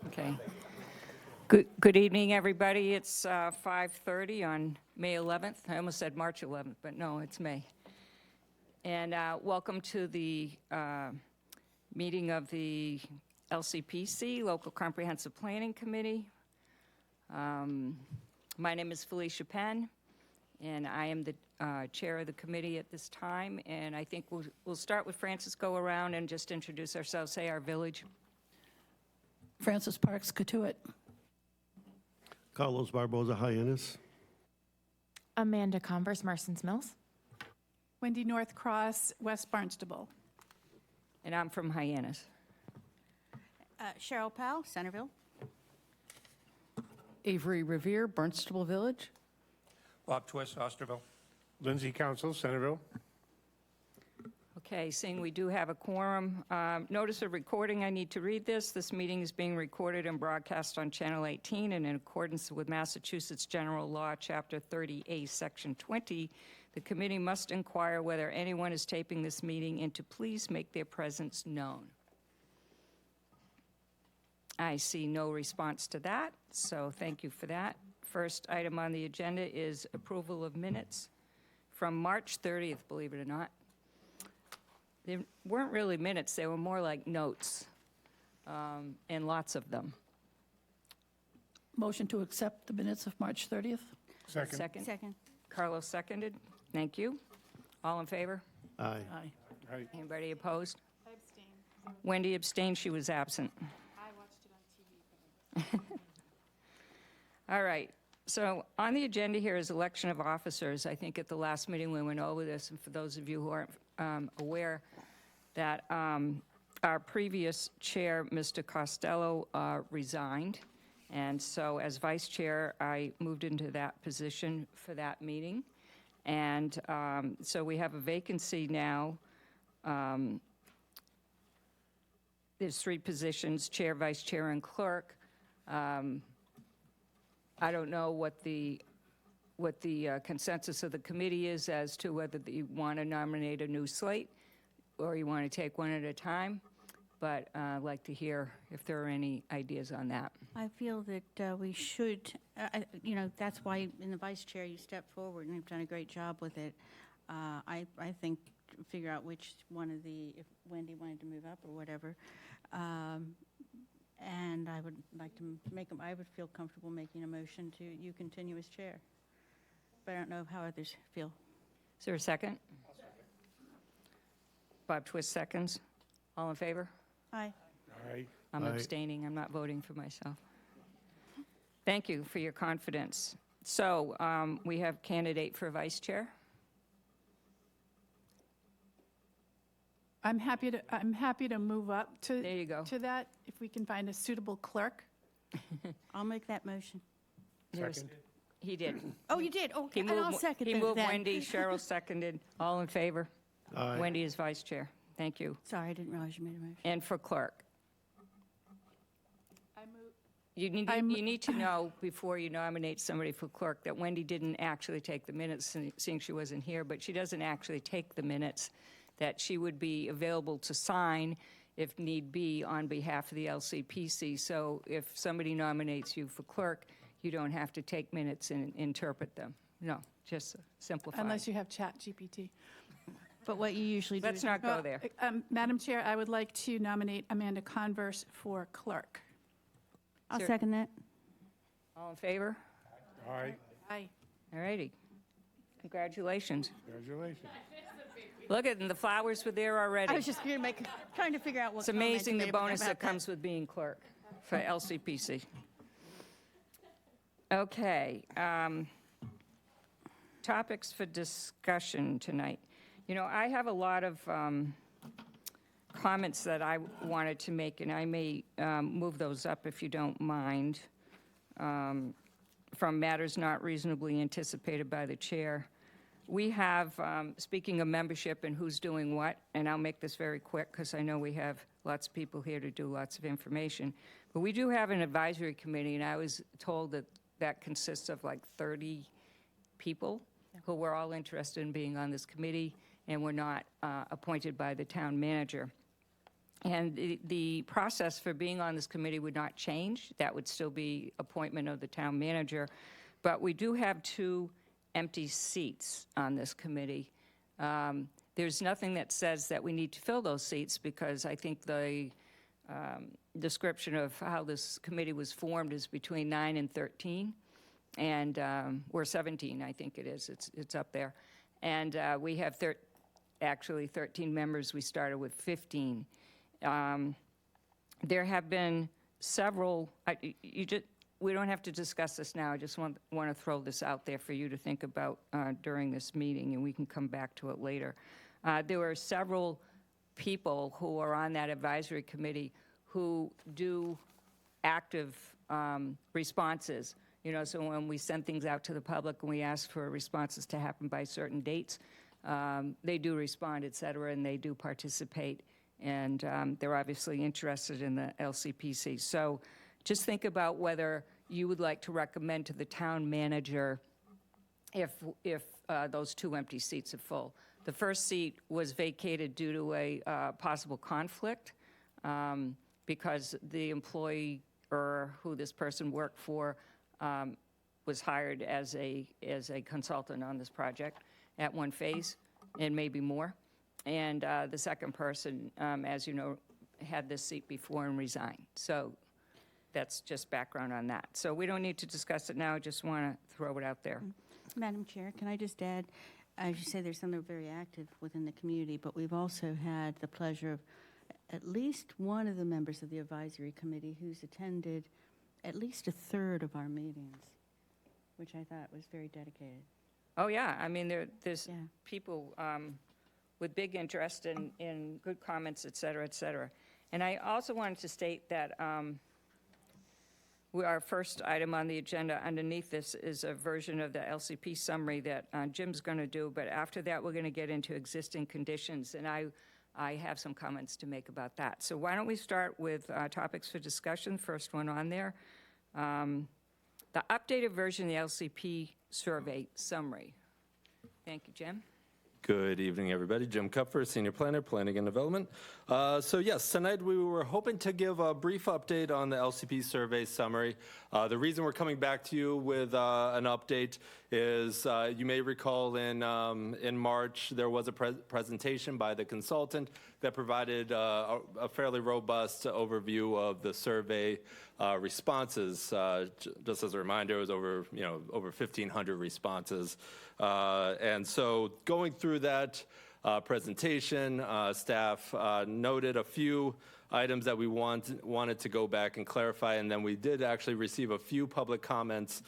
Okay. Good evening, everybody. It's 5:30 on May 11th. I almost said March 11th, but no, it's May. And welcome to the meeting of the LCPC, Local Comprehensive Planning Committee. My name is Felicia Penn, and I am the chair of the committee at this time. And I think we'll start with Francis, go around and just introduce ourselves, say our village. Francis Parks, Katuitt. Carlos Barboza, Hyannis. Amanda Converse, Marston's Mills. Wendy Northcross, West Barnstable. And I'm from Hyannis. Cheryl Powell, Centerville. Avery Revere, Barnstable Village. Bob Twist, Osterville. Lindsay Council, Centerville. Okay, seeing we do have a quorum. Notice of recording, I need to read this. This meeting is being recorded and broadcast on Channel 18, and in accordance with Massachusetts General Law, Chapter 30A, Section 20, the committee must inquire whether anyone is taping this meeting and to please make their presence known. I see no response to that, so thank you for that. First item on the agenda is approval of minutes from March 30th, believe it or not. They weren't really minutes, they were more like notes, and lots of Motion to accept the minutes of March 30th. Second. Second. Carlos seconded. Thank you. All in favor? Aye. Aye. Aye. Anybody opposed? I abstain. Wendy abstained, she was absent. I watched it on TV. All right, so on the agenda here is election of officers. I think at the last meeting we went over this, and for those of you who aren't aware, that our previous chair, Mr. Costello, resigned. And so as vice chair, I moved into that position for that meeting. And so we have a vacancy now. There's 3 positions, chair, vice chair, and clerk. I don't know what the consensus of the committee is as to whether you want to nominate a new slate or you want to take one at a time, but I'd like to hear if there are any ideas on that. I feel that we should, that's why in the vice chair you stepped forward and you've done a great job with it. I think figure out which one of if Wendy wanted to move up or whatever. And I would like to I would feel comfortable making a motion to you continue as chair. But I don't know how others feel. Is there a second? Bob Twist seconds. All in favor? Aye. Aye. I'm Aye. abstaining. I'm not voting for myself. Thank you for your confidence. So we have candidate for vice chair. I'm happy to move up to. There you go. To that, if we can find a suitable clerk. I'll make that motion. Second. He did. Oh, you did? Okay, He and I'll moved, second he that. moved Wendy, Cheryl seconded. All in favor? Aye. Wendy is vice chair. Thank you. Sorry, I didn't realize you made a motion. And for clerk. I move. You need to know before you nominate somebody for clerk that Wendy didn't actually take the minutes, seeing she wasn't here, but she doesn't actually take the minutes, that she would be available to sign if need be on behalf of the LCPC. So if somebody nominates you for clerk, you don't have to take minutes and interpret them. No, just simplify. Unless you have Chat GPT. But what you usually do Let's is... not go there. Madam Chair, I would like to nominate Amanda Converse for clerk. I'll Sir. second that. All in favor? Aye. Aye. All righty. Congratulations. Congratulations. Look at them, the flowers were there already. I was just trying to figure out what It's amazing the comments to make bonus about that comes with being clerk for LCPC. Okay. Topics for discussion tonight. You know, I have a lot of comments that I wanted to make, and I may move those up if you don't mind, from matters not reasonably anticipated by the chair. We have, speaking of membership and who's doing what, and I'll make this very quick because I know we have lots of people here to do lots of information, but we do have an advisory committee, and I was told that that consists of like 30 people who were all interested in being on this committee and were not appointed by the town manager. And the process for being on this committee would not change. That would still be appointment of the town manager. But we do have 2 empty seats on this committee. There's nothing that says that we need to fill those seats, because I think the description of how this committee was formed is between 9 and 13, and or 17, I think it is. It's up there. And we have actually 13 members. We started with 15. There have been several, we don't have to discuss this now. I just want to throw this out there for you to think about during this meeting, and we can come back to it later. There were several people who are on that advisory committee who do active responses. You know, so when we send things out to the public and we ask for responses to happen by certain dates, they do respond, et cetera, and they do participate. And they're obviously interested in the LCPC. So just think about whether you would like to recommend to the town manager if those 2 empty seats are full. The first seat was vacated due to a possible conflict because the employee or who this person worked for was hired as a consultant on this project at one phase, and maybe more. And the second person, as you know, had this seat before and resigned. So that's just background on that. So we don't need to discuss it now. I just want to throw it out there. Madam Chair, can I just add, as you say, there's some that are very active within the community, but we've also had the pleasure of at least one of the members of the advisory committee who's attended at least a third of our meetings, which I thought was very dedicated. Oh, yeah. I mean, there's Yeah. people with big interest in good comments, et cetera, et cetera. And I also wanted to state that our first item on the agenda underneath this is a version of the LCP summary that Jim's going to do, but after that, we're going to get into existing conditions, and I have some comments to make about that. So why don't we start with topics for discussion, first one on there. The updated version of the LCP survey summary. Thank you, Jim. Good evening, everybody. Jim Kupfer, Senior Planner, Planning and Development. So yes, tonight we were hoping to give a brief update on the LCP survey summary. The reason we're coming back to you with an update is you may recall in March there was a presentation by the consultant that provided a fairly robust overview of the survey responses. Just as a reminder, it was over 1,500 responses. And so going through that presentation, staff noted a few items that we wanted to go back and clarify, and then we did actually receive a few public comments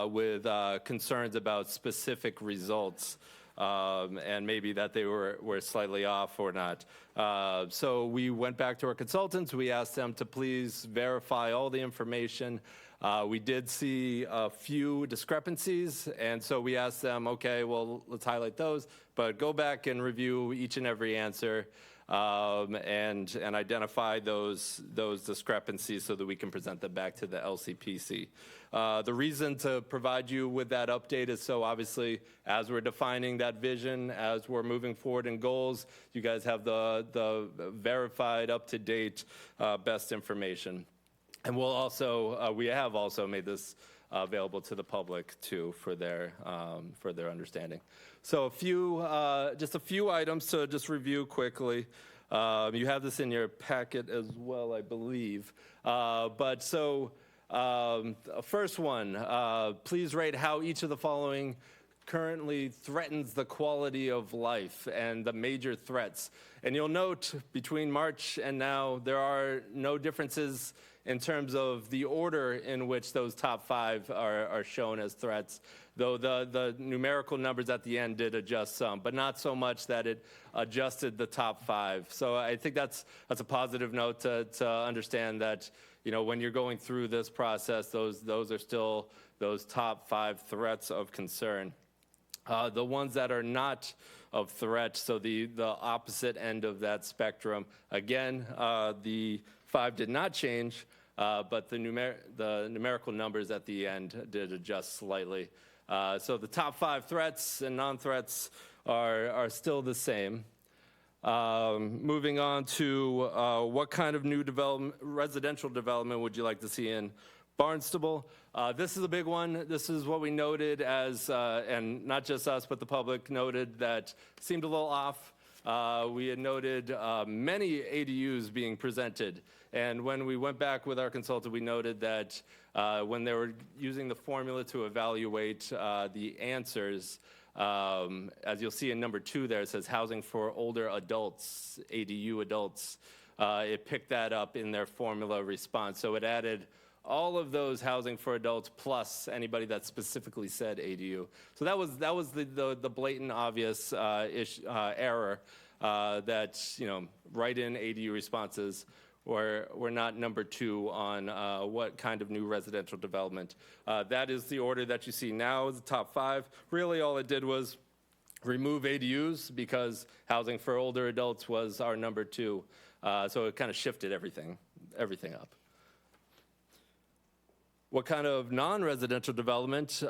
with concerns about specific results. And maybe that they were slightly off or not. So we went back to our consultants. We asked them to please verify all the information. We did see a few discrepancies, and so we asked them, okay, well, let's highlight those, but go back and review each and every answer and identify those discrepancies so that we can present them back to the LCPC. The reason to provide you with that update is so obviously as we're defining that vision, as we're moving forward in goals, you guys have the verified, up-to-date best information. And we have also made this available to the public too for their understanding. So just a few items to just review quickly. You have this in your packet as well, I believe. First one, please rate how each of the following currently threatens the quality of life and the major threats. And you'll note between March and now, there are no differences in terms of the order in which those top 5 are shown as threats, though the numerical numbers at the end did adjust some, but not so much that it adjusted the top 5. So I think that's a positive note to understand that, when you're going through this process, those are still those top 5 threats of concern. The ones that are not of threat, so the opposite end of that spectrum, again, the 5 did not change, but the numerical numbers at the end did adjust slightly. So the top 5 threats and non-threats are still the same. Moving on to what kind of new residential development would you like to see in Barnstable? This is a big one. This is what we noted as, and not just us, but the public noted that seemed a little off. We had noted many ADUs being presented. And when we went back with our consultant, we noted that when they were using the formula to evaluate the answers, as you'll see in number 2 there, it says housing for older adults, ADU adults. It picked that up in their formula response. So it added all of those housing for adults plus anybody that specifically said ADU. So that was the blatant obvious error that, write-in ADU responses were not number 2 on what kind of new residential development. That is the order that you see now is the top 5. Really all it did was remove ADUs because housing for older adults was our number 2. So it kind of shifted everything up. What kind of non-residential development?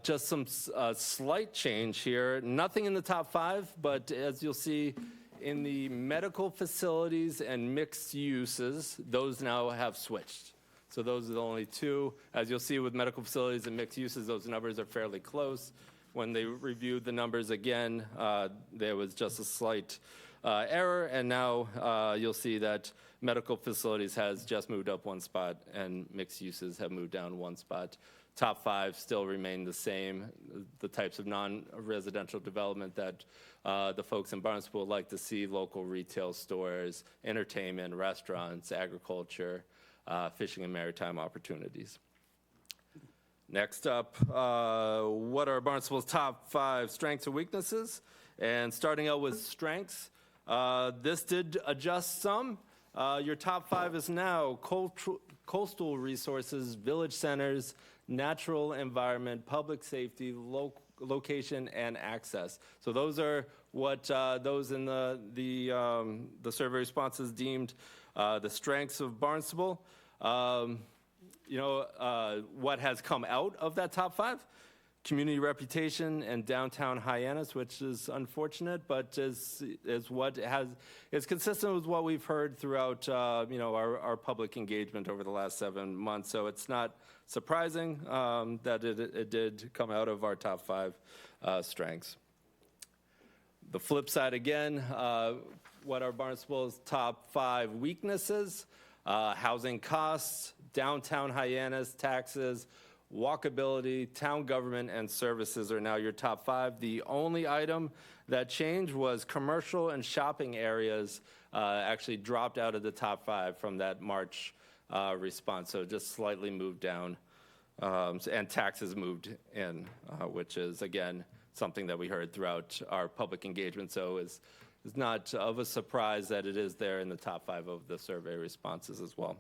Just some slight change here. Nothing in the top 5, but as you'll see in the medical facilities and mixed uses, those now have switched. So those are the only 2. As you'll see with medical facilities and mixed uses, those numbers are fairly close. When they reviewed the numbers again, there was just a slight error, and now you'll see that medical facilities has just moved up 1 spot, and mixed uses have moved down 1 spot. Top 5 still remain the same, the types of non-residential development that the folks in Barnstable would like to see: local retail stores, entertainment, restaurants, agriculture, fishing and maritime opportunities. Next up, what are Barnstable's top 5 strengths and weaknesses? And starting out with strengths, this did adjust some. Your top 5 is now coastal resources, village centers, natural environment, public safety, location, and access. So those are what those in the survey responses deemed the strengths of Barnstable. What has come out of that top 5? Community reputation and downtown Hyannis, which is unfortunate, but is consistent with what we've heard throughout our public engagement over the last 7 months. So it's not surprising that it did come out of our top 5 strengths. The flip side again, what are Barnstable's top 5 weaknesses? Housing costs, downtown Hyannis, taxes, walkability, town government, and services are now your top 5. The only item that changed was commercial and shopping areas actually dropped out of the top 5 from that March response, so just slightly moved down. And taxes moved in, which is, again, something that we heard throughout our public engagement, so it's not of a surprise that it is there in the top 5 of the survey responses as well.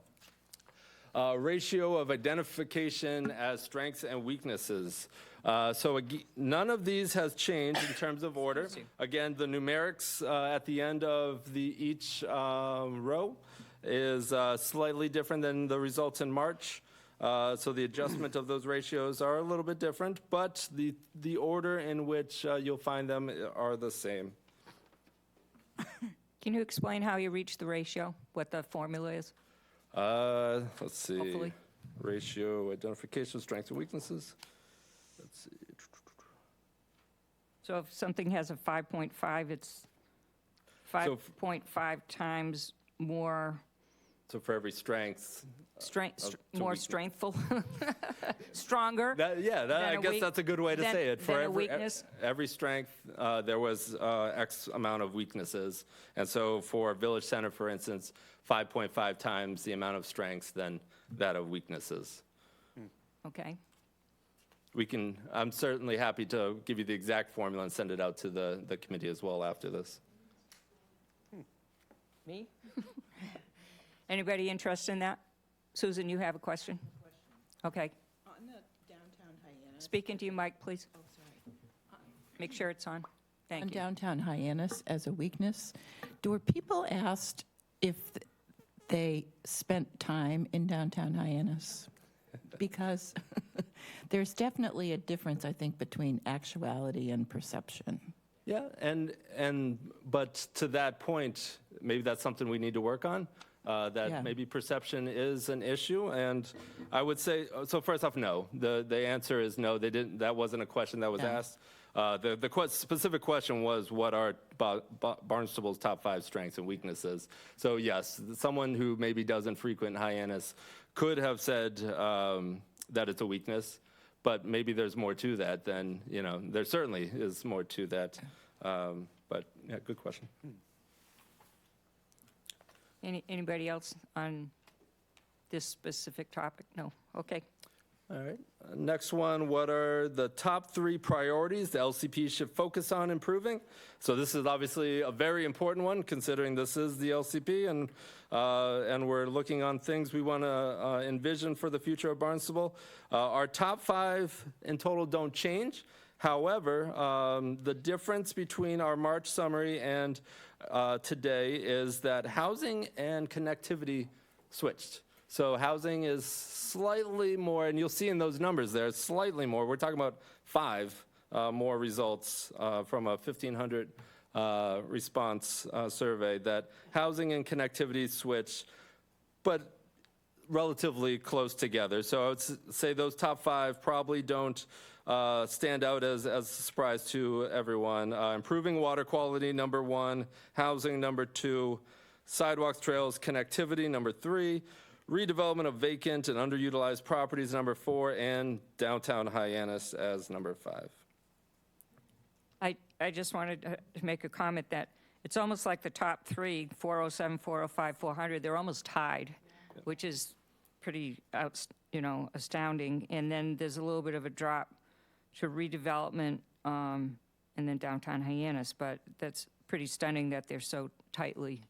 Ratio of identification as strengths and weaknesses. None of these has changed in terms of order. Again, the numerics at the end of each row is slightly different than the results in March. So the adjustment of those ratios are a little bit different, but the order in which you'll find them are the same. Can you explain how you reach the ratio, what the formula is? Let's see. Hopefully. Ratio, identification, strengths and weaknesses. Let's see. So if something has a 5.5, it's 5.5 times more So for every strength. more weakness. strengthful, stronger. I guess that's a good way to say it. For a weakness. every strength, there was X amount of weaknesses. And so for Village Center, for instance, 5.5 times the amount of strengths than that of weaknesses. Okay. I'm certainly happy to give you the exact formula and send it out to the committee as well after this. Me? Anybody interested in that? Susan, you have a question? Okay. On the downtown Hyannis. Speak into your mic, please. Oh, sorry. Make sure it's on. Thank On you. downtown Hyannis as a weakness, were people asked if they spent time in downtown Hyannis? Because there's definitely a difference, I think, between actuality and perception. Yeah, but to that point, maybe that's something we need to work on, that Yeah. maybe perception is an issue, and I would say, so first off, no. The answer is no, they didn't, that wasn't a question that was Yeah. asked. The specific question was, what are Barnstable's top 5 strengths and weaknesses? So yes, someone who maybe doesn't frequent Hyannis could have said that it's a weakness, but maybe there's more to that than, there certainly is more to that. But yeah, good question. Anybody else on this specific topic? No? Okay. All right. Next one, what are the top 3 priorities the LCP should focus on improving? So this is obviously a very important one, considering this is the LCP, and we're looking on things we want to envision for the future of Barnstable. Our top 5 in total don't change. However, the difference between our March summary and today is that housing and connectivity switched. So housing is slightly more, and you'll see in those numbers there, slightly more. We're talking about 5 more results from a 1,500 response survey, that housing and connectivity switch, but relatively close together. So I would say those top 5 probably don't stand out as a surprise to everyone. Improving water quality, number 1. Housing, number 2. Sidewalks, trails, connectivity, number 3. Redevelopment of vacant and underutilized properties, number 4. And downtown Hyannis as number 5. I just wanted to make a comment that it's almost like the top 3, 407, 405, 400, they're almost tied, which is pretty, astounding. And then there's a little bit of a drop to redevelopment and then downtown Hyannis, but that's pretty stunning that they're so tightly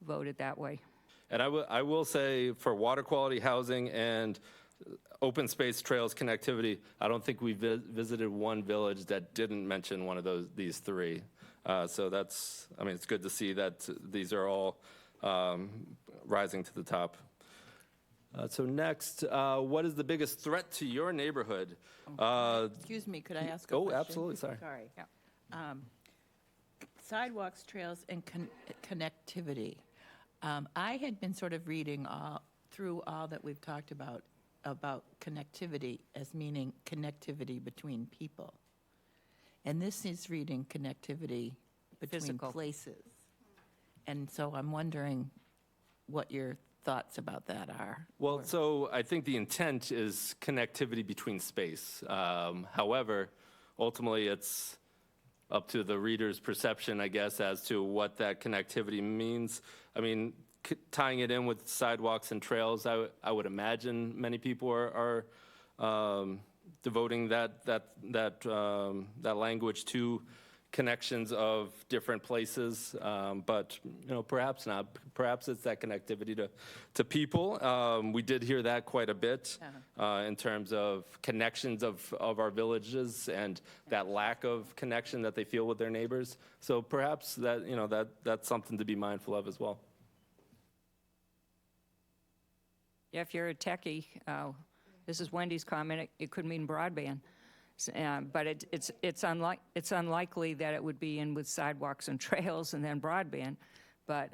voted that way. And I will say, for water quality, housing, and open space, trails, connectivity, I don't think we visited one village that didn't mention one of these 3. So it's good to see that these are all rising to the top. So next, what is the biggest threat to your neighborhood? Excuse me, could I ask a question? Absolutely, sorry. Sorry. Sidewalks, trails, and connectivity. I had been sort of reading through all that we've talked about connectivity as meaning connectivity between people. And this is reading connectivity between Physical. places. And so I'm wondering what your thoughts about that are. Well, so I think the intent is connectivity between space. However, ultimately, it's up to the reader's perception, I guess, as to what that connectivity means. I mean, tying it in with sidewalks and trails, I would imagine many people are devoting that language to connections of different places, but perhaps not. Perhaps it's that connectivity to people. We did hear that quite a bit in terms of connections of our villages and that lack of connection that they feel with their neighbors. So perhaps that's something to be mindful of as well. Yeah, if you're a techie, this is Wendy's comment, it could mean broadband. But it's unlikely that it would be in with sidewalks and trails and then broadband. But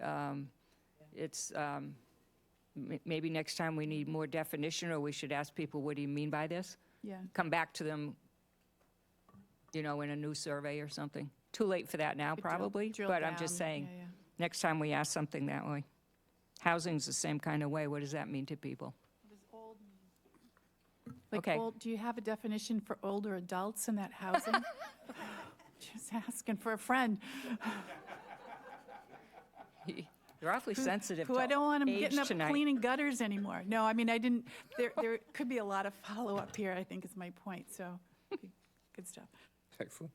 maybe next time we need more definition, or we should ask people, what do you mean by this? Yeah. Come back to them, in a new survey or something. Too late for that now, Could probably, drill but I'm just down. saying, Yeah, yeah. next time we ask something that way. Housing's the same kind of way. What does that mean to people? Like Okay. do you have a definition for older adults in that housing? Just asking for a friend. You're awfully sensitive Who I don't want them age getting up tonight. cleaning gutters anymore. No, I mean, I didn't, there could be a lot of follow-up here, I think is my point, so, good stuff. Excellent.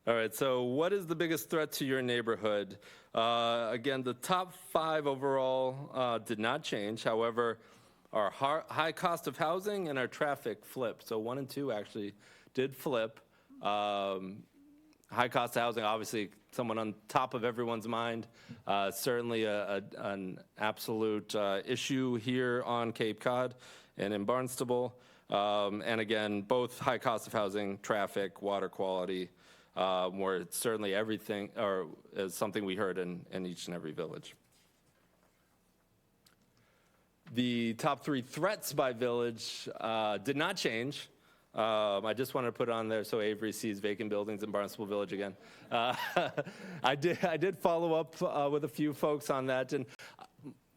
All right, so what is the biggest threat to your neighborhood? Again, the top 5 overall did not change. However, our high cost of housing and our traffic flipped. So 1 and 2 actually did flip. High cost of housing, obviously, someone on top of everyone's mind. Certainly an absolute issue here on Cape Cod and in Barnstable. And again, both high cost of housing, traffic, water quality. were certainly everything, or is something we heard in each and every village. The top 3 threats by village did not change. I just wanted to put it on there so Avery sees vacant buildings in Barnstable Village again. I did follow up with a few folks on that, and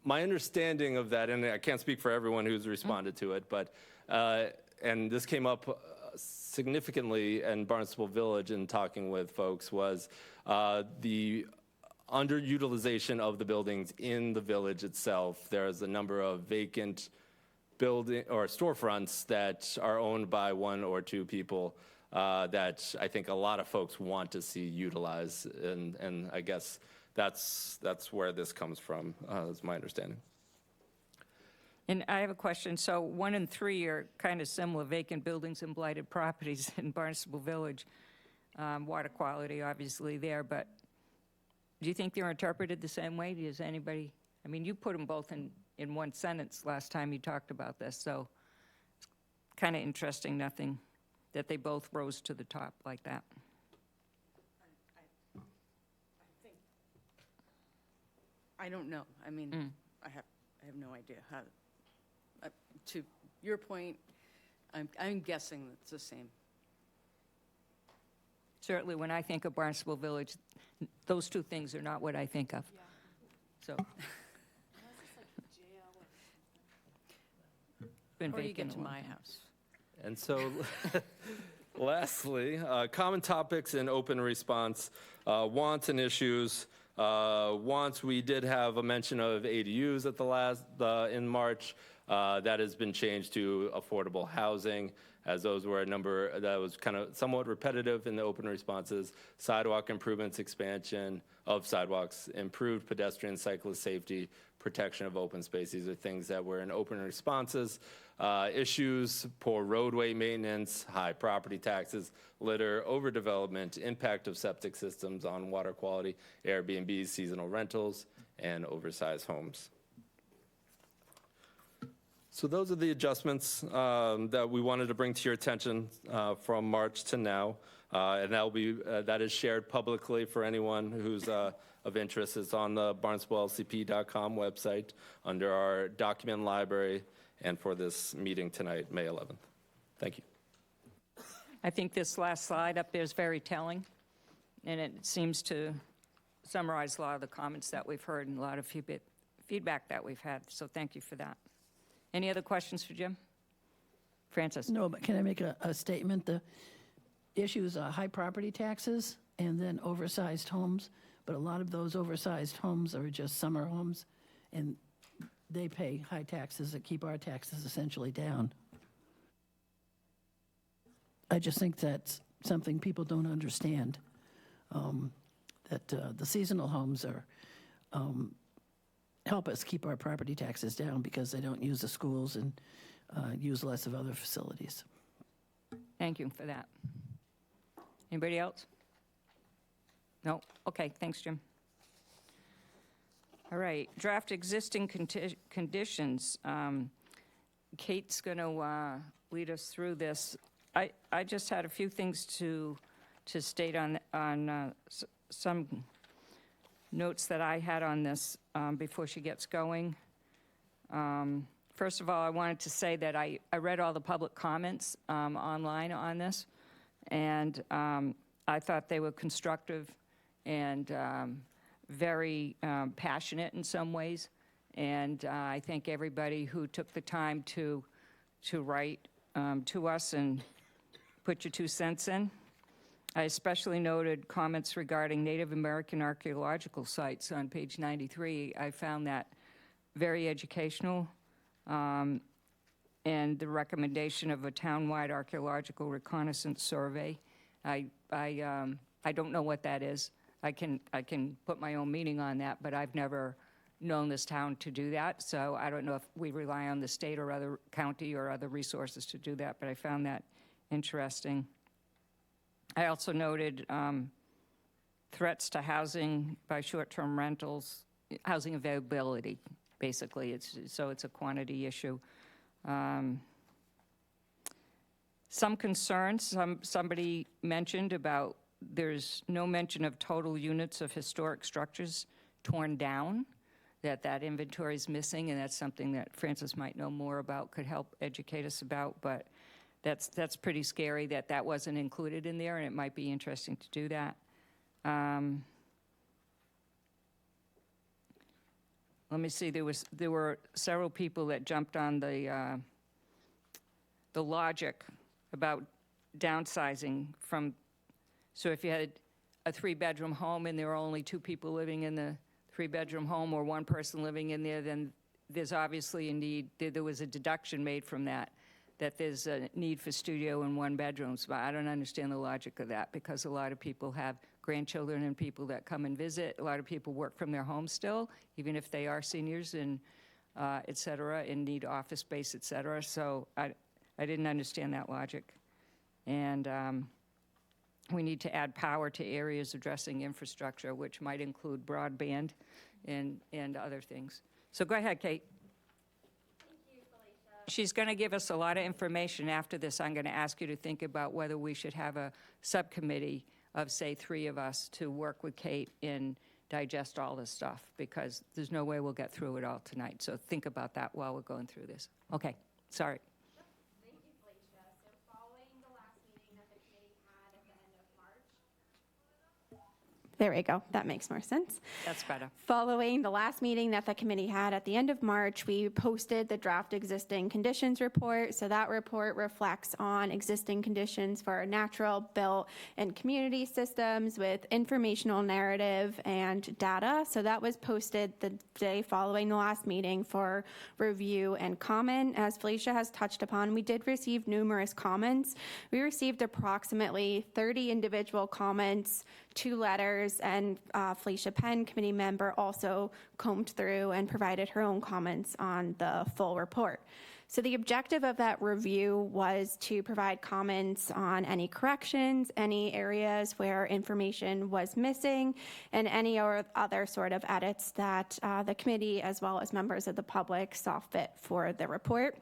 my understanding of that, and I can't speak for everyone who's responded to it, but, and this came up significantly in Barnstable Village in talking with folks, was the underutilization of the buildings in the village itself. There's a number of vacant building or storefronts that are owned by 1 or 2 people that I think a lot of folks want to see utilized, and I guess that's where this comes from, is my understanding. And I have a question. So 1 and 3 are kind of similar, vacant buildings and blighted properties in Barnstable Village. Water quality, obviously, there, but do you think they're interpreted the same way? Does anybody, I mean, you put them both in one sentence last time you talked about this, so it's kind of interesting, nothing, that they both rose to the top like that. I don't know. I mean, I have no idea how, to your point, I'm guessing it's the same. Certainly, when I think of Barnstable Village, those 2 things are not what I think of. So. Been Or you get vacant to a long my time. house. And so, lastly, common topics in open response, wants and issues. Wants, we did have a mention of ADUs at the last, in March. That has been changed to affordable housing, as those were a number that was kind of somewhat repetitive in the open responses. Sidewalk improvements, expansion of sidewalks, improved pedestrian cyclist safety, protection of open space. These are things that were in open responses. Issues, poor roadway maintenance, high property taxes, litter, overdevelopment, impact of septic systems on water quality, Airbnbs, seasonal rentals, and oversized homes. So those are the adjustments that we wanted to bring to your attention from March to now. And that is shared publicly for anyone who's of interest. It's on the barnstablelcp.com website under our document library and for this meeting tonight, May 11th. Thank you. I think this last slide up there is very telling, and it seems to summarize a lot of the comments that we've heard and a lot of feedback that we've had, so thank you for that. Any other questions for Jim? Francis? No, but can I make a statement? The issues are high property taxes and then oversized homes, but a lot of those oversized homes are just summer homes, and they pay high taxes that keep our taxes essentially down. I just think that's something people don't understand, that the seasonal homes are help us keep our property taxes down because they don't use the schools and use less of other facilities. Thank you for that. Anybody else? No? Okay, thanks, Jim. All right, draft existing conditions. Kate's going to lead us through this. I just had a few things to state on some notes that I had on this before she gets going. First of all, I wanted to say that I read all the public comments online on this, and I thought they were constructive and very passionate in some ways. And I thank everybody who took the time to write to us and put your 2 cents in. I especially noted comments regarding Native American archaeological sites on page 93. I found that very educational, and the recommendation of a townwide archaeological reconnaissance survey. I don't know what that is. I can put my own meaning on that, but I've never known this town to do that, so I don't know if we rely on the state or other county or other resources to do that, but I found that interesting. I also noted threats to housing by short-term rentals, housing availability, basically. It's a quantity issue. Some concerns, somebody mentioned about there's no mention of total units of historic structures torn down, that inventory is missing, and that's something that Francis might know more about, could help educate us about, but that's pretty scary that wasn't included in there, and it might be interesting to do that. Let me see, there were several people that jumped on the logic about downsizing from, so if you had a 3-bedroom home and there were only 2 people living in the 3-bedroom home, or 1 person living in there, then there's obviously a need, there was a deduction made from that there's a need for studio and 1-bedrooms. But I don't understand the logic of that, because a lot of people have grandchildren and people that come and visit. A lot of people work from their home still, even if they are seniors and et cetera, and need office space, et cetera. So I didn't understand that logic. And we need to add power to areas addressing infrastructure, which might include broadband and other things. So go ahead, Kate. She's going to give us a lot of information after this. I'm going to ask you to think about whether we should have a subcommittee of, say, 3 of us to work with Kate and digest all this stuff, because there's no way we'll get through it all tonight. So think about that while we're going through this. Okay, sorry. Thank you, Felicia. So following the last meeting that the committee had at the end of March. There we go. That makes more sense. That's better. Following the last meeting that the committee had at the end of March, we posted the draft existing conditions report. So that report reflects on existing conditions for natural, built, and community systems with informational narrative and data. So that was posted the day following the last meeting for review and comment. As Felicia has touched upon, we did receive numerous comments. We received approximately 30 individual comments, 2 letters, and Felicia Penn, committee member, also combed through and provided her own comments on the full report. So the objective of that review was to provide comments on any corrections, any areas where information was missing, and any other sort of edits that the committee, as well as members of the public, saw fit for the report.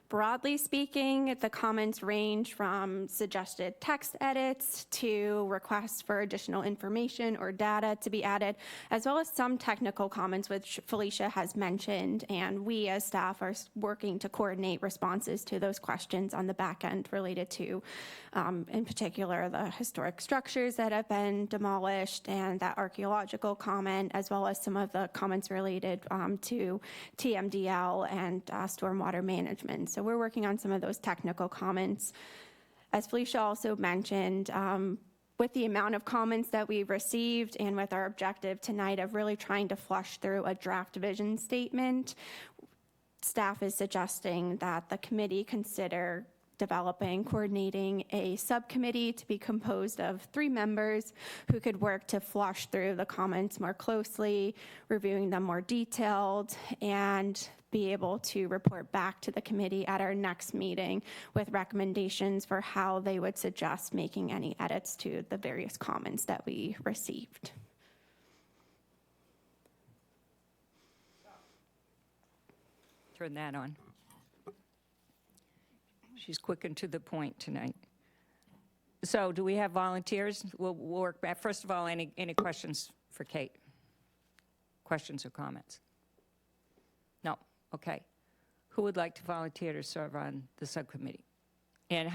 Broadly speaking, the comments range from suggested text edits to requests for additional information or data to be added, as well as some technical comments, which Felicia has mentioned, and we as staff are working to coordinate responses to those questions on the back end related to, in particular, the historic structures that have been demolished and that archaeological comment, as well as some of the comments related to TMDL and stormwater management. So we're working on some of those technical comments. As Felicia also mentioned, with the amount of comments that we've received and with our objective tonight of really trying to flush through a draft vision statement, staff is suggesting that the committee consider coordinating a subcommittee to be composed of 3 members who could work to flush through the comments more closely, reviewing them more detailed, and be able to report back to the committee at our next meeting with recommendations for how they would suggest making any edits to the various comments that we received. Turn that on. She's quick and to the point tonight. So do we have volunteers? We'll work back. First of all, any questions for Kate? Questions or comments? No? Okay. Who would like to volunteer to serve on the subcommittee? And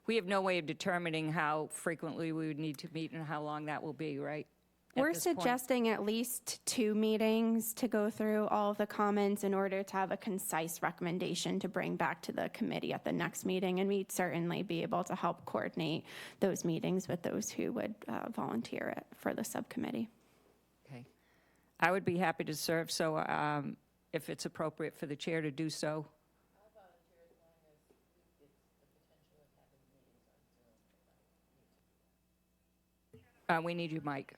we have no way of determining how frequently we would need to meet and how long that will be, right? We're suggesting at least 2 meetings to go through all of the comments in order to have a concise recommendation to bring back to the committee at the next meeting, and we'd certainly be able to help coordinate those meetings with those who would volunteer for the subcommittee. Okay. I would be happy to serve, so if it's appropriate for the chair to do so. I'll volunteer as long as it's the potential of having meetings on Zoom. We need you, Mike.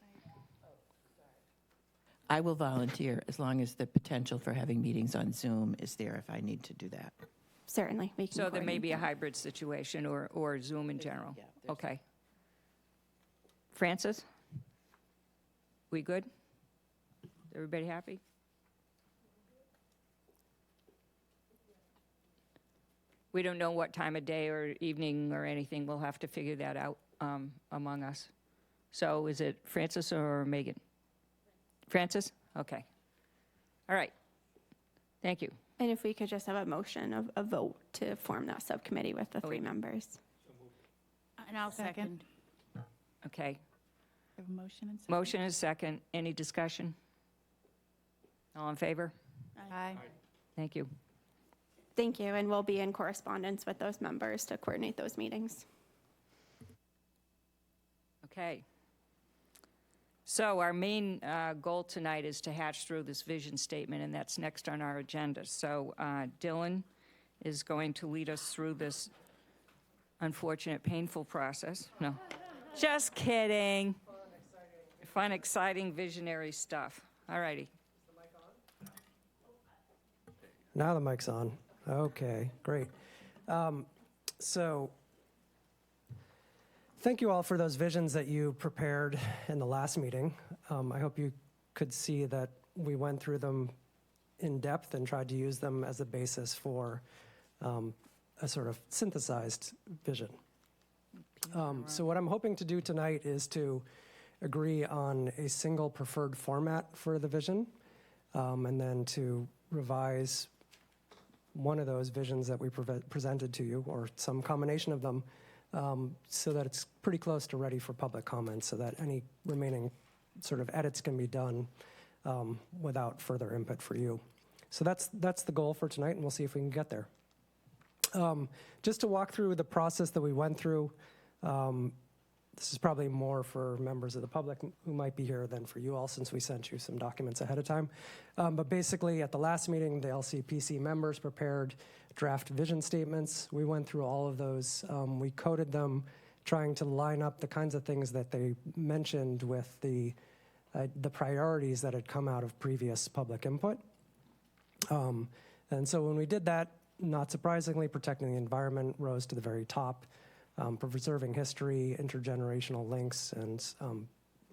I will volunteer as long as the potential for having meetings on Zoom is there if I need to do that. Certainly, we can So there may coordinate be a that. hybrid situation or Zoom in general? Yeah, there's- Okay. Francis? We good? Everybody happy? We don't know what time of day or evening or anything. We'll have to figure that out. among us. So is it Francis or Megan? Francis? Okay. All right. Thank you. And if we could just have a motion of a vote to form that subcommittee with the 3 members. And I'll second. Okay. Have a motion and second? Motion is second. Any discussion? All in favor? Aye. Thank you. Thank you, and we'll be in correspondence with those members to coordinate those meetings. Okay. So our main goal tonight is to hatch through this vision statement, and that's next on our agenda. So Dylan is going to lead us through this unfortunate, painful process. No, just kidding. Fun, exciting, visionary stuff. All righty. Now the mic's on. Okay, great. So thank you all for those visions that you prepared in the last meeting. I hope you could see that we went through them in depth and tried to use them as a basis for a sort of synthesized vision. So what I'm hoping to do tonight is to agree on a single preferred format for the vision, and then to revise one of those visions that we presented to you, or some combination of them, so that it's pretty close to ready for public comment, so that any remaining sort of edits can be done without further input for you. So that's the goal for tonight, and we'll see if we can get there. Just to walk through the process that we went through, this is probably more for members of the public who might be here than for you all, since we sent you some documents ahead of time. But basically, at the last meeting, the LCPC members prepared draft vision statements. We went through all of those. We coded them, trying to line up the kinds of things that they mentioned with the priorities that had come out of previous public input. And so when we did that, not surprisingly, protecting the environment rose to the very top. Preserving history, intergenerational links, and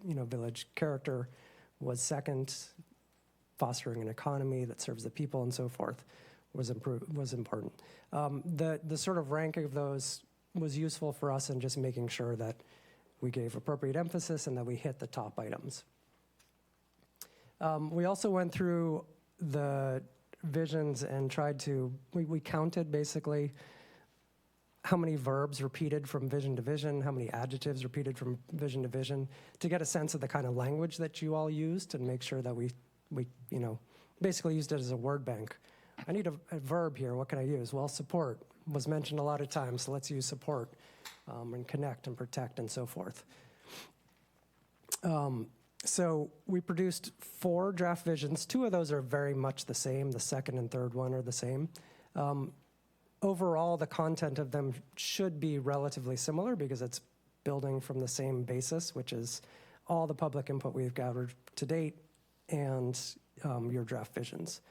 village character was second. Fostering an economy that serves the people and so forth was important. The sort of ranking of those was useful for us in just making sure that we gave appropriate emphasis and that we hit the top items. We also went through the visions and tried to, we counted basically how many verbs repeated from vision to vision, how many adjectives repeated from vision to vision, to get a sense of the kind of language that you all used and make sure that we basically used it as a word bank. I need a verb here, what can I use? Well, support was mentioned a lot of times, so let's use support, and connect and protect and so forth. So we produced 4 draft visions. 2 of those are very much the same. The second and third one are the same. Overall, the content of them should be relatively similar because it's building from the same basis, which is all the public input we've gathered to date and your draft visions.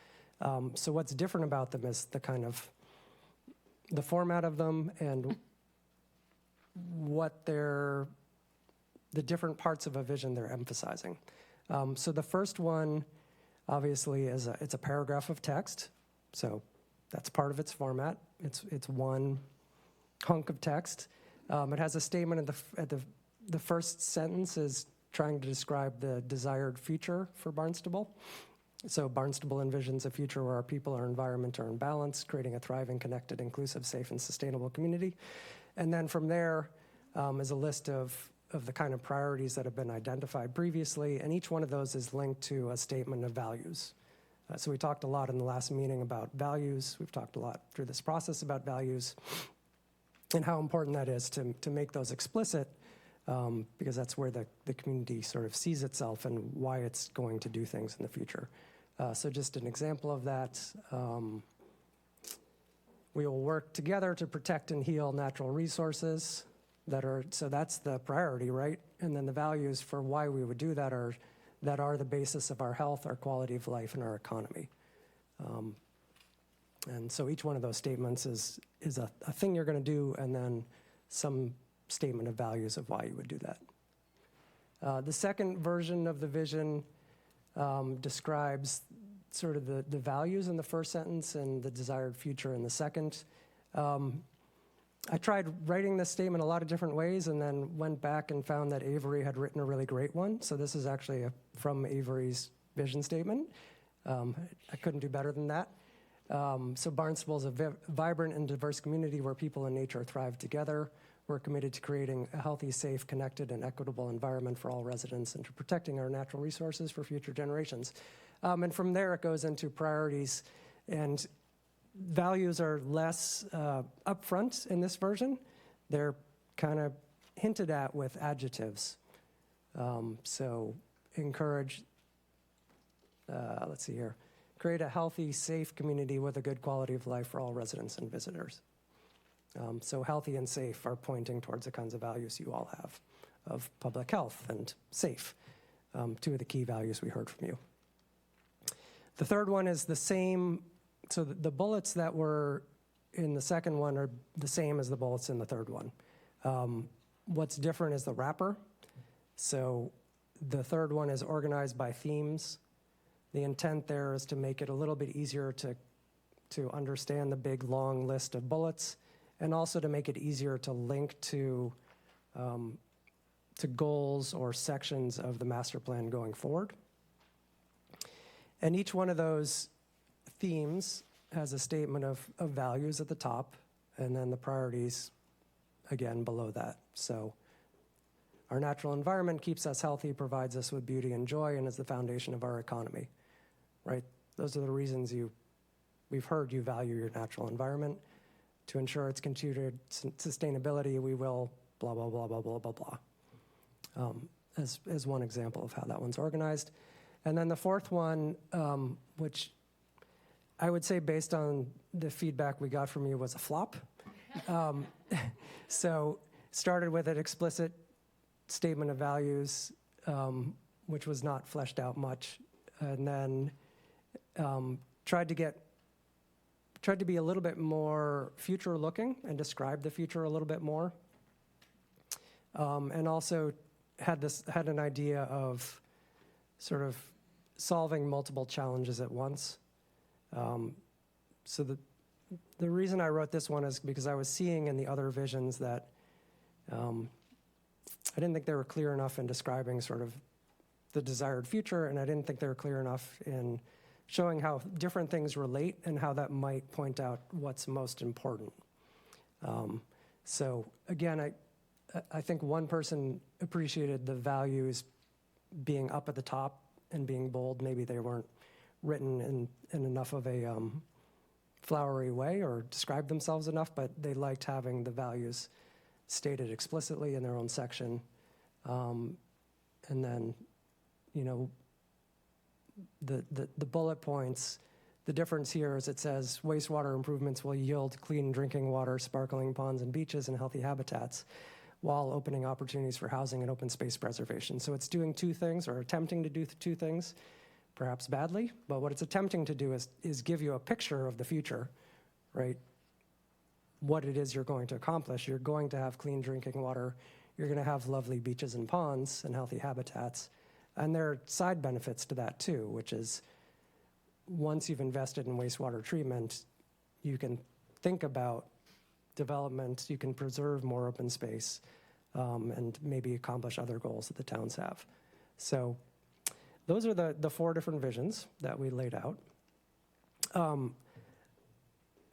So what's different about them is the format of them and what the different parts of a vision they're emphasizing. So the first one, obviously, it's a paragraph of text. So that's part of its format. It's one hunk of text. It has a statement at the first sentence is trying to describe the desired future for Barnstable. So Barnstable envisions a future where our people, our environment are in balance, creating a thriving, connected, inclusive, safe, and sustainable community. And then from there is a list of the kind of priorities that have been identified previously, and each one of those is linked to a statement of values. So we talked a lot in the last meeting about values. We've talked a lot through this process about values and how important that is to make those explicit, because that's where the community sort of sees itself and why it's going to do things in the future. So just an example of that, we will work together to protect and heal natural resources so that's the priority, right? And then the values for why we would do that are the basis of our health, our quality of life, and our economy. And so each one of those statements is a thing you're going to do, and then some statement of values of why you would do that. The second version of the vision describes sort of the values in the first sentence and the desired future in the second. I tried writing this statement a lot of different ways and then went back and found that Avery had written a really great one. So this is actually from Avery's vision statement. I couldn't do better than that. So Barnstable is a vibrant and diverse community where people and nature thrive together. We're committed to creating a healthy, safe, connected, and equitable environment for all residents and to protecting our natural resources for future generations. And from there, it goes into priorities. And values are less upfront in this version. They're kind of hinted at with adjectives. So encourage, let's see here, create a healthy, safe community with a good quality of life for all residents and visitors. So healthy and safe are pointing towards the kinds of values you all have of public health and safe, two of the key values we heard from you. The third one is the same. So the bullets that were in the second one are the same as the bullets in the third one. What's different is the wrapper. So the third one is organized by themes. The intent there is to make it a little bit easier to understand the big, long list of bullets, and also to make it easier to link to goals or sections of the master plan going forward. And each one of those themes has a statement of values at the top, and then the priorities, again, below that. So our natural environment keeps us healthy, provides us with beauty and joy, and is the foundation of our economy, right? Those are the reasons we've heard you value your natural environment. To ensure its continued sustainability, we will blah, blah, blah, blah, blah, blah, blah, as one example of how that one's organized. And then the fourth one, which I would say based on the feedback we got from you was a flop. So started with an explicit statement of values, which was not fleshed out much, and then tried to be a little bit more future-looking and describe the future a little bit more, and also had an idea of sort of solving multiple challenges at once. So the reason I wrote this one is because I was seeing in the other visions that I didn't think they were clear enough in describing sort of the desired future, and I didn't think they were clear enough in showing how different things relate and how that might point out what's most important. So again, I think one person appreciated the values being up at the top and being bold. Maybe they weren't written in enough of a flowery way or described themselves enough, but they liked having the values stated explicitly in their own section. And then, you know, the bullet points, the difference here is it says wastewater improvements will yield clean drinking water, sparkling ponds and beaches, and healthy habitats, while opening opportunities for housing and open space preservation. So it's doing two things, or attempting to do two things, perhaps badly, but what it's attempting to do is give you a picture of the future, right? What it is you're going to accomplish. You're going to have clean drinking water, you're going to have lovely beaches and ponds and healthy habitats. And there are side benefits to that too, which is once you've invested in wastewater treatment, you can think about development, you can preserve more open space, and maybe accomplish other goals that the towns have. So those are the four different visions that we laid out.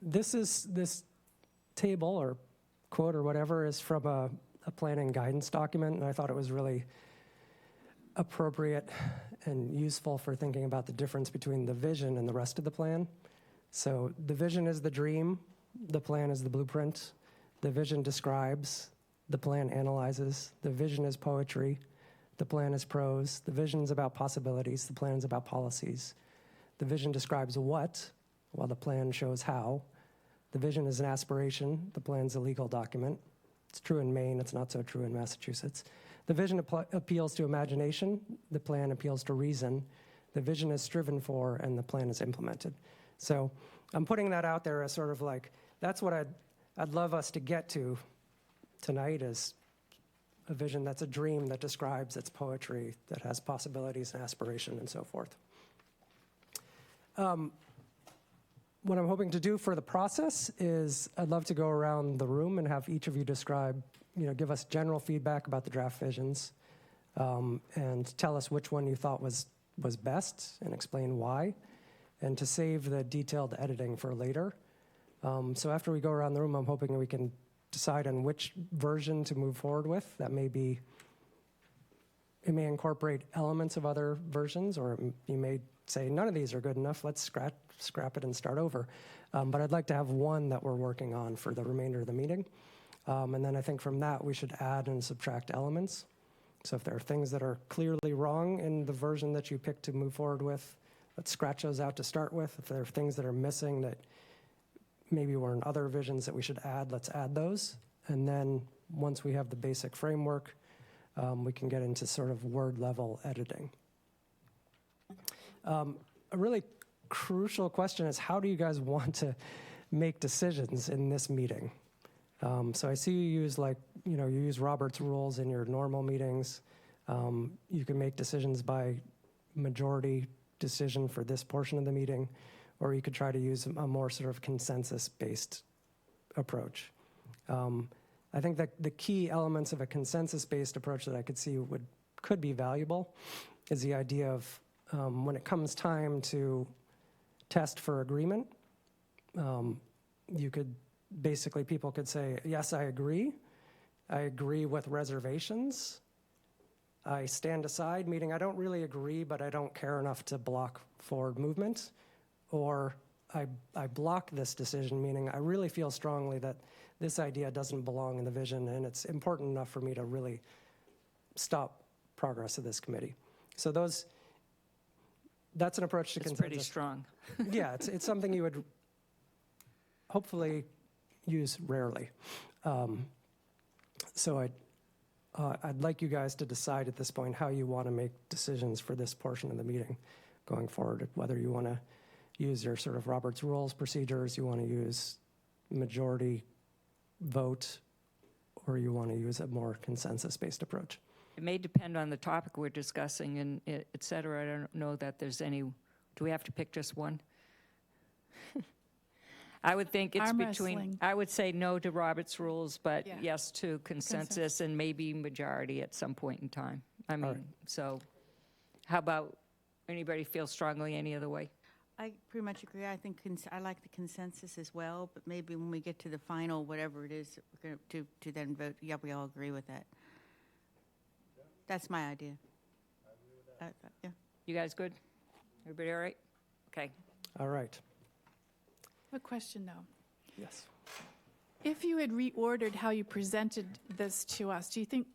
This table or quote or whatever is from a planning guidance document, and I thought it was really appropriate and useful for thinking about the difference between the vision and the rest of the plan. So the vision is the dream, the plan is the blueprint, the vision describes, the plan analyzes, the vision is poetry, the plan is prose, the vision is about possibilities, the plan is about policies. The vision describes what, while the plan shows how. The vision is an aspiration, the plan's a legal document. It's true in Maine, it's not so true in Massachusetts. The vision appeals to imagination, the plan appeals to reason. The vision is striven for, and the plan is implemented. So I'm putting that out there as sort of like, that's what I'd love us to get to tonight, is a vision that's a dream that describes its poetry, that has possibilities and aspiration and so forth. what I'm hoping to do for the process is I'd love to go around the room and have each of you describe, give us general feedback about the draft visions, and tell us which one you thought was best and explain why, and to save the detailed editing for later. So after we go around the room, I'm hoping we can decide on which version to move forward with. It may incorporate elements of other versions, or you may say, none of these are good enough, let's scrap it and start over. But I'd like to have one that we're working on for the remainder of the meeting. And then I think from that, we should add and subtract elements. So if there are things that are clearly wrong in the version that you pick to move forward with, let's scratch those out to start with. If there are things that are missing that maybe were in other visions that we should add, let's add those. And then once we have the basic framework, we can get into sort of word level editing. A really crucial question is, how do you guys want to make decisions in this meeting? So I see you use you use Robert's rules in your normal meetings. You can make decisions by majority decision for this portion of the meeting, or you could try to use a more sort of consensus-based approach. I think that the key elements of a consensus-based approach that I could see could be valuable is the idea of when it comes time to test for agreement, people could say, yes, I agree with reservations. I stand aside, meaning I don't really agree, but I don't care enough to block forward movement. Or I block this decision, meaning I really feel strongly that this idea doesn't belong in the vision, and it's important enough for me to really stop progress of this committee. So that's an approach to consensus. It's pretty strong. Yeah, it's something you would hopefully use rarely. So I'd like you guys to decide at this point how you want to make decisions for this portion of the meeting going forward, whether you want to use your sort of Robert's Rules procedures, you want to use majority vote, or you want to use a more consensus-based approach. It may depend on the topic we're discussing and et cetera. I don't know that there's any, do we have to pick just one? I would think it's Arm between, wrestling. I would say no to Robert's rules, but Yeah. yes to consensus and maybe majority at some point in time. So how about, anybody feel strongly any other way? I pretty much agree. I think I like the consensus as well, but maybe when we get to the final, whatever it is, we're going to then vote, yeah, we all agree with that. That's my idea. Yeah. You guys good? Everybody all right? Okay. All right. A question, though. Yes. If you had reordered how you presented this to us, do you think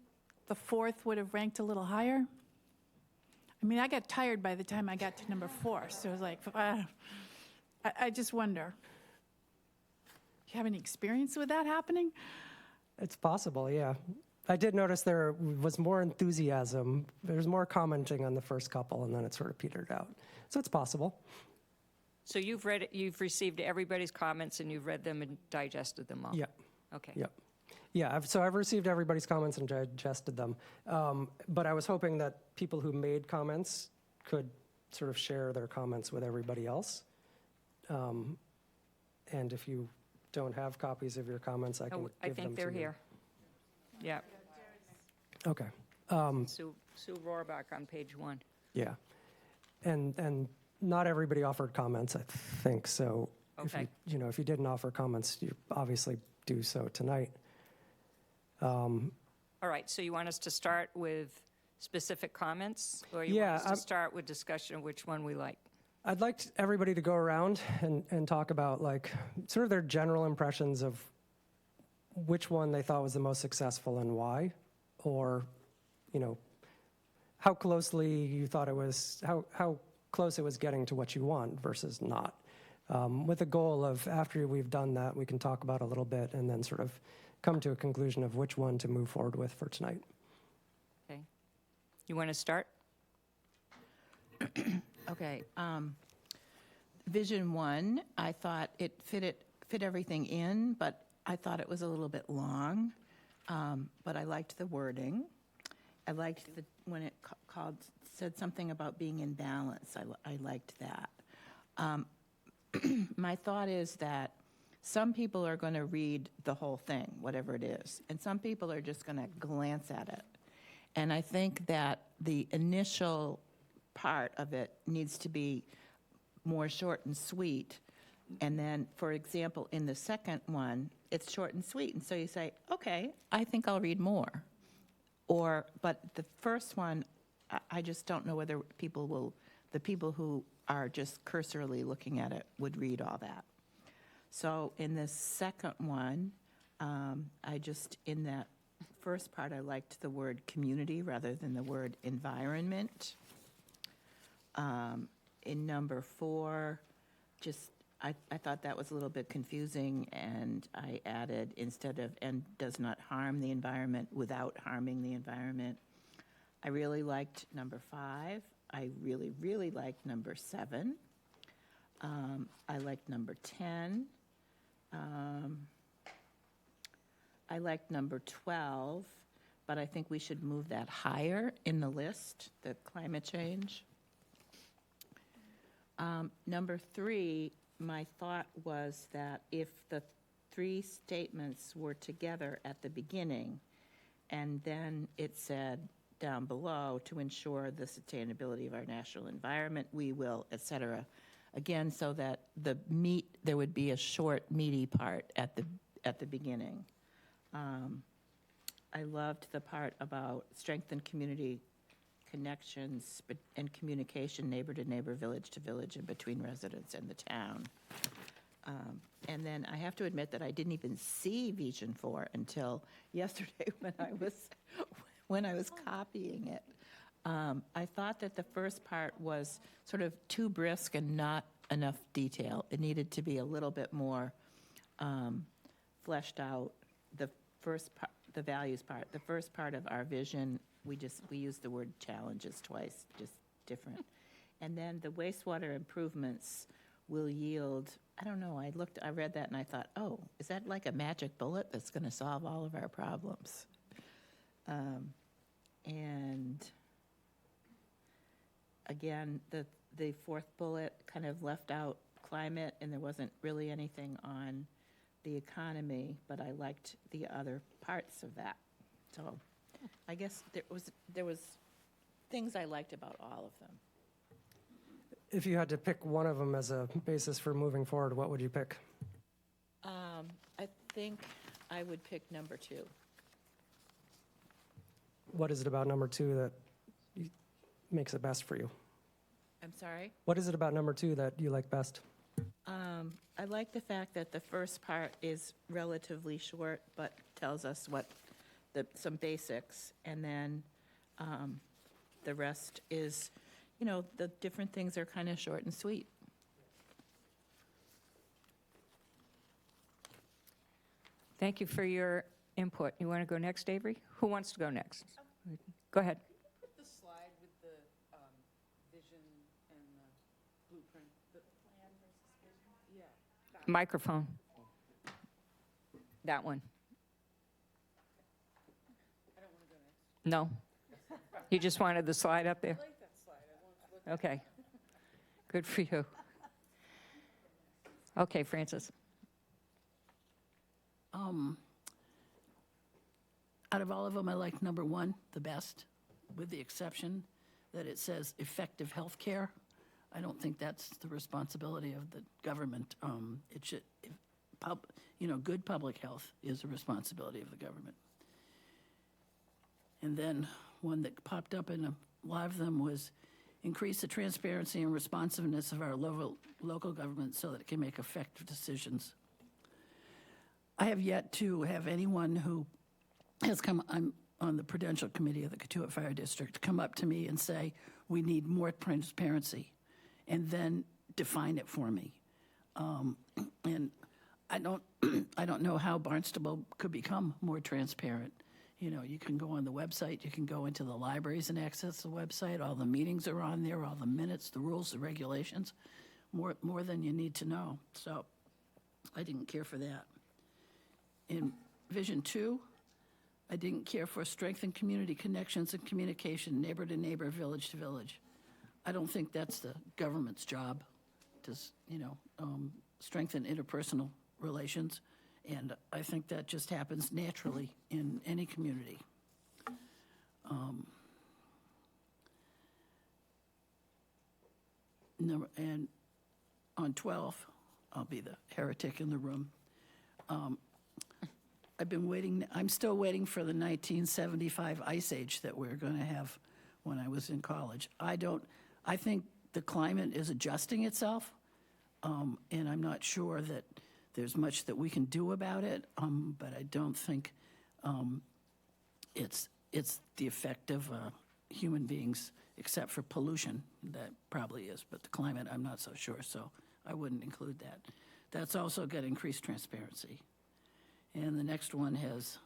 the fourth would have ranked a little higher? I mean, I got tired by the time I got to number 4, so it was like, I just wonder. You have any experience with that happening? It's possible, yeah. I did notice there was more enthusiasm. There's more commenting on the first couple, and then it sort of petered out. So it's possible. So you've read it, you've received everybody's comments and you've read them and digested them all? Yeah. Okay. Yeah. Yeah, I've received everybody's comments and digested them. But I was hoping that people who made comments could sort of share their comments with everybody else. And if you don't have copies of your comments, I can give them to you. I think they're here. Yeah. Okay. Sue Rohrbach on page 1. Yeah. And not everybody offered comments, I think. So Okay. if you didn't offer comments, you obviously do so tonight. All right, so you want us to start with specific comments? Or you Yeah, want us to start with discussion of which one we like? I'd like everybody to go around and talk about sort of their general impressions of which one they thought was the most successful and why, or how closely you thought it was, how close it was getting to what you want versus not. With the goal of, after we've done that, we can talk about it a little bit and then sort of come to a conclusion of which one to move forward with for tonight. Okay. You want to start? Okay. Vision 1, I thought it fit everything in, but I thought it was a little bit long. But I liked the wording. I liked when it said something about being in balance. I liked that. my thought is that some people are going to read the whole thing, whatever it is, and some people are just going to glance at it. And I think that the initial part of it needs to be more short and sweet. And then, for example, in the second one, it's short and sweet. And so you say, okay, I think I'll read more. But the first one, I just don't know whether the people who are just cursorily looking at it would read all that. So in the second one, in that first part, I liked the word community rather than the word environment. In number 4, I thought that was a little bit confusing, and I added instead of "and does not harm the environment" without harming the environment. I really liked number 5. I really, really liked number 7. I liked number 10. I liked number 12, but I think we should move that higher in the list, the climate change. Number 3, my thought was that if the 3 statements were together at the beginning, and then it said down below, to ensure the sustainability of our national environment, we will, et cetera, again, so that there would be a short, meaty part at the beginning. I loved the part about strengthen community connections and communication, neighbor to neighbor, village to village, and between residents and the town. And then I have to admit that I didn't even see Vision 4 until yesterday when I was copying it. I thought that the first part was sort of too brisk and not enough detail. It needed to be a little bit more fleshed out. The first part, the values part, the first part of our vision, we used the word challenges twice, just different. And then the wastewater improvements will yield, I don't know, I read that and I thought, oh, is that like a magic bullet that's going to solve all of our problems? And again, the fourth bullet kind of left out climate, and there wasn't really anything on the economy, but I liked the other parts of that. So I guess there was things I liked about all of them. If you had to pick one of them as a basis for moving forward, what would you pick? I think I would pick number 2. What is it about number 2 that makes it best for you? I'm sorry? What is it about number 2 that you like best? I like the fact that the first part is relatively short, but tells us some basics, and then the rest is, the different things are kind of short and sweet. Thank you for your input. You want to go next, Avery? Who wants to go next? Go ahead. Put the slide with the vision and the blueprint. The plan versus vision? Yeah. Microphone. That one. I don't want to go next. No? You just wanted the slide up there? I like that slide. I want to look. Okay. Good for you. Okay, Francis. Out of all of them, I like number 1 the best, with the exception that it says effective health care. I don't think that's the responsibility of the government. It should, good public health is the responsibility of the government. And then one that popped up in a lot of them was increase the transparency and responsiveness of our local government so that it can make effective decisions. I have yet to have anyone who has I'm on the Prudential Committee of the Katuah Fire District, come up to me and say, we need more transparency, and then define it for me. And I don't know how Barnstable could become more transparent. You can go on the website, you can go into the libraries and access the website, all the meetings are on there, all the minutes, the rules, the regulations, more than you need to know. So I didn't care for that. In Vision 2, I didn't care for strengthen community connections and communication, neighbor to neighbor, village to village. I don't think that's the government's job. to, strengthen interpersonal relations. And I think that just happens naturally in any community. And on 12, I'll be the heretic in the room. I'm still waiting for the 1975 ice age that we're going to have when I was in college. I think the climate is adjusting itself, and I'm not sure that there's much that we can do about it, but I don't think it's the effect of human beings, except for pollution. That probably is, but the climate, I'm not so sure, so I wouldn't include that. That's also got increased transparency. And the next one has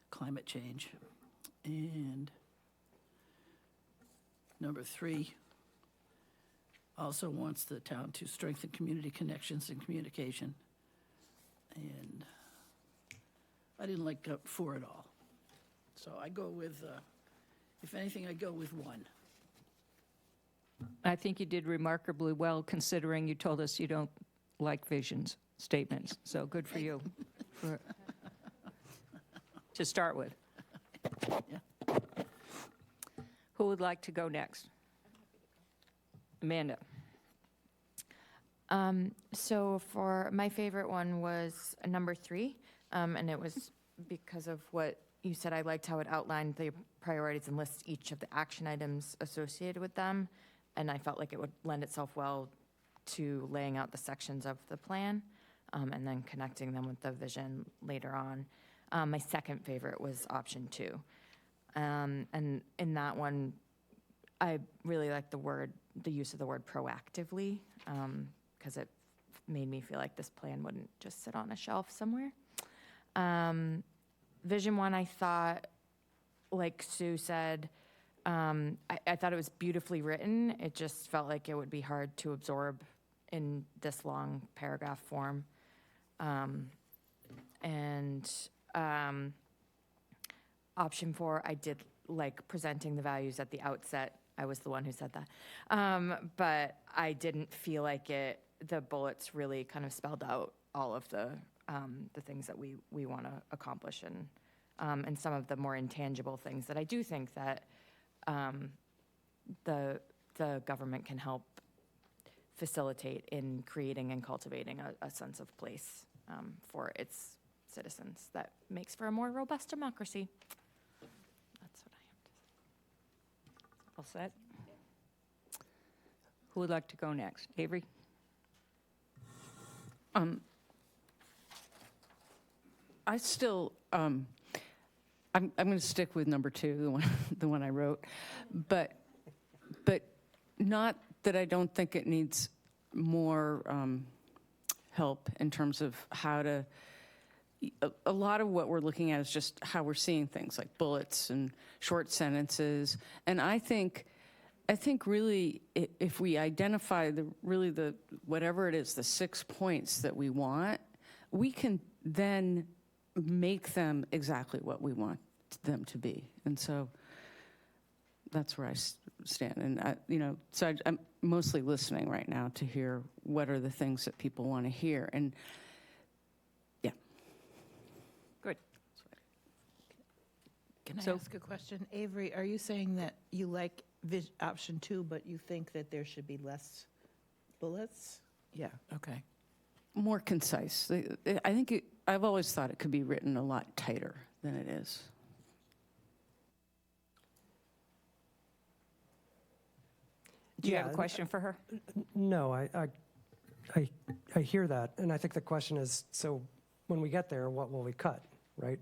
climate change. And number 3 also wants the town to strengthen community connections and communication. And I didn't like 4 at all. So I go with, if anything, I go with 1. I think you did remarkably well, considering you told us you don't like visions statements, so good for you. To start with. Yeah. Who would like to go next? Amanda. So for my favorite one was number 3, and it was because of what you said. I liked how it outlined the priorities and lists each of the action items associated with them, and I felt like it would lend itself well to laying out the sections of the plan, and then connecting them with the vision later on. My second favorite was option 2. And in that one, I really liked the use of the word proactively, because it made me feel like this plan wouldn't just sit on a shelf somewhere. Vision 1, I thought, like Sue said, I thought it was beautifully written. It just felt like it would be hard to absorb in this long paragraph form. Option 4, I did like presenting the values at the outset. I was the one who said that. But I didn't feel like the bullets really kind of spelled out all of the things that we want to accomplish, and some of the more intangible things that I do think that the government can help facilitate in creating and cultivating a sense of place for its citizens that makes for a more robust democracy. That's what I have to say. All set? Who would like to go next? Avery? I still, I'm going to stick with number 2, the one I wrote, but not that I don't think it needs more help in terms of how to. A lot of what we're looking at is just how we're seeing things, like bullets and short sentences, and I think really, if we identify the whatever it is, the 6 points that we want, we can then make them exactly what we want them to be. And so that's where I stand. And so I'm mostly listening right now to hear what are the things that people want to hear. And yeah. Good. Can I So- ask a question? Avery, are you saying that you like option 2, but you think that there should be less bullets? Yeah, okay. More concise. I think I've always thought it could be written a lot tighter than it is. Do you have Yeah, a question for her? No, I hear that, and I think the question is, so when we get there, what will we cut, right?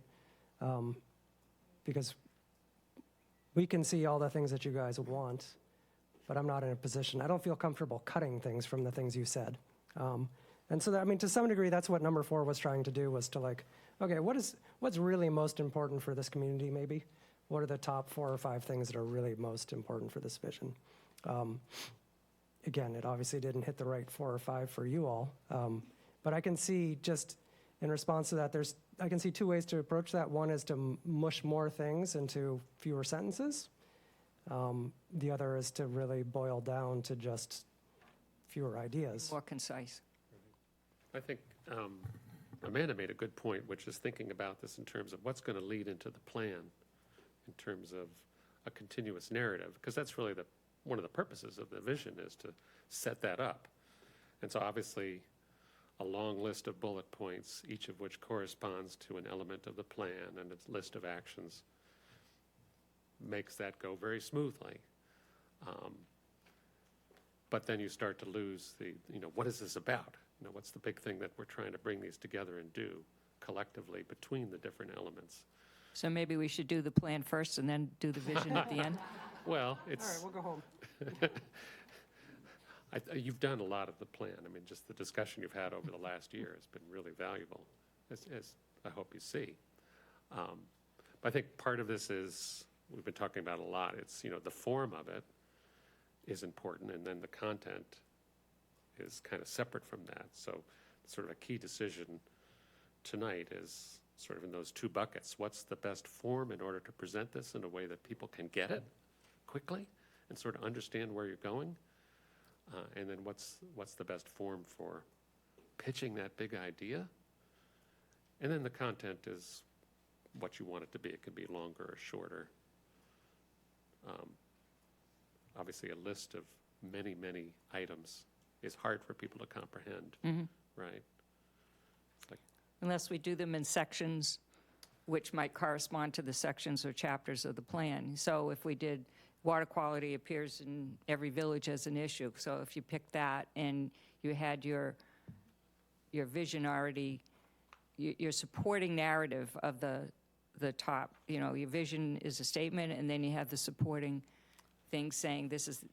Because we can see all the things that you guys want, but I'm not in a position, I don't feel comfortable cutting things from the things you said. And so, to some degree, that's what number 4 was trying to do, was to okay, what's really most important for this community, maybe? What are the top 4 or 5 things that are really most important for this vision? Again, it obviously didn't hit the right 4 or 5 for you all, but I can see, just in response to that, I can see 2 ways to approach that. One is to mush more things into fewer sentences. The other is to really boil down to just fewer ideas. More concise. I think Amanda made a good point, which is thinking about this in terms of what's going to lead into the plan in terms of a continuous narrative, because that's really one of the purposes of the vision is to set that up. And so obviously a long list of bullet points, each of which corresponds to an element of the plan and its list of actions, makes that go very smoothly. But then you start to lose what is this about? What's the big thing that we're trying to bring these together and do collectively between the different elements? So maybe we should do the plan first and then do the vision at the end? Well, All right, we'll go home. You've done a lot of the plan. I mean, just the discussion you've had over the last year has been really valuable, as I hope you see. But I think part of this is, we've been talking about a lot, it's, the form of it is important, and then the content is kind of separate from that. So sort of a key decision tonight is sort of in those two buckets. What's the best form in order to present this in a way that people can get it quickly and sort of understand where you're going? And then what's the best form for pitching that big idea? And then the content is what you want it to be. It can be longer or shorter. Obviously, a list of many, many items is hard for people to comprehend, right? Unless we do them in sections, which might correspond to the sections or chapters of the plan. So if we did, water quality appears in every village as an issue. So if you pick that and you had your vision already, your supporting narrative of the top, your vision is a statement, and then you have the supporting things saying this is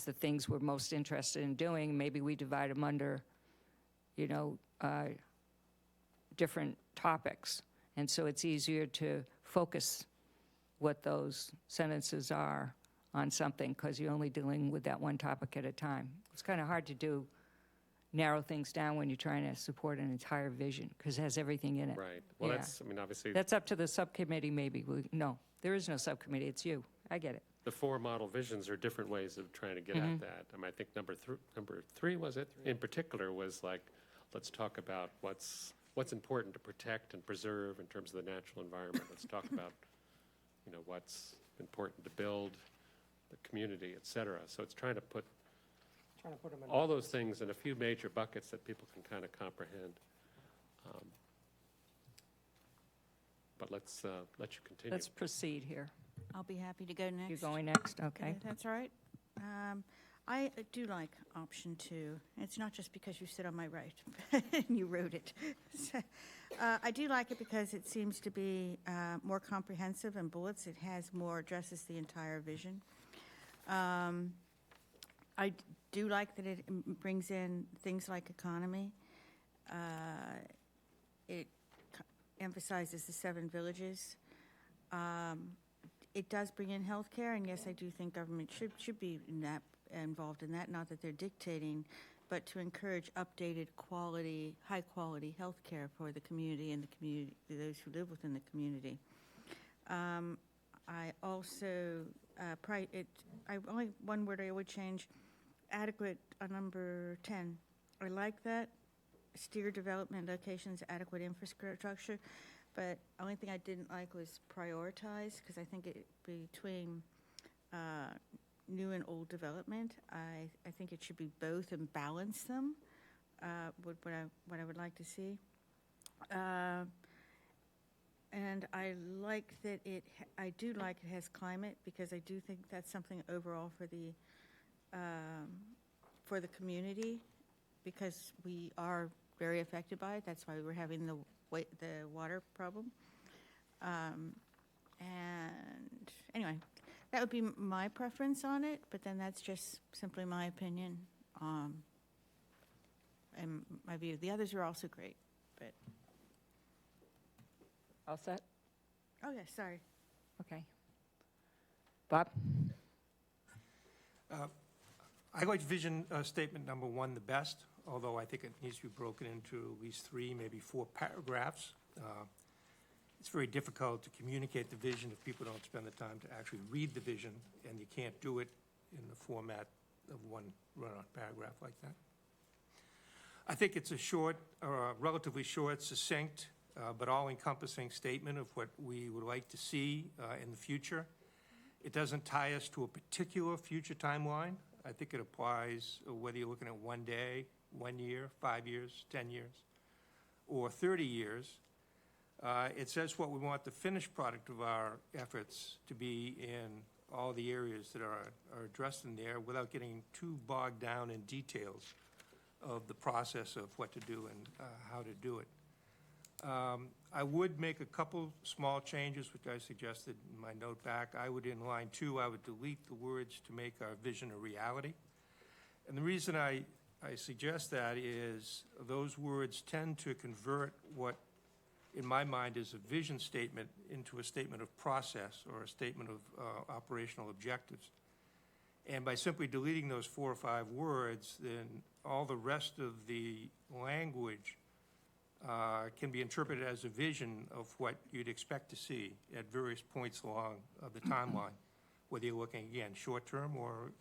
the things we're most interested in doing. Maybe we divide them under, different topics. And so it's easier to focus what those sentences are on something because you're only dealing with that one topic at a time. It's kind of hard to narrow things down when you're trying to support an entire vision because it has everything in it. Right. Well, Yeah. obviously. That's up to the subcommittee, maybe. No, there is no subcommittee. It's you. I get it. The four model visions are different ways of trying to get at that. I think number three, was it? In particular was like, let's talk about what's important to protect and preserve in terms of the natural environment. Let's talk about, what's important to build, the community, et cetera. So it's trying to put them in all those things in a few major buckets that people can kind of comprehend. But let's let you continue. Let's proceed here. I'll be happy to go next. You're going next, okay. That's all right. I do like option 2. It's not just because you sit on my right and you wrote it. I do like it because it seems to be more comprehensive in bullets. It addresses the entire vision. I do like that it brings in things like economy. It emphasizes the 7 villages. It does bring in healthcare, and yes, I do think government should be involved in that. Not that they're dictating, but to encourage updated, high-quality healthcare for the community and those who live within the community. I also only one word I would change: adequate on number 10. I like that. Steer development locations, adequate infrastructure. But the only thing I didn't like was prioritize, because I think between new and old development, I think it should be both and balance them, what I would like to see. And I like that I do like it has climate, because I do think that's something overall for the community, because we are very affected by it. That's why we're having the water problem. And anyway, that would be my preference on it, but then that's just simply my opinion and my view. The others are also great, but. All set? Oh, yeah, sorry. Okay. Bob? I like vision statement number 1 the best, although I think it needs to be broken into at least 3, maybe 4 paragraphs. It's very difficult to communicate the vision if people don't spend the time to actually read the vision, and you can't do it in the format of one run-on paragraph like that. I think it's a short, relatively short, succinct, but all-encompassing statement of what we would like to see in the future. It doesn't tie us to a particular future timeline. I think it applies whether you're looking at 1 day, 1 year, 5 years, 10 years, or 30 years. It says what we want the finished product of our efforts to be in all the areas that are addressed in there without getting too bogged down in details of the process of what to do and how to do it. I would make a couple small changes, which I suggested in my note back. I would, in line 2, I would delete the words "to make our vision a reality." And the reason I suggest that is those words tend to convert what, in my mind, is a vision statement into a statement of process or a statement of operational objectives. And by simply deleting those 4 or 5 words, then all the rest of the language can be interpreted as a vision of what you'd expect to see at various points along the timeline, whether you're looking, again, short-term or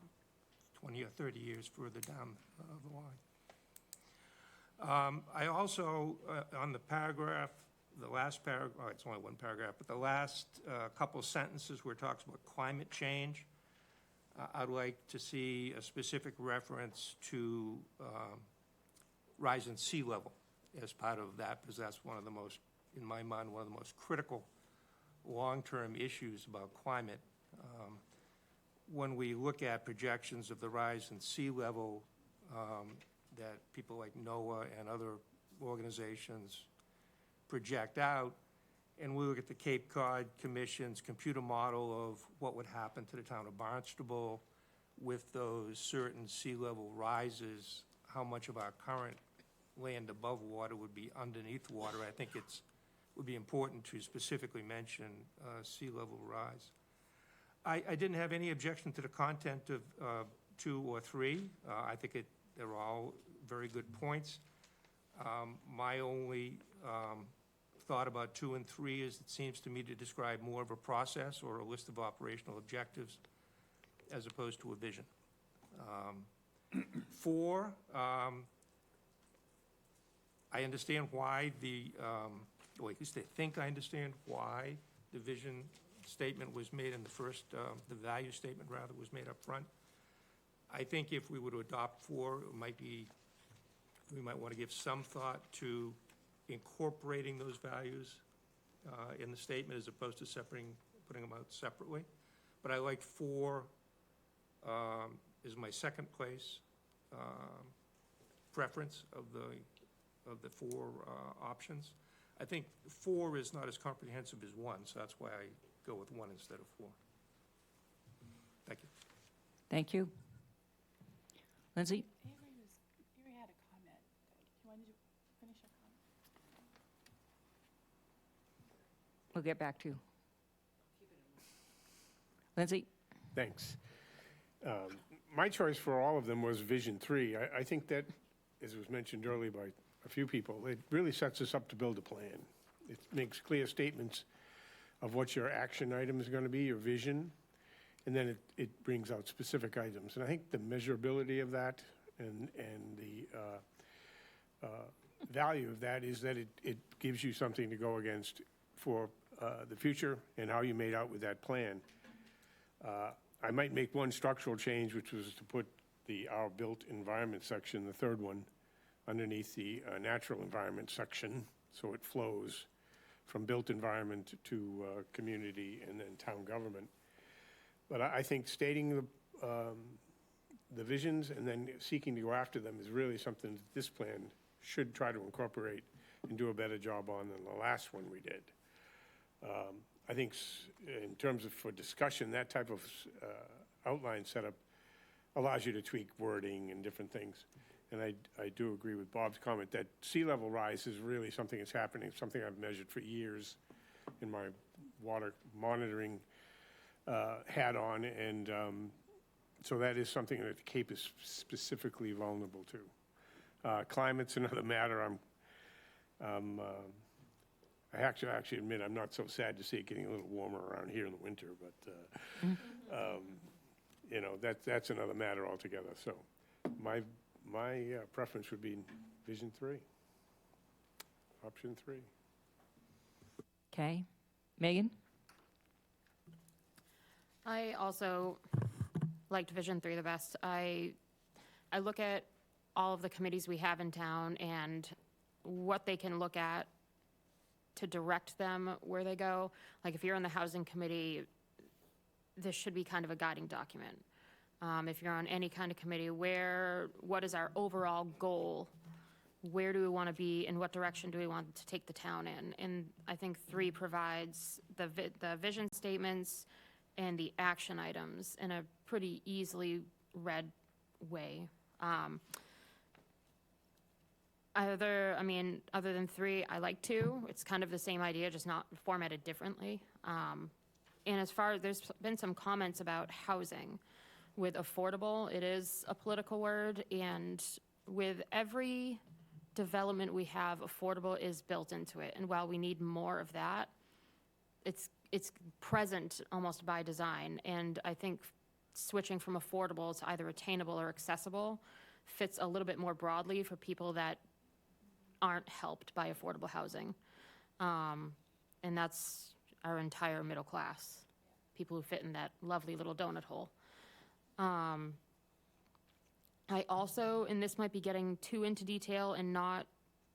20 or 30 years further down the line. I also, on the paragraph, the last paragraph, it's only 1 paragraph, but the last couple sentences where it talks about climate change, I'd like to see a specific reference to rise in sea level as part of that, because that's one of the most, in my mind, one of the most critical long-term issues about climate. When we look at projections of the rise in sea level that people like NOAA and other organizations project out, and we look at the Cape Cod Commission's computer model of what would happen to the town of Barnstable with those certain sea level rises, how much of our current land above water would be underneath water, I think it would be important to specifically mention sea level rise. I didn't have any objection to the content of 2 or 3. I think they're all very good points. My only thought about 2 and 3 is it seems to me to describe more of a process or a list of operational objectives as opposed to a vision. 4, I understand why or at least I think I understand why the vision statement was made in the first, the value statement rather was made up front. I think if we were to adopt 4, it might be, we might want to give some thought to incorporating those values in the statement as opposed to putting them out separately. But I like 4 is my second place preference of the 4 options. I think 4 is not as comprehensive as 1, so that's why I go with 1 instead of 4. Thank you. Thank you. Lindsay? Avery had a comment. You wanted to finish your comment? We'll get back to you. Lindsay? Thanks. My choice for all of them was Vision 3. I think that, as was mentioned earlier by a few people, it really sets us up to build a plan. It makes clear statements of what your action item is going to be, your vision, and then it brings out specific items. And I think the measurability of that and the value of that is that it gives you something to go against for the future and how you made out with that plan. I might make one structural change, which was to put our built environment section, the third one, underneath the natural environment section, so it flows from built environment to community and then town government. But I think stating the visions and then seeking to go after them is really something that this plan should try to incorporate and do a better job on than the last one we did. I think in terms of for discussion, that type of outline setup allows you to tweak wording and different things. And I do agree with Bob's comment that sea level rise is really something that's happening, something I've measured for years in my water monitoring hat on. And so that is something that the Cape is specifically vulnerable to. Climate's another matter. I actually admit I'm not so sad to see it getting a little warmer around here in the winter, but you know, that's another matter altogether. So my preference would be Vision 3. Option 3. Okay. Megan? I also liked Vision 3 the best. I look at all of the committees we have in town and what they can look at to direct them where they go. Like if you're on the housing committee, this should be kind of a guiding document. If you're on any kind of committee, what is our overall goal? Where do we want to be? In what direction do we want to take the town in? And I think 3 provides the vision statements and the action items in a pretty easily read way. Other than 3, I like 2. It's kind of the same idea, just not formatted differently. And as far as there's been some comments about housing with affordable, it is a political word, and with every development we have, affordable is built into it. And while we need more of that, it's present almost by design. And I think switching from affordable to either attainable or accessible fits a little bit more broadly for people that aren't helped by affordable housing. And that's our entire middle class, people who fit in that lovely little donut hole. I also, and this might be getting too into detail and not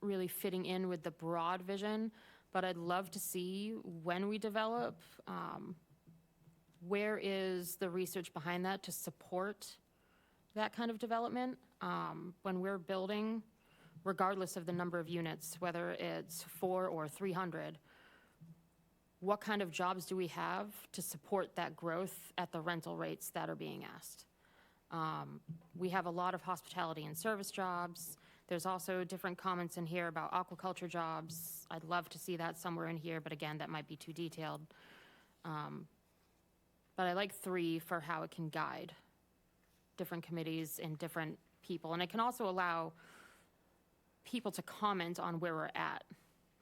really fitting in with the broad vision, but I'd love to see when we develop, where is the research behind that to support that kind of development? When we're building, regardless of the number of units, whether it's 4 or 300, what kind of jobs do we have to support that growth at the rental rates that are being asked? We have a lot of hospitality and service jobs. There's also different comments in here about aquaculture jobs. I'd love to see that somewhere in here, but again, that might be too detailed. But I like 3 for how it can guide different committees and different people. And it can also allow people to comment on where we're at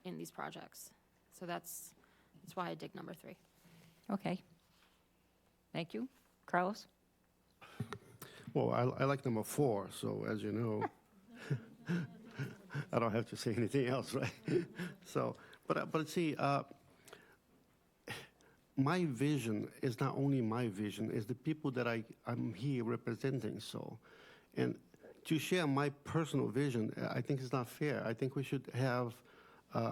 in these projects. So that's why I dig number 3. Okay. Thank you. Carlos? Well, I like number 4, so as you know, I don't have to say anything else, right? So, but see, my vision is not only my vision, it's the people that I'm here representing, so. And to share my personal vision, I think it's not fair. I think we should have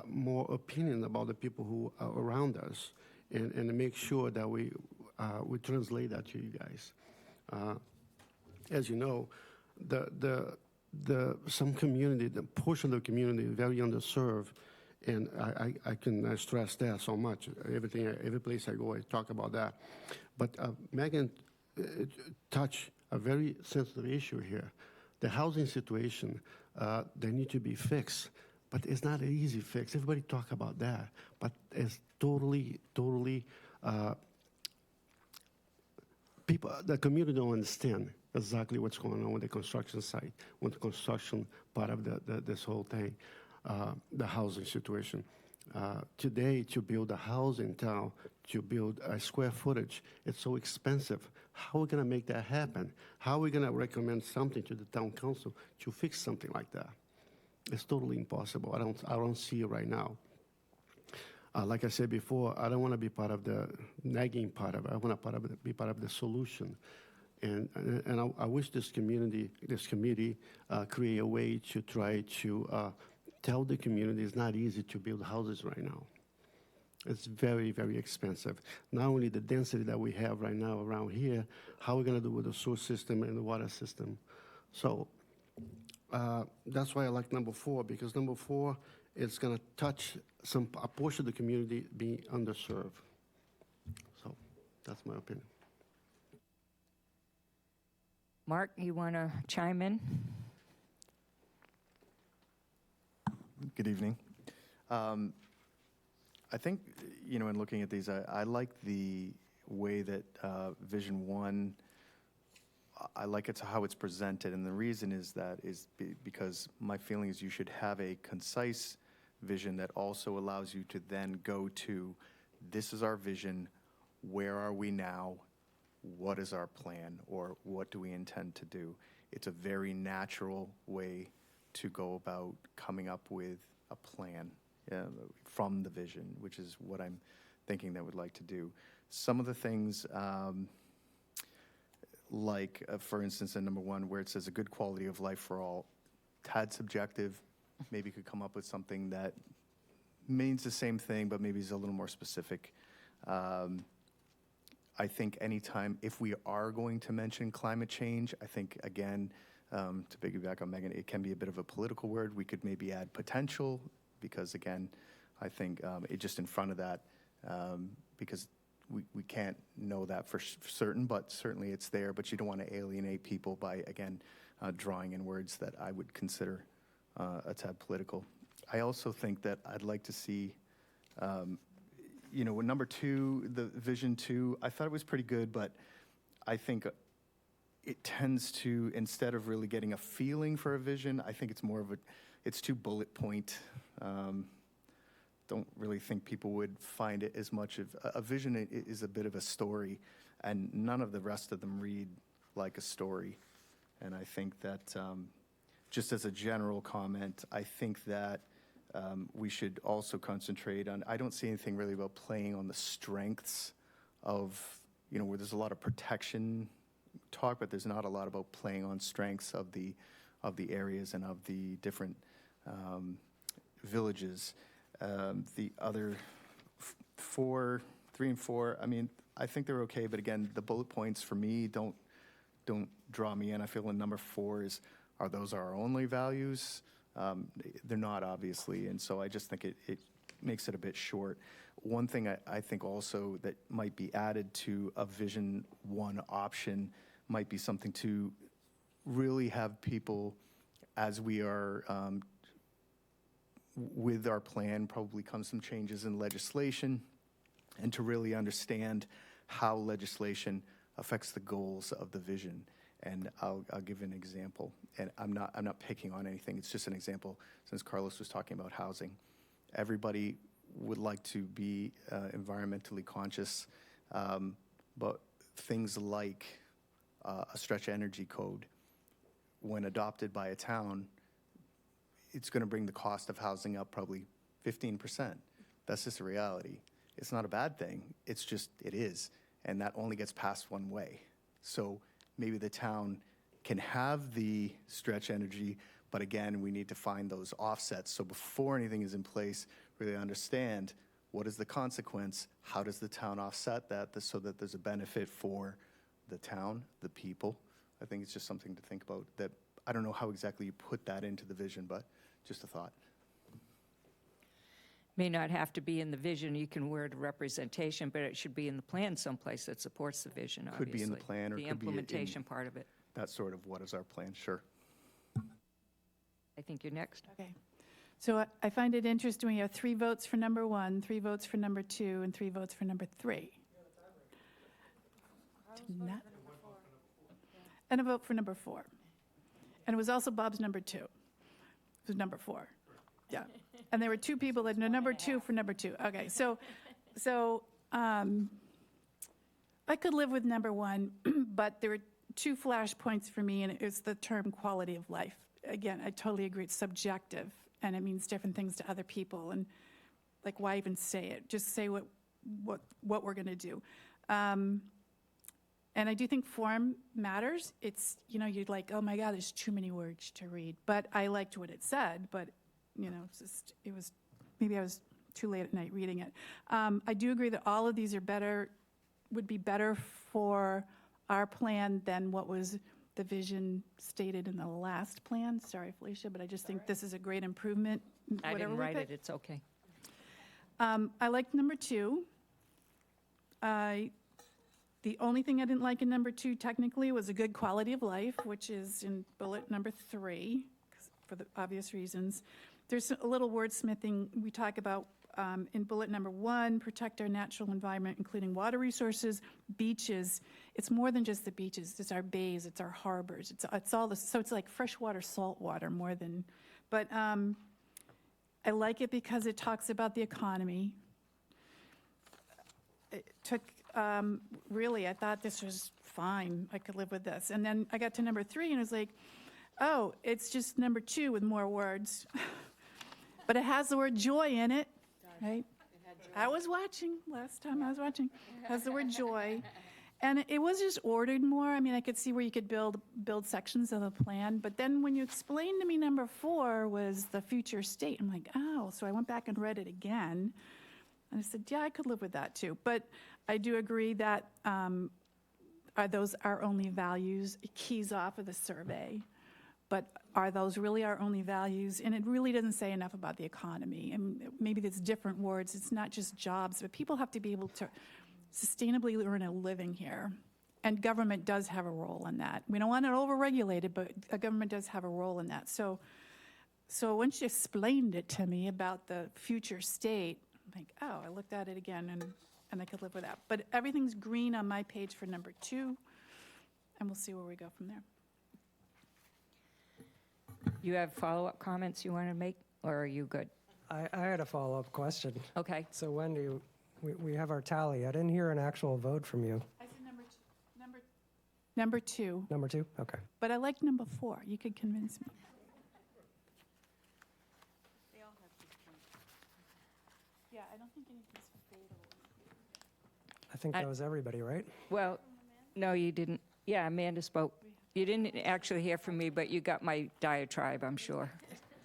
more opinion about the people who are around us and make sure that we translate that to you guys. As you know, some community, the portion of the community is very underserved, and I can stress that so much. Every place I go, I talk about that. But Megan touched a very sensitive issue here. The housing situation, they need to be fixed, but it's not an easy fix. Everybody talk about that, but it's totally, people, the community don't understand exactly what's going on with the construction site, with the construction part of this whole thing, the housing situation. Today, to build a house in town, to build a square footage, it's so expensive. How are we going to make that happen? How are we going to recommend something to the town council to fix something like that? It's totally impossible. I don't see it right now. Like I said before, I don't want to be part of the nagging part of it. I want to be part of the solution. And I wish this committee create a way to try to tell the community it's not easy to build houses right now. It's very, very expensive. Not only the density that we have right now around here, how are we going to do with the sewer system and the water system? So that's why I like number 4, because number 4 is going to touch a portion of the community being underserved. So that's my opinion. Mark, you want to chime in? Good evening. I think, in looking at these, I like the way that Vision 1, I like it to how it's presented. And the reason is because my feeling is you should have a concise vision that also allows you to then go to, this is our vision, where are we now, what is our plan, or what do we intend to do? It's a very natural way to go about coming up with a plan from the vision, which is what I'm thinking that we'd like to do. Some of the things, for instance, in number 1, where it says a good quality of life for all, tad subjective, maybe could come up with something that means the same thing, but maybe is a little more specific. I think anytime, if we are going to mention climate change, I think, again, to piggyback on Megan, it can be a bit of a political word. We could maybe add potential, because again, I think it just in front of that, because we can't know that for certain, but certainly it's there, but you don't want to alienate people by, again, drawing in words that I would consider a tad political. I also think that I'd like to see, with number 2, the vision 2, I thought it was pretty good, but I think it tends to, instead of really getting a feeling for a vision, I think it's more of it's too bullet point. Don't really think people would find it as much of a vision. Is a bit of a story, and none of the rest of them read like a story. And I think that, just as a general comment, I think that we should also concentrate on, I don't see anything really about playing on the strengths of, where there's a lot of protection talk, but there's not a lot about playing on strengths of the areas and of the different villages. The other 3 and 4, I mean, I think they're okay, but again, the bullet points for me don't draw me in. I feel in number 4 are those our only values? They're not, obviously, and so I just think it makes it a bit short. One thing I think also that might be added to a Vision 1 option might be something to really have people, as we are with our plan, probably comes some changes in legislation, and to really understand how legislation affects the goals of the vision. And I'll give an example, and I'm not picking on anything. It's just an example. Since Carlos was talking about housing, everybody would like to be environmentally conscious, but things like a stretch energy code, when adopted by a town, it's going to bring the cost of housing up probably 15%. That's just a reality. It's not a bad thing. It's just, it is. And that only gets passed one way. So maybe the town can have the stretch energy, but again, we need to find those offsets. So before anything is in place, really understand what is the consequence, how does the town offset that so that there's a benefit for the town, the people. I think it's just something to think about. That I don't know how exactly you put that into the vision, but just a thought. May not have to be in the vision, you can word a representation, but it should be in the plan someplace that supports the vision, obviously. Could be in the plan, or the could be implementation part of it. That sort of what is our plan, sure. I think you're next. Okay. So I find it interesting, we have 3 votes for number 1, 3 votes for number 2, and 3 votes for number 3. And a vote for number 4. And it was also Bob's number 2. It was number 4. Yeah. And there were 2 people that, no, number 2 for number 2. Okay, so I could live with number 1, but there were 2 flashpoints for me, and it was the term quality of life. Again, I totally agree, it's subjective, and it means different things to other people, and like, why even say it? Just say what we're going to do. And I do think form matters. It's, you're like, oh my God, there's too many words to read. But I liked what it said, but, it's just, maybe I was too late at night reading it. I do agree that all of these would be better for our plan than what was the vision stated in the last plan. Sorry, Felicia, but I just think this is a great improvement. I whatever didn't we write pick. it, it's okay. I liked number 2. The only thing I didn't like in number 2 technically was a good quality of life, which is in bullet number 3, for the obvious reasons. There's a little wordsmithing. We talk about in bullet number 1, protect our natural environment, including water resources, beaches. It's more than just the beaches. It's our bays, it's our harbors. It's all this. So it's like freshwater, saltwater more than. But I like it because it talks about the economy. It took. Really, I thought this was fine. I could live with this. And then I got to number 3, and it was like, Oh, it's just number 2 with more words. But it has the word joy in it, right? I was watching, last time I was watching. It has the word joy. And it was just ordered more. I mean, I could see where you could build sections of the plan. But then when you explained to me number 4 was the future state, I'm like, oh, so I went back and read it again. And I said, yeah, I could live with that too. But I do agree that are those our only values? It keys off of the survey. But are those really our only values? And it really doesn't say enough about the economy. And maybe there's different words. It's not just jobs, but people have to be able to sustainably earn a living here. And government does have a role in that. We don't want it overregulated, but a government does have a role in that. So once you explained it to me about the future state, I'm like, oh, I looked at it again and I could live with that. But everything's green on my page for number 2, and we'll see where we go from there. You have follow-up comments you want to make, or are you good? I had a follow-up question. Okay. So Wendy, we have our tally. I didn't hear an actual vote from you. I said number 2, Number 2? Okay. but I like number 4. You could convince me. They all have good points. Yeah, I don't think anything's fatal. I think that was everybody, right? Well, no, you didn't. Yeah, Amanda spoke. You didn't actually hear from me, but you got my diatribe, I'm sure.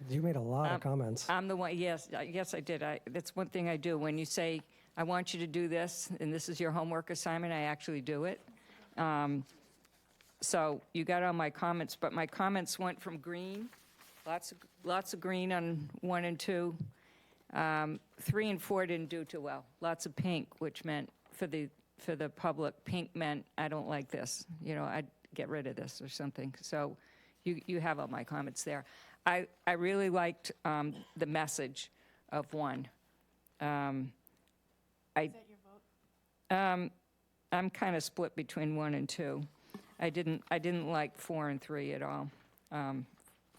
You made a lot of comments. I'm the one, yes, yes, I did. That's one thing I do. When you say, I want you to do this, and this is your homework assignment, I actually do it. So you got all my comments, but my comments went from green, lots of green on 1 and 2. 3 and 4 didn't do too well. Lots of pink, which meant for the public, pink meant I don't like this. You know, I'd get rid of this or something. So you have all my comments there. I really liked the message of 1. Is that your vote? I'm kind of split between 1 and 2. I didn't like 4 and 3 at all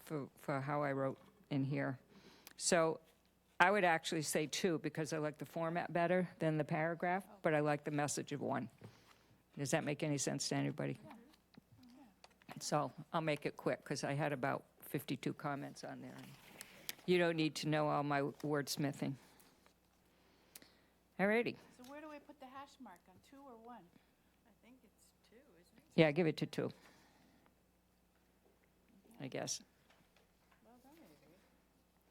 for how I wrote in here. So I would actually say 2 because I like the format better than the paragraph, but I like the message of 1. Does that make any sense to anybody? So I'll make it quick because I had about 52 comments on there. You don't need to know all my wordsmithing. All righty. So where do I put the hash mark, on 2 or 1? I think it's 2, isn't it? Yeah, give it to 2. I guess. Well done, Avery.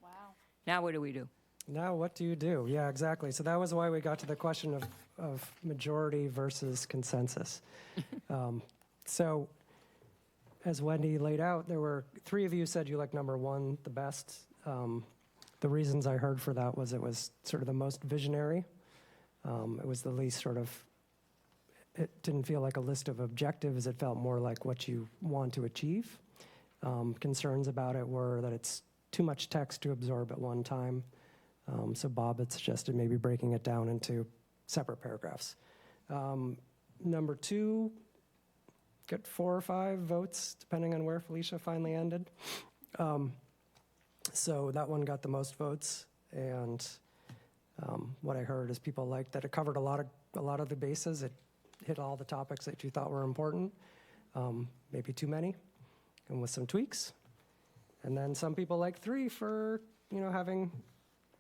Wow. Now what do we do? Now, what do you do? Yeah, exactly. So that was why we got to the question of majority versus consensus. So as Wendy laid out, there were 3 of you said you liked number 1 the best. The reasons I heard for that was it was sort of the most visionary. It was the least sort of, it didn't feel like a list of objectives. It felt more like what you want to achieve. Concerns about it were that it's too much text to absorb at one time. So Bob had suggested maybe breaking it down into separate paragraphs. Number 2, got 4 or 5 votes, depending on where Felicia finally ended. So that one got the most votes, and what I heard is people liked that it covered a lot of the bases. It hit all the topics that you thought were important, maybe too many, and with some tweaks. And then some people like 3 for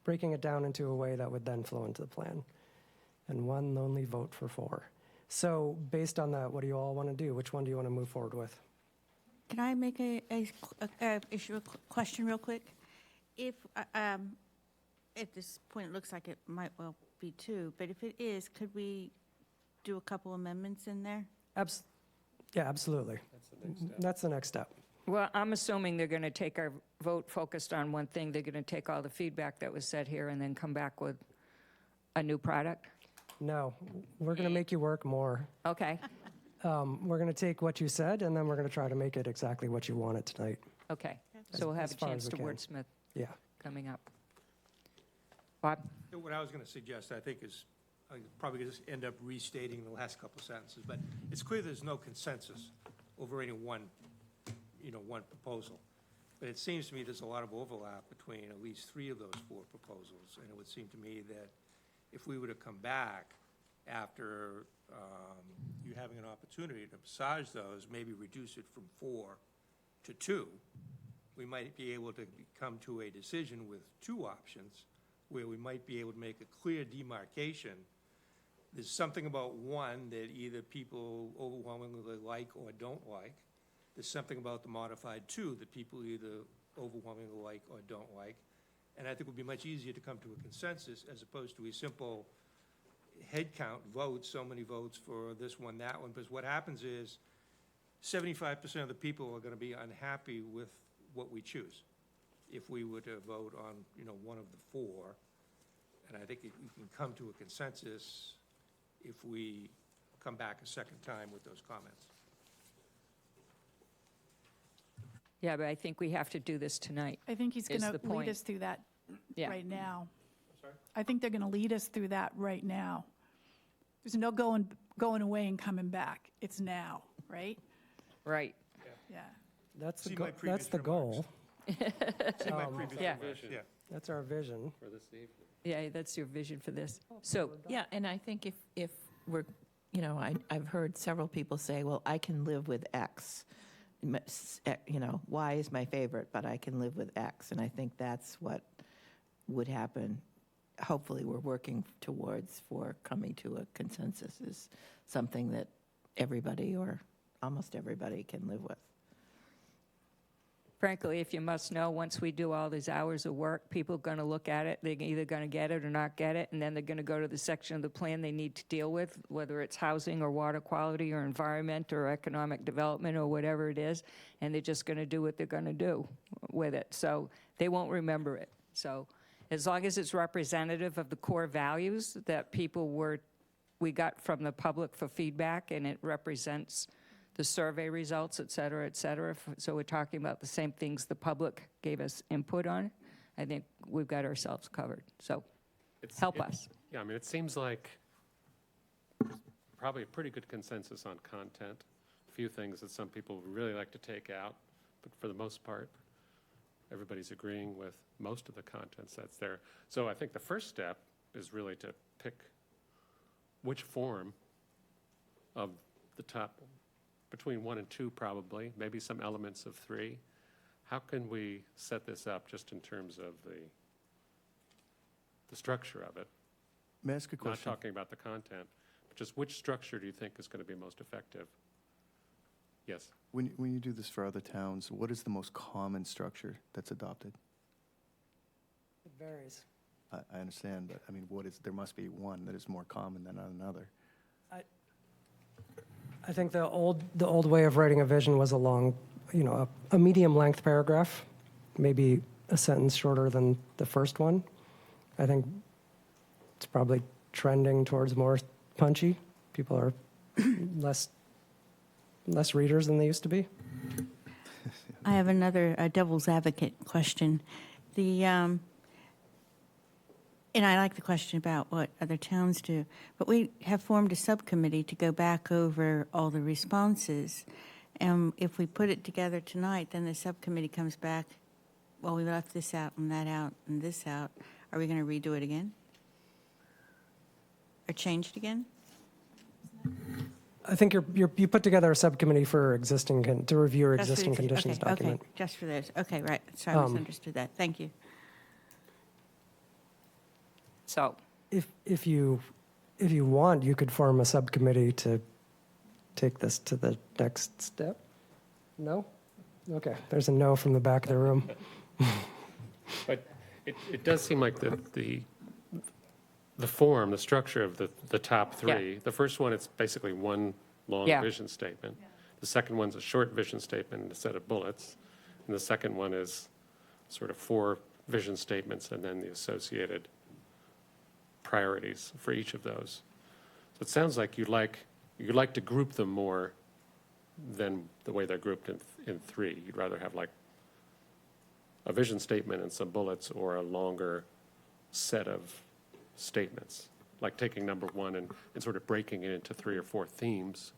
breaking it down into a way that would then flow into the plan, and 1 lonely vote for 4. So based on that, what do you all want to do? Which one do you want to move forward with? Can I make a question real quick? If, at this point, it looks like it might well be 2, but if it is, could we do a couple amendments in there? Yeah, absolutely. That's the next step. Well, I'm assuming they're going to take our vote focused on one thing. They're going to take all the feedback that was said here and then come back with a new product? No, we're going to make you work more. Okay, We're going to take what you said, and then we're going to try to make it exactly what you wanted tonight. okay. So we'll have As a far chance as to we can. wordsmith Yeah. coming up. Bob? What I was going to suggest, I think, is probably just end up restating the last couple of sentences, but it's clear there's no consensus over any one proposal. But it seems to me there's a lot of overlap between at least 3 of those 4 proposals, and it would seem to me that if we were to come back after you having an opportunity to massage those, maybe reduce it from 4 to 2, we might be able to come to a decision with 2 options, where we might be able to make a clear demarcation. There's something about 1 that either people overwhelmingly like or don't like. There's something about the modified 2 that people either overwhelmingly like or don't like. And I think it would be much easier to come to a consensus as opposed to a simple head count vote, so many votes for this one, that one, because what happens is 75% of the people are going to be unhappy with what we choose if we were to vote on, one of the 4. And I think we can come to a consensus if we come back a second time with those comments. Yeah, but I think we have to do this tonight. I think he's Is going the to lead point. us through that Yeah. right now. Sorry? I think they're going to lead us through that right now. There's no going away and coming back. It's now, right? Right. Yeah. That's the, See go- my that's previous the goal. See my previous yeah. remarks, yeah. That's our vision. For this evening. Yeah, that's your vision for this. So, Yeah, and I think if we're, I've heard several people say, well, I can live with X. Y is my favorite, but I can live with X. And I think that's what would happen. Hopefully, we're working towards for coming to a consensus is something that everybody or almost everybody can live with. frankly, if you must know, once we do all these hours of work, people are going to look at it. They're either going to get it or not get it, and then they're going to go to the section of the plan they need to deal with, whether it's housing or water quality or environment or economic development or whatever it is, and they're just going to do what they're going to do with it. So they won't remember it. So as long as it's representative of the core values that we got from the public for feedback, and it represents the survey results, et cetera, et cetera. So we're talking about the same things the public gave us input on. I think we've got ourselves covered. So help us. Yeah, I mean, it seems like probably a pretty good consensus on content. A few things that some people would really like to take out, but for the most part, everybody's agreeing with most of the contents that's there. So I think the first step is really to pick which form of the top, between 1 and 2 probably, maybe some elements of 3. How can we set this up just in terms of the structure of it? May I ask a question? Not talking about the content, but just which structure do you think is going to be most effective? Yes. When you do this for other towns, what is the most common structure that's adopted? It varies. I understand, but I mean, there must be one that is more common than another. I think the old way of writing a vision was a long, a medium-length paragraph, maybe a sentence shorter than the first one. I think it's probably trending towards more punchy. People are less readers than they used to be. I have another devil's advocate question. And I like the question about what other towns do, but we have formed a subcommittee to go back over all the responses. And if we put it together tonight, then the subcommittee comes back, well, we left this out and that out and this out. Are we going to redo it again? Or change it again? I think you put together a subcommittee for to review your Just for existing the- conditions okay, document. Okay, just for those. Okay, right. Sorry, I misunderstood that. Thank you. So If you want, you could form a subcommittee to take this to the next step. No? Okay, there's a no from the back of the room. But it does seem like the form, the structure of the top 3, the first one, it's basically one long Yeah. vision statement. The second one's a short vision statement and a set of bullets. And the second one is sort of 4 vision statements and then the associated priorities for each of those. So it sounds like you'd like to group them more than the way they're grouped in 3. You'd rather have like a vision statement and some bullets or a longer set of statements, like taking number 1 and sort of breaking it into 3 or 4 themes,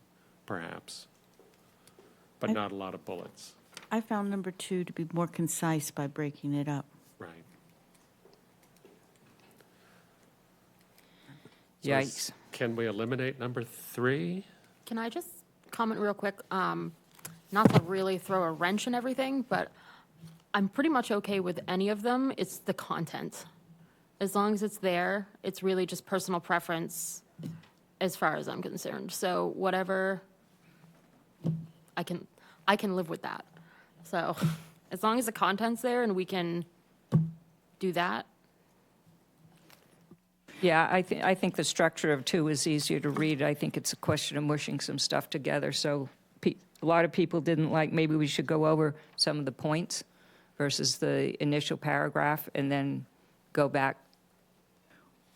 perhaps, but not a lot of bullets. I found number 2 to be more concise by breaking it up. Right. Yikes. Can we eliminate number 3? Can I just comment real quick? not to really throw a wrench in everything, but I'm pretty much okay with any of them. It's the content. As long as it's there, it's really just personal preference as far as I'm concerned. So whatever, I can live with that. So as long as the content's there and we can do that. Yeah, I think the structure of 2 is easier to read. I think it's a question of mushing some stuff together. So a lot of people didn't like, maybe we should go over some of the points versus the initial paragraph and then go back.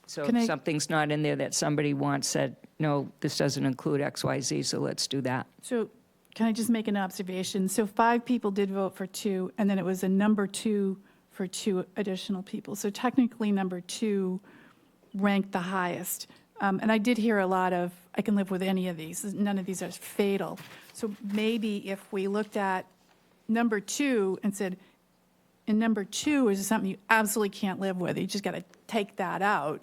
So Can if I- something's not in there that somebody once said, no, this doesn't include X, Y, Z, so let's do that. So can I just make an observation? So 5 people did vote for 2, and then it was a number 2 for 2 additional people. So technically, number 2 ranked the highest. And I did hear a lot of, I can live with any of these. None of these are fatal. So maybe if we looked at number 2 and said, in number 2 is something you absolutely can't live with, you just got to take that out,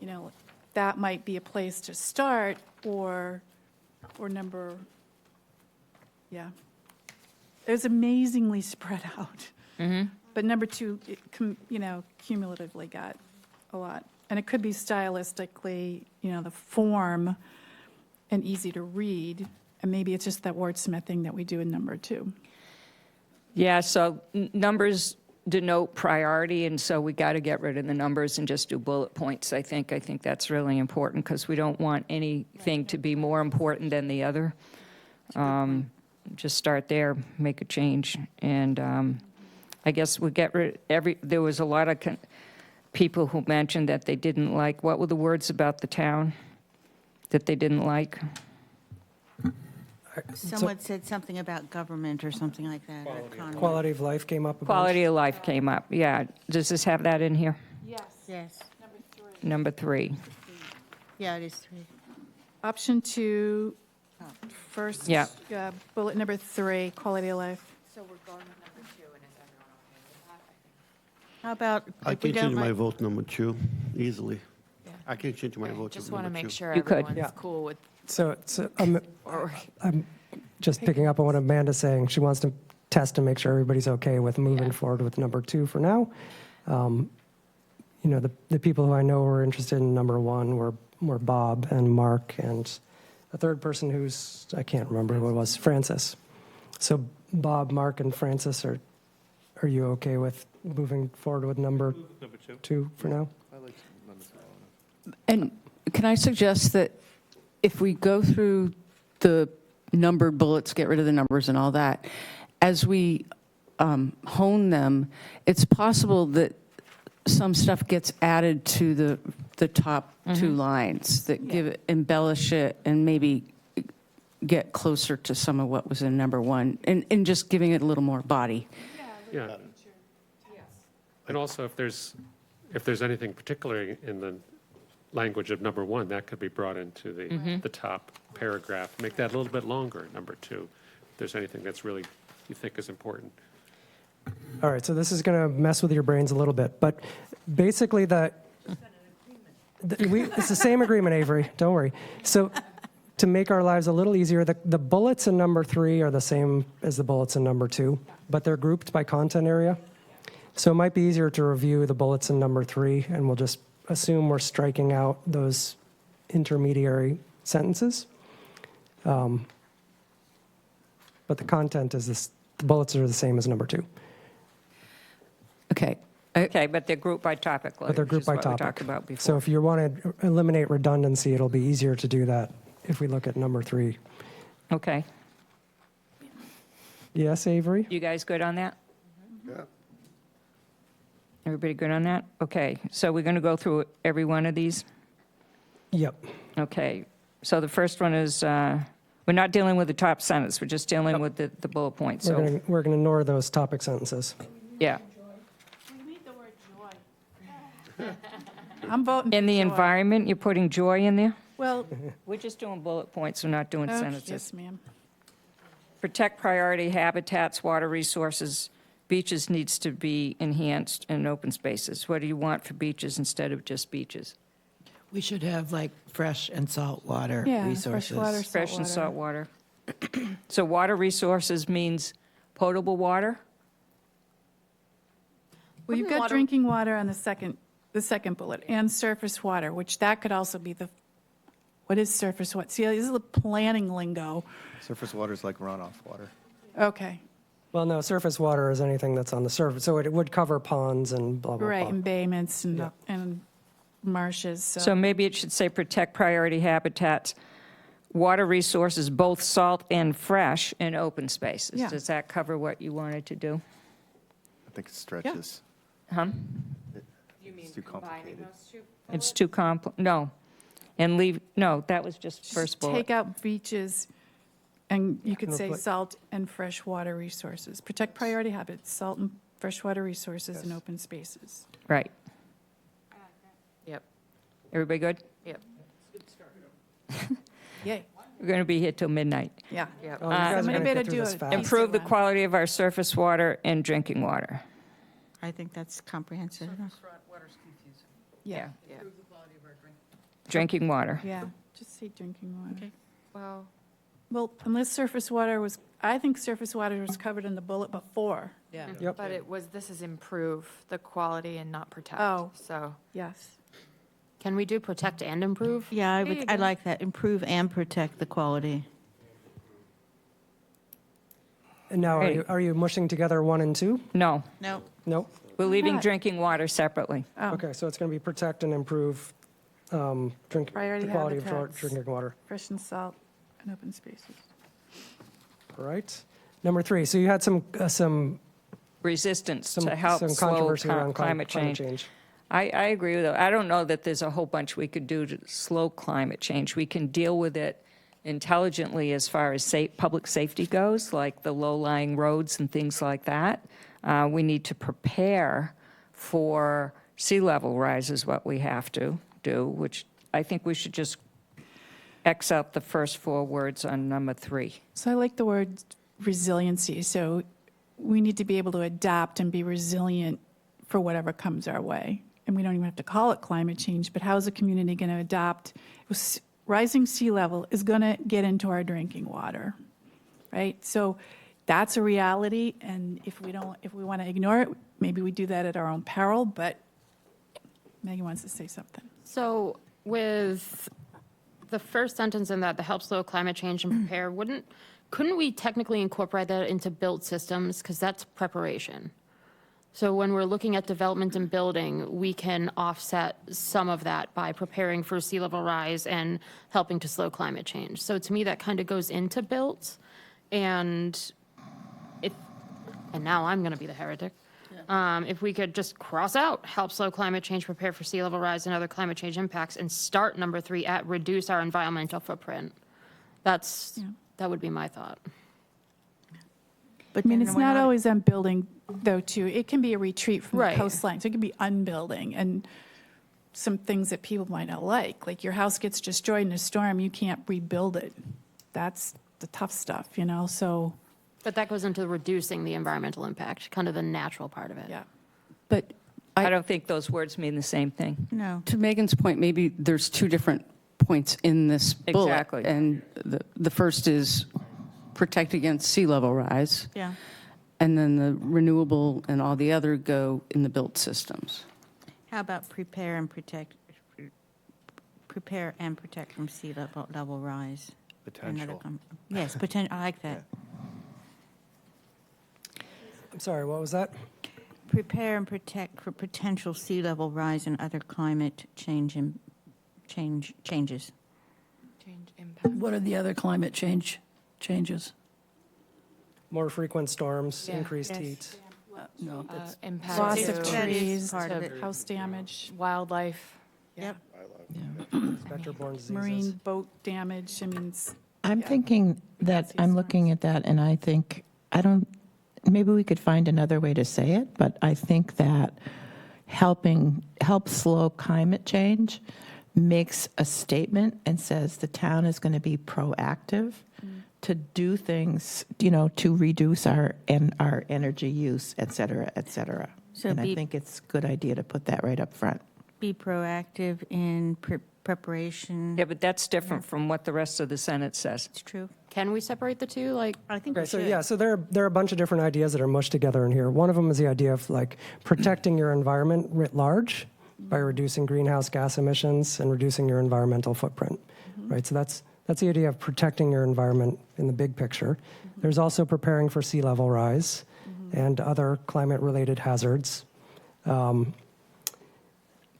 you know, that might be a place to start, or number, yeah. It's amazingly spread out. But number 2, cumulatively got a lot. And it could be stylistically, the form and easy to read. And maybe it's just that wordsmithing that we do in number 2. Yeah, so numbers denote priority, and so we got to get rid of the numbers and just do bullet points, I think. I think that's really important because we don't want anything to be more important than the other. Just start there, make a change. And I guess we get rid there was a lot of people who mentioned that they didn't like, what were the words about the town that they didn't like? Someone said something about government or something like that. or economy. Quality of life came up a bunch. Quality of life came up, yeah. Does this have that in here? Yes. Number 3. Yeah, it is 3. Option 2, first Yeah. Bullet number 3, quality of life. So we're going with number 2, and is everyone okay with that? How about, I if we can don't change my like, vote number 2 easily. I can change my vote to Just want to number make 2. sure You could. everyone's Yeah. cool with, So I'm just picking up on what Amanda's saying. She wants to test and make sure everybody's okay with moving forward with number 2 for now. The people who I know were interested in number 1 were Bob and Mark and a third person who's, I can't remember who it was, Francis. So Bob, Mark, and Francis, are you okay with moving forward with number 2 for now? And can I suggest that if we go through the numbered bullets, get rid of the numbers and all that, as we hone them, it's possible that some stuff gets added to the top 2 lines that embellish it and maybe get closer to some of what was in number 1, and just giving it a little more body. Yeah. And also, if there's anything particularly in the language of number 1, that could be brought into the top paragraph. Make that a little bit longer, number 2, if there's anything that's really you think is important. All right, so this is going to mess with your brains a little bit, but basically it's the same agreement, Avery, don't worry. So to make our lives a little easier, the bullets in number 3 are the same as the bullets in number 2, but they're grouped by content area. So it might be easier to review the bullets in number 3, and we'll just assume we're striking out those intermediary sentences. But the content is this, the bullets are the same as number 2. Okay. Okay, but they're grouped by topic, But they're which grouped is by what we topic. talked about before. So if you want to eliminate redundancy, it'll be easier to do that if we look at number 3. Okay, Yes, Avery? you guys good on that? Yeah. Everybody good on that? Okay, so we're going to go through every one of these? Yep. Okay, so the first one is, we're not dealing with the top sentence, we're just dealing with the bullet points. We're So, going to ignore those topic sentences. yeah. I'm voting In the joy. environment, you're putting joy in there? Well, We're just doing bullet points, we're not doing oh, sentences. yes, ma'am. Protect priority habitats, water resources, beaches needs to be enhanced, and open spaces. What do you want for beaches instead of just beaches? We should have like fresh and salt water Yeah, resources. fresh water, Fresh and salt salt water. So water resources means potable water? Well, you've got drinking water on the second bullet, and surface water, which that could also be what is surface water? See, this is the planning lingo. Surface water is like runoff water. Okay, Well, no, surface water is anything that's on the surface, so it would cover ponds and blah, blah, blah. right, embayments and marshes, So maybe it should say protect priority habitats, water resources, both salt and fresh, in open spaces. Yeah. Does that cover what you wanted to do? I think it stretches. Huh? It's too complicated. It's too no. And leave, no, that was just first bullet. Take out beaches, and you could And say replace- salt and freshwater resources. Protect priority habitats, salt and freshwater resources in open spaces. Right. Yep. Everybody good? Yep. Yay, We're going to be here till midnight. yeah. Yep. Oh, you guys are Somebody gonna better get through do this it. fast. Improve the one. quality of our surface water and drinking water. I think that's comprehensive enough. Yeah, Drinking water. yeah, just say drinking water. Okay. Well, Well, unless surface water I think surface water was covered in the bullet before. Yeah. Yep. but this is improve the quality and not protect. Oh. So, Yes. Can we do protect and improve? Yeah, There you I go. like that, improve and protect the quality. And now, Hey. are you mushing together 1 and 2? No, No, Nope. we're leaving not? drinking water separately. Oh, Okay, so it's going to be protect and improve the Priority quality of habitats. drinking water. fresh and salt and open spaces. All right. Number 3, so you had some Resistance to help slow controversy around climate change. I agree with that. I don't know that there's a whole bunch we could do to slow climate change. We can deal with it intelligently as far as public safety goes, like the low-lying roads and things like that. We need to prepare for sea level rise is what we have to do, which I think we should just X out the first 4 words on number 3. So I like the word resiliency. So we need to be able to adapt and be resilient for whatever comes our way. And we don't even have to call it climate change, but how is the community going to adapt? Rising sea level is going to get into our drinking water, right? So that's a reality, and if we want to ignore it, maybe we do that at our own peril, but Megan wants to say something. So with the first sentence in that, the help slow climate change and prepare, couldn't we technically incorporate that into built systems? Because that's preparation. So when we're looking at development and building, we can offset some of that by preparing for sea level rise and helping to slow climate change. So to me, that kind of goes into built. And now I'm going to be the heretic. If we could just cross out, help slow climate change, prepare for sea level rise and other climate change impacts, and start number 3 at reduce our environmental footprint. That would be my thought. but I mean, then it's we're not always on building, though, too. It can be a retreat from the Right. coastline, so it can be unbuilding, and some things that people might not like your house gets destroyed in a storm, you can't rebuild it. That's the tough stuff, so, But that goes into reducing the environmental impact, kind of the natural part of it. yeah. But I don't think those words mean the same thing. No. to Megan's point, maybe there's 2 different points in this bullet. Exactly. And the first is protect against sea level rise. Yeah. And then the renewable and all the other go in the built systems. How about prepare and protect from sea level rise? Another Potential. Yes, potential, I like that. I'm sorry, what was that? Prepare and protect for potential sea level rise and other climate changes. change impact. What are the other climate changes? More frequent storms, Yeah. increased Yes. heat. No, Impact Loss of to That is trees, part of to it. house damage, wildlife. Yep. Vector-borne diseases. marine boat damage, I mean, I'm Yeah. thinking that, Gaseous I'm looking at that, and I think, maybe we could find another way to say it, but I think that help slow climate change makes a statement and says the town is going to be proactive to do things, to reduce our energy use, et cetera, et cetera. So And I think it's a good idea to put that right up front. be proactive in preparation. Yeah, but that's different from what the rest of the Senate says. It's true. Can we separate the two? Like, I think we Okay, so should. yeah, so there are a bunch of different ideas that are mushed together in here. One of them is the idea of like protecting your environment writ large by reducing greenhouse gas emissions and reducing your environmental footprint, right? So that's the idea of protecting your environment in the big picture. There's also preparing for sea level rise and other climate-related hazards.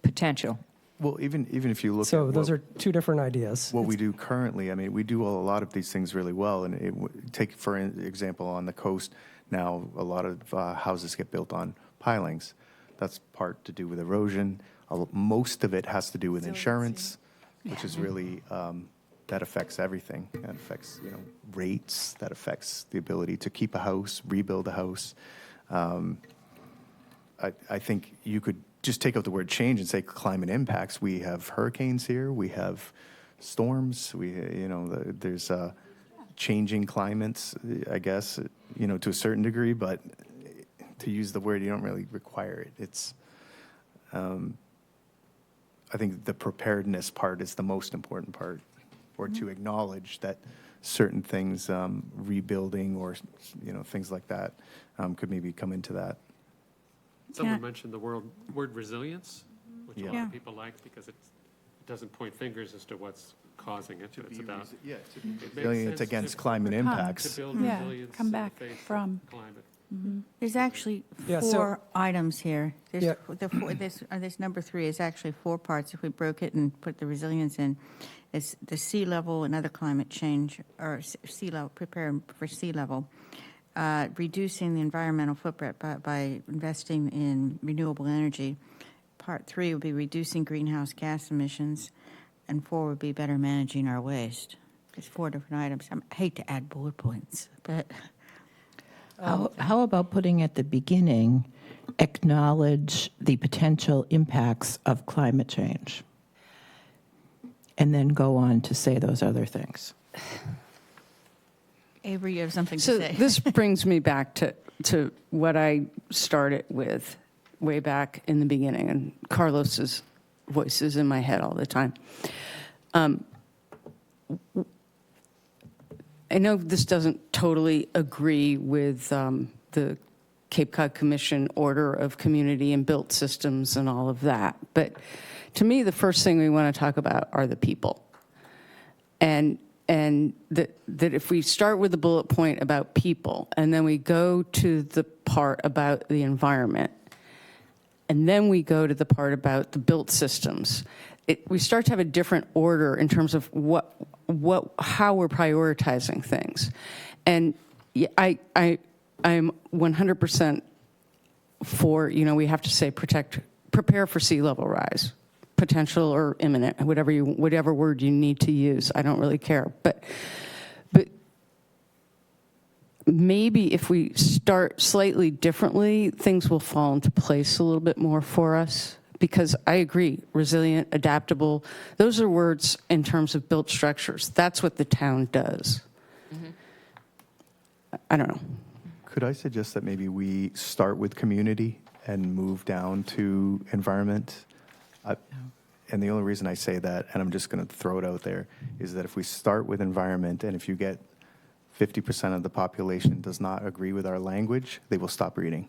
Potential. Well, even if you look So at those are two different ideas. what we do currently, I mean, we do a lot of these things really well. And take, for example, on the coast now, a lot of houses get built on pilings. That's part to do with erosion. Most of it has to do with insurance, which is really, that affects everything. That affects, rates. That affects the ability to keep a house, rebuild a house. I think you could just take out the word change and say climate impacts. We have hurricanes here. We have storms. There's changing climates, I guess, to a certain degree, but to use the word, you don't really require it. It's, I think the preparedness part is the most important part, or to acknowledge that certain things, rebuilding or, things like that, could maybe come into that. Someone mentioned the word resilience, which a lot Yeah. of people like because it doesn't point fingers as to what's causing it. It's about to be it makes resilient sense against to- climate to impacts. build Yeah, resilience come in the back face of from. climate. There's actually Yeah, so- 4 items here. There's Yeah. this number 3 is actually 4 parts. If we broke it and put the resilience in, it's the sea level and other climate change, or sea level, preparing for sea level, reducing the environmental footprint by investing in renewable energy. Part 3 would be reducing greenhouse gas emissions, and 4 would be better managing our waste. It's 4 different items. I hate to add bullet points, but How about putting at the beginning, acknowledge the potential impacts of climate change? And then go on to say those other things. Avery, you have something to So say. this brings me back to what I started with way back in the beginning, and Carlos's voice is in my head all the time. I know this doesn't totally agree with the Cape Cod Commission order of community and built systems and all of that, but to me, the first thing we want to talk about are the people. And that if we start with the bullet point about people, and then we go to the part about the environment, and then we go to the part about the built systems, we start to have a different order in terms of how we're prioritizing things. And I'm 100% for, we have to say prepare for sea level rise, potential or imminent, whatever word you need to use. I don't really care, but maybe if we start slightly differently, things will fall into place a little bit more for us. Because I agree, resilient, adaptable, those are words in terms of built structures. That's what the town does. I don't know. Could I suggest that maybe we start with community and move down to environment? And the only reason I say that, and I'm just going to throw it out there, is that if we start with environment, and if you get 50% of the population does not agree with our language, they will stop reading.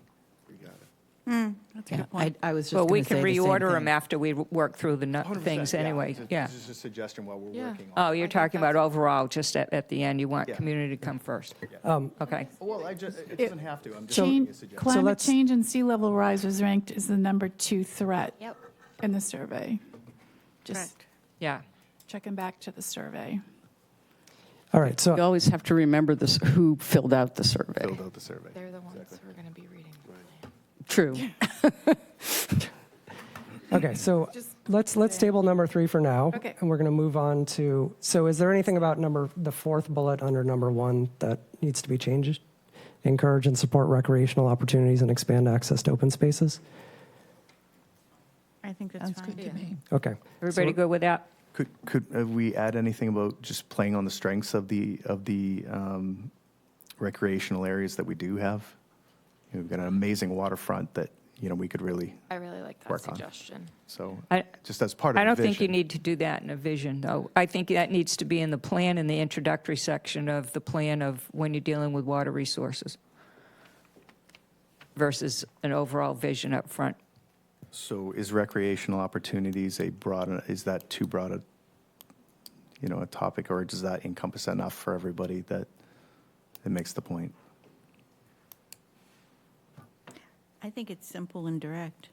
That's a good point. I was just Well, going we to say can the same reorder thing. them after we work through the 100%, things anyway. Yeah. This is a suggestion while we're Yeah. working on Oh, you're talking about overall, just at the end, you want Yeah. community to come first. Okay. Well, it doesn't have to. I'm just Change- making a suggestion. Climate let's- change and sea level rise was ranked as the number 2 threat Yep. in the survey. Just Correct. Yeah. checking back to the survey. All right, so You always have to remember this, who filled out the survey. Filled out the survey. They're the ones we're going to be reading. True. Okay, so let's table number 3 for now. Okay. And we're going to move on to, so is there anything about the 4th bullet under number 1 that needs to be changed? Encourage and support recreational opportunities and expand access to open spaces? I think that's Sounds fine. good to me. Okay. Everybody good with that? Could we add anything about just playing on the strengths of the recreational areas that we do have? We've got an amazing waterfront that, we could really, I really like that Work on. suggestion. so, I- just as part of the I don't vision. think you need to do that in a vision, though. I think that needs to be in the plan, in the introductory section of the plan of when you're dealing with water resources versus an overall vision up front. So is recreational opportunities is that too broad a topic, or does that encompass enough for everybody that it makes the point? I think it's simple and direct.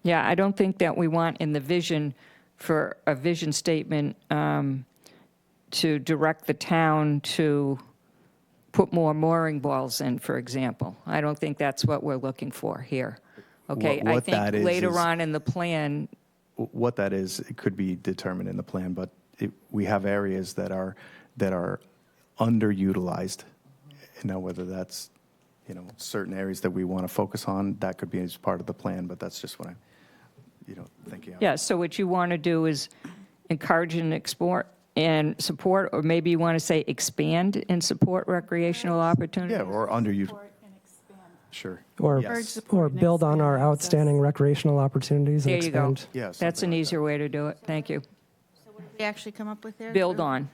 Yeah, I don't think that we want in the vision, for a vision statement, to direct the town to put more mooring balls in, for example. I don't think that's what we're looking for here. Okay, I What think that is later on in the plan, What that is, it could be determined in the plan, but we have areas that are underutilized. Now, whether that's, certain areas that we want to focus on, that could be as part of the plan, but that's just what I'm, thinking of. yeah, so what you want to do is encourage and explore and support, or maybe you want to say expand and support recreational opportunities? Yeah, or underutilized. Sure. Or, Yes. or build on our outstanding recreational opportunities and There you go. expand. Yeah, That's something an like easier way to do it. Thank you. What did we actually come up with there? Build on.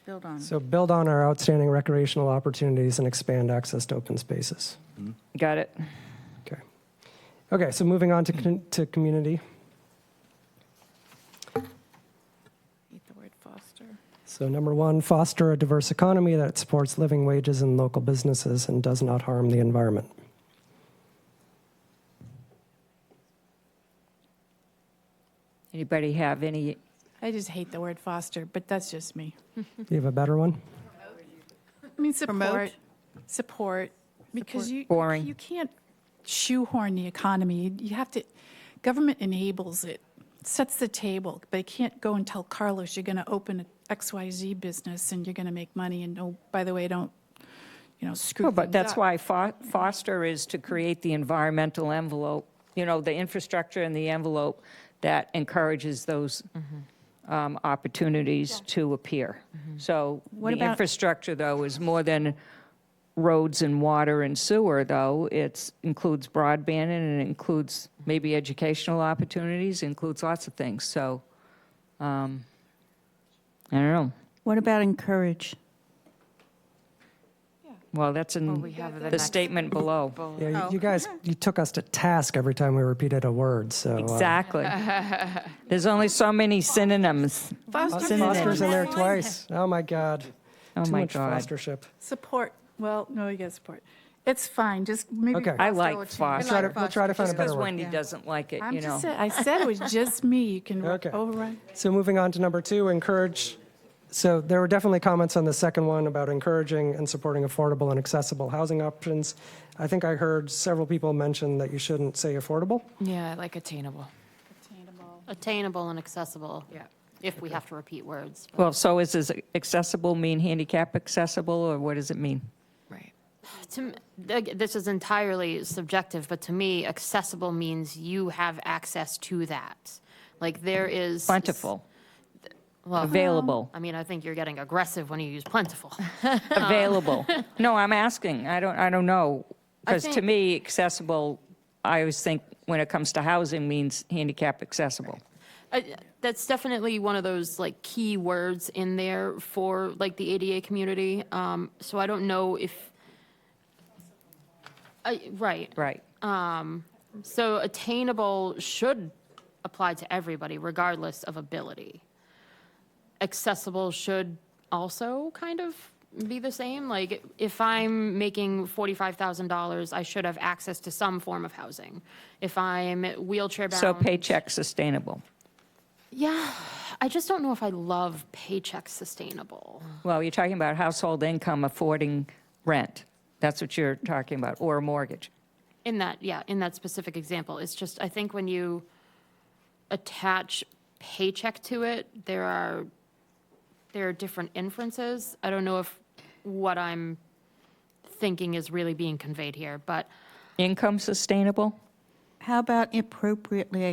Build on. So build on our outstanding recreational opportunities and expand access to open spaces. Got it? Okay. Okay, so moving on to community. Hate the word foster. So number one, foster a diverse economy that supports living wages and local businesses and does not harm the environment. Anybody have any, I just hate the word foster, but that's just me. Do you have a better one? I mean, Promote? support, because Boring. you can't shoehorn the economy. You have to, government enables it, sets the table, but it can't go and tell Carlos you're going to open an XYZ business and you're going to make money, and oh, by the way, don't, screw oh, but things that's up. why foster is to create the environmental envelope, the infrastructure and the envelope that encourages those opportunities to appear. So What the about- infrastructure, though, is more than roads and water and sewer, though. It includes broadband, and it includes maybe educational opportunities, includes lots of things. So, I don't know. What about encourage? Well, that's Well, in we have the the next statement below. Yeah, Oh. you guys, you took us to task every time we repeated a word, so. Exactly. There's only so many synonyms. Foster's in there twice. Oh, my God. Oh, Too my much God. fostership. Support, well, no, you got support. It's fine, just maybe. Okay. I foster like will change. foster. We'll try to find a Just better because word. Wendy doesn't like it, I'm you know. just saying, I said it was just me, you can Okay. override. So moving on to number two, encourage. So there were definitely comments on the second one about encouraging and supporting affordable and accessible housing options. I think I heard several people mention that you shouldn't say affordable. Yeah, I like attainable. Attainable and accessible. Yeah. If we have to repeat words. Well, so is this accessible mean handicap accessible, or what does it mean? Right. This is entirely subjective, but to me, accessible means you have access to that. Like there is. Plentiful, Well, available, I mean, I think you're getting aggressive when you use plentiful. available. No, I'm asking. I don't know. I Because to think- me, accessible, I always think when it comes to housing means handicap accessible. That's definitely one of those like key words in there for like the ADA community. So I don't know if, right. Right. So attainable should apply to everybody regardless of ability. Accessible should also kind of be the same. Like if I'm making $45,000, I should have access to some form of housing. If I'm wheelchair bound. So paycheck sustainable. Yeah, I just don't know if I love paycheck sustainable. Well, you're talking about household income affording rent. That's what you're talking about, or a mortgage. In that specific example, it's just, I think when you attach paycheck to it, there are different inferences. I don't know if what I'm thinking is really being conveyed here, but. Income sustainable? How about appropriately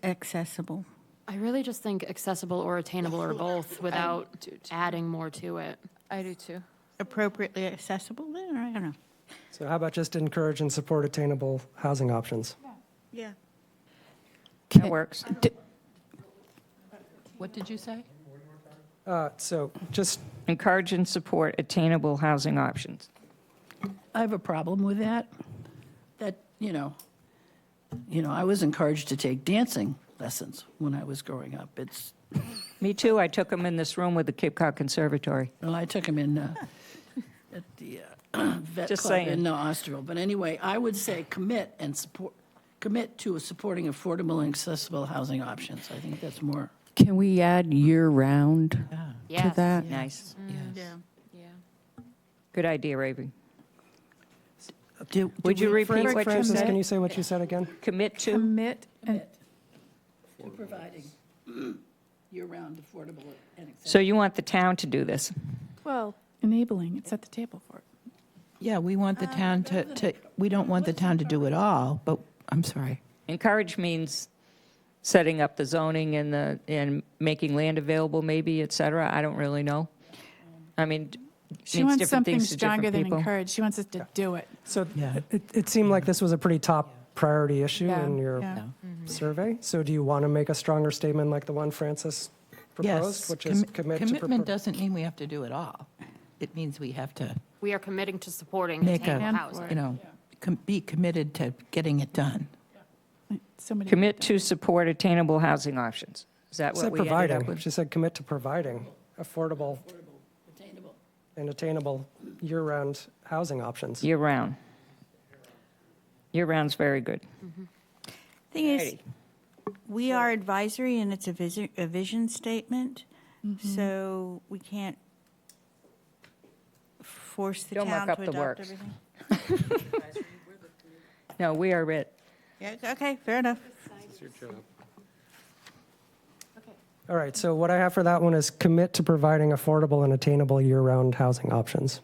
accessible? I really just think accessible or attainable or both without adding more to it. I do too. Appropriately accessible then, or I don't know. So how about just encourage and support attainable housing options? Yeah. That works. What did you say? So just, Encourage and support attainable housing options. I have a problem with that. That, I was encouraged to take dancing lessons when I was growing up. Me too, I took them in this room with the Cape Cod Conservatory. Well, I took them in, at the vet Just club saying. in Osterville. But anyway, I would say commit to supporting affordable and accessible housing options. I think that's more. Can we add year-round to Yes. that? Nice, yes. Yeah. Good idea, Ravi. Do Would you we repeat further what you Francis, said? can you say what you said again? Commit to? Commit and to providing year-round affordable and accessible? So you want the town to do this? well, enabling, it's at the table for it. Yeah, we want the town we don't want the town to do it all, but, I'm sorry. Encourage means setting up the zoning and making land available maybe, et cetera. I don't really know. I mean, She means wants different something things to different stronger than people. encourage. She wants us to do it. So Yeah. it seemed like this was a pretty top priority issue Yeah, in your yeah. survey. So do you want to make a stronger statement like the one Francis proposed, Yes, which is commit to... commitment doesn't mean we have to do it all. It means we have to We are committing to supporting make attainable a, housing. be committed to getting it done. Somebody. Commit to support attainable housing options. Is that what Said we ended providing. up with? She said commit to providing affordable and attainable year-round housing options. Year-round. Year-round's very good. Thing is, Alrighty. we are advisory and it's a vision statement, so we can't force the Don't muck town up to the adopt works. everything. No, we are it. Yeah, okay, fair enough. It's your job. All right, so what I have for that one is commit to providing affordable and attainable year-round housing options.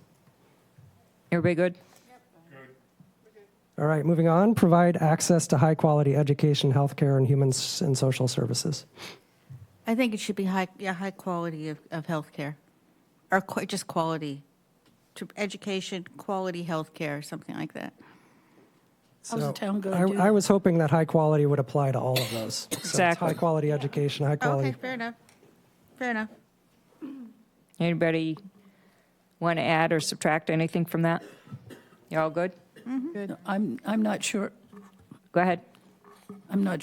Everybody good? All right, moving on, provide access to high-quality education, healthcare, and human and social services. I think it should be high quality of healthcare, or just quality, to education, quality healthcare, something like that. How's the So town going to do I that? was hoping that high quality would apply to all of those. So it's Exactly. high-quality education, high-quality. Okay, fair enough. Fair enough. Anybody want to add or subtract anything from that? You all good? Good. I'm not sure, Go ahead. I'm not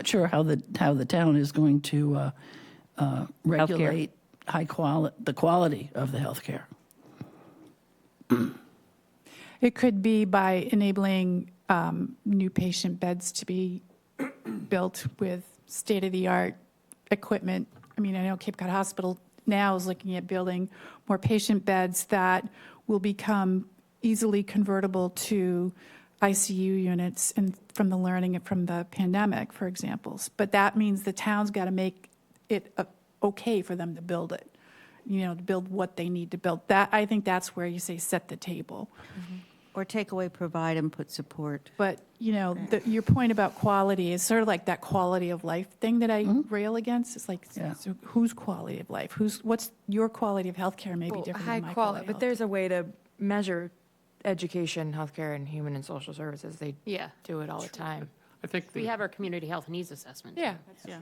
sure how the town is going to regulate the quality of the healthcare. It could be by enabling new patient beds to be built with state-of-the-art equipment. I mean, I know Cape Cod Hospital now is looking at building more patient beds that will become easily convertible to ICU units and from the learning from the pandemic, for example. But that means the town's got to make it okay for them to build it, to build what they need to build. That, I think that's where you say set the table. Or take away provide and put support. But, your point about quality is sort of like that quality of life thing that I rail against. It's like, Yeah. so whose quality of life? What's your quality of healthcare may be Well, different high than my quality, quality. but there's a way to measure education, healthcare, and human and social services. They Yeah. do it all the time. I think We have our community health needs assessment. Yeah. Yeah.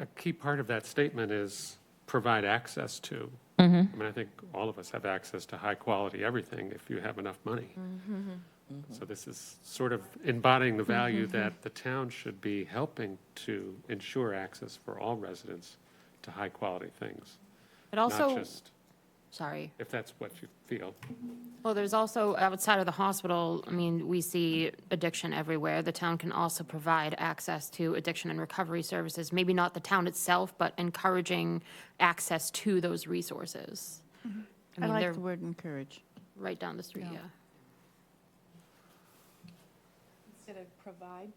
a key part of that statement is provide access to. Mm-hmm. I mean, I think all of us have access to high-quality everything if you have enough money. So this is sort of embodying the value that the town should be helping to ensure access for all residents to high-quality things. But Not also, just sorry. if that's what you feel. Well, there's also, outside of the hospital, I mean, we see addiction everywhere. The town can also provide access to addiction and recovery services. Maybe not the town itself, but encouraging access to those resources. I mean, like they're the word encourage. right down the street, yeah. Instead of provide?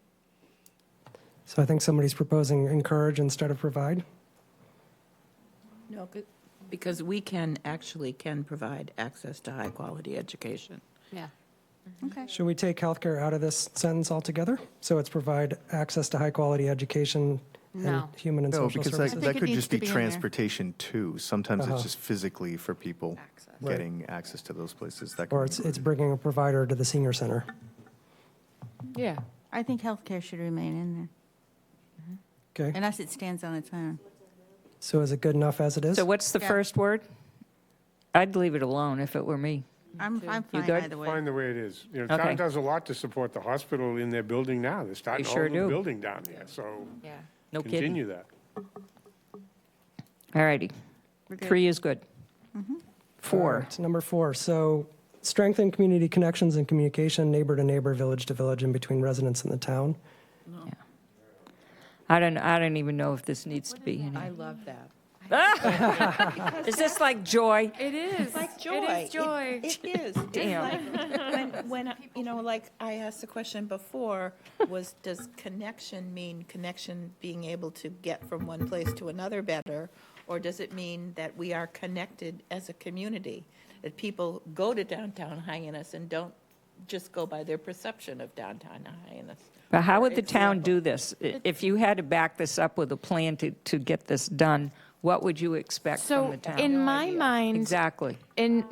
So I think somebody's proposing encourage instead of provide. No, because we can provide access to high-quality education. Yeah. Okay. Should we take healthcare out of this sentence altogether? So it's provide access to high-quality education No. Human and No, social because services? that it could needs just to be be in there. transportation too. Sometimes Uh-huh. it's just physically for people Right. getting access to those places. That could Or be it's bringing a provider to the senior center? Yeah. I think healthcare should remain in there, Okay, unless it stands on its own. so is it good enough as it is? So what's the Yeah. first word? I'd leave it alone if it were me. I'm fine good? either way. Fine the way it is. You know, Okay. town does a lot to support the hospital in their building now. They're starting all sure the do. building down there, so Yeah. No kidding. continue that. All righty. We're good. 3 is good. All 4. right, number 4, so strengthen community connections and communication, neighbor to neighbor, village to village, and between residents and the town. I don't even know if this needs to be in I here. love that. Is this like joy? It is. Like joy. It is joy. It is. It's Damn. like when, you know, like I asked the question before, does connection mean connection being able to get from one place to another better? Or does it mean that we are connected as a community? That people go to downtown Hyannis and don't just go by their perception of downtown Hyannis? But how would the Example. town do this? If you had to back this up with a plan to get this done, what would you expect from So the town? in my mind, Exactly. in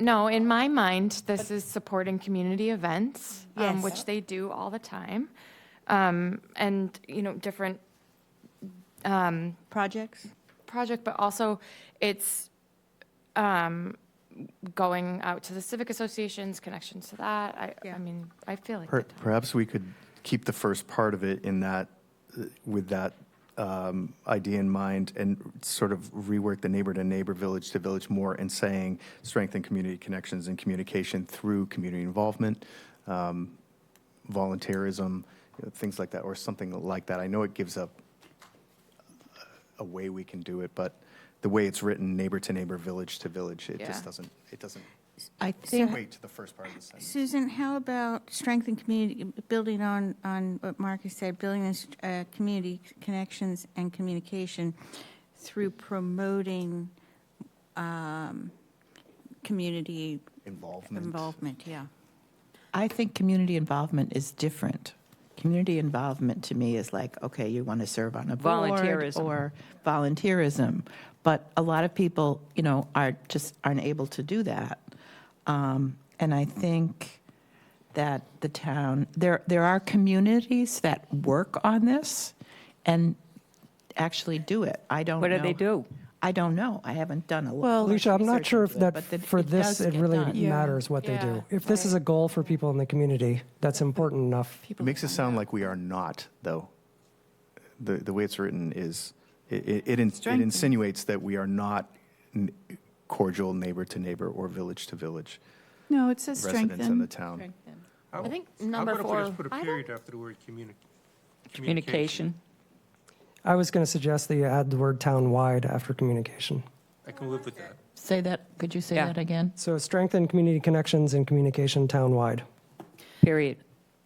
my mind, this is supporting community events, Yes. which they do all the time. And, you know, different Projects? project, but also it's going out to the civic associations, connections to that. Yeah. I mean, I feel like the town- Perhaps we could keep the first part of it in that, with that idea in mind, and sort of rework the neighbor to neighbor, village to village more, and saying strengthen community connections and communication through community involvement, volunteerism, you know, things like that, or something like that. I know it gives up a way we can do it, but the way it's written, neighbor to neighbor, village to village, it just Yeah. doesn't I think, wait to the first part of the sentence. Susan, how about strengthen community, building on what Marcus said, building this community connections and communication through promoting community involvement, yeah. I think community involvement is different. Community involvement to me is like, okay, you want to serve on a board Volunteerism. or volunteerism. But a lot of people, you know, aren't able to do that. And I think that the town, there are communities that work on this and actually do it. I don't know. What do they do? I don't know. I haven't done a lot. Well, Alicia, I'm not sure if that, but for this, does it get really done. Yeah. matters what they Yeah, do. If this is a goal for people in the community, that's important enough. It makes it sound like we are not, though. The way it's written is, it insinuates that we are not cordial neighbor to neighbor or village to village, No, it says residents in the strengthen. town. I think How number about if we 4. just put a period after the word Communication. I was going to suggest that you add the word town-wide after communication. I can live with that. Say that, could you say Yeah. that again? So strengthen community connections and communication town-wide. Period.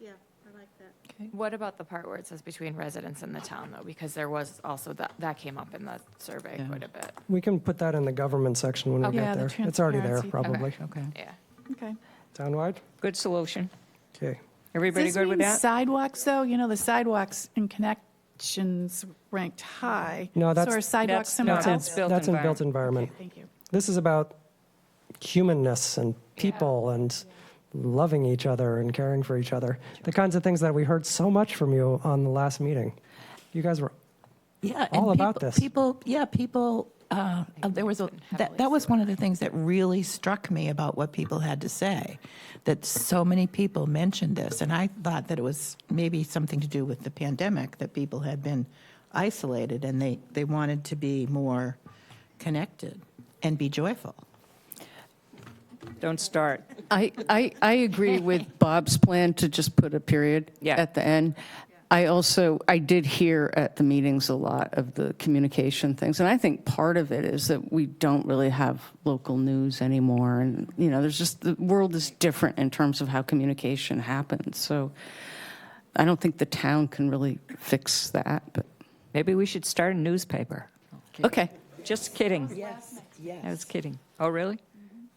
Yeah, I like that. What about the part where it says between residents and the town, though? Because there was also, that came up in the survey Yeah. quite a bit. We can put that in the government section when we Okay. get Yeah, the there. It's already there, transparency. probably. Okay. Yeah. Okay. Town-wide? Good solution. Okay. Everybody Does good this with mean that? sidewalks, though? You know, the sidewalks and connections ranked high. No, So that's- are sidewalks that's- somewhere no, else? that's built That's in environment. built environment. Okay, thank you. This is about humanness and people and loving each other and caring for each other. The kinds of things that we heard so much from you on the last meeting. You guys were Yeah. all and about this. People, there was that was one of the things that really struck me about what people had to say, that so many people mentioned this, and I thought that it was maybe something to do with the pandemic, that people had been isolated and they wanted to be more connected and be joyful. Don't start. I agree with Bob's plan to just put a period Yeah. at the end. I did hear at the meetings a lot of the communication things, and I think part of it is that we don't really have local news anymore, and, you know, the world is different in terms of how communication happens, so I don't think the town can really fix that, but, Maybe we should start a newspaper. okay. Just kidding. Yes, yes. I was kidding. Oh, really?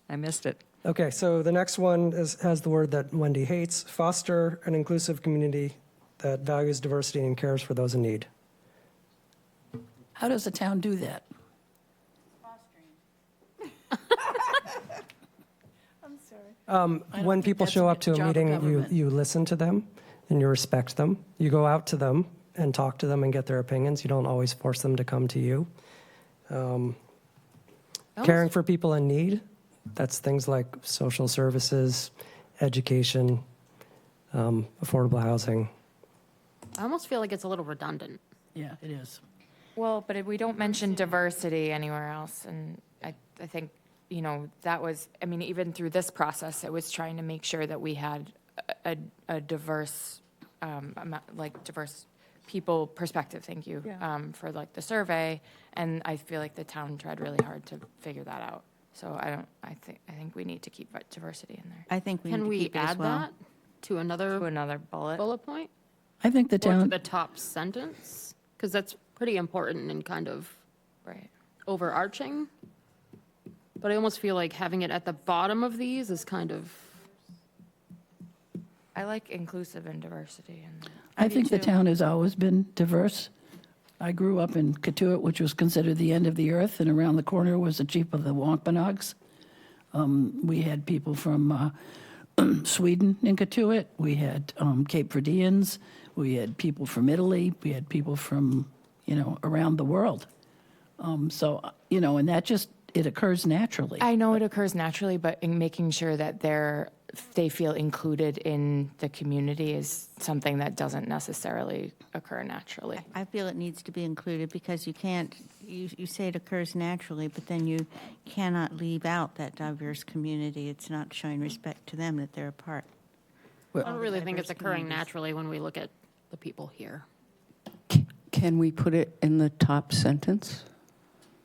I missed it. Okay, so the next one has the word that Wendy hates, foster an inclusive community that values diversity and cares for those in need. How does the town do that? When people that's show a up to a job of meeting, government. you listen to them and you respect them. You go out to them and talk to them and get their opinions. You don't always force them to come to you. Caring for people in need, that's things like social services, education, affordable housing. I almost feel like it's a little redundant. Yeah, it is. Well, but if we don't mention diversity anywhere else, and I think, you know, that was, I mean, even through this process, it was trying to make sure that we had a diverse, diverse people perspective, thank you, for like the survey, and I feel like the town tried really hard to figure that out. So I think we need to keep diversity in there. I think we need Can to we keep it as add well. that to another To another bullet. point? I think the Or to town, the top sentence? Because that's pretty important and kind of Right. overarching. But I almost feel like having it at the bottom of these is kind of, I like inclusive and diversity in there. I think the town has always been diverse. I grew up in Katuitt, which was considered the end of the earth, and around the corner was the chief of the Wampanoags. We had people from Sweden in Katuitt. We had Cape Verdeans. We had people from Italy. We had people from, around the world. So, and that just, it occurs naturally. I know it occurs naturally, but in making sure that they feel included in the community is something that doesn't necessarily occur naturally. I feel it needs to be included because you can't, you say it occurs naturally, but then you cannot leave out that diverse community. It's not showing respect to them that they're a part. I don't really think it's diverse occurring communities. naturally when we look at the people here. Can we put it in the top sentence?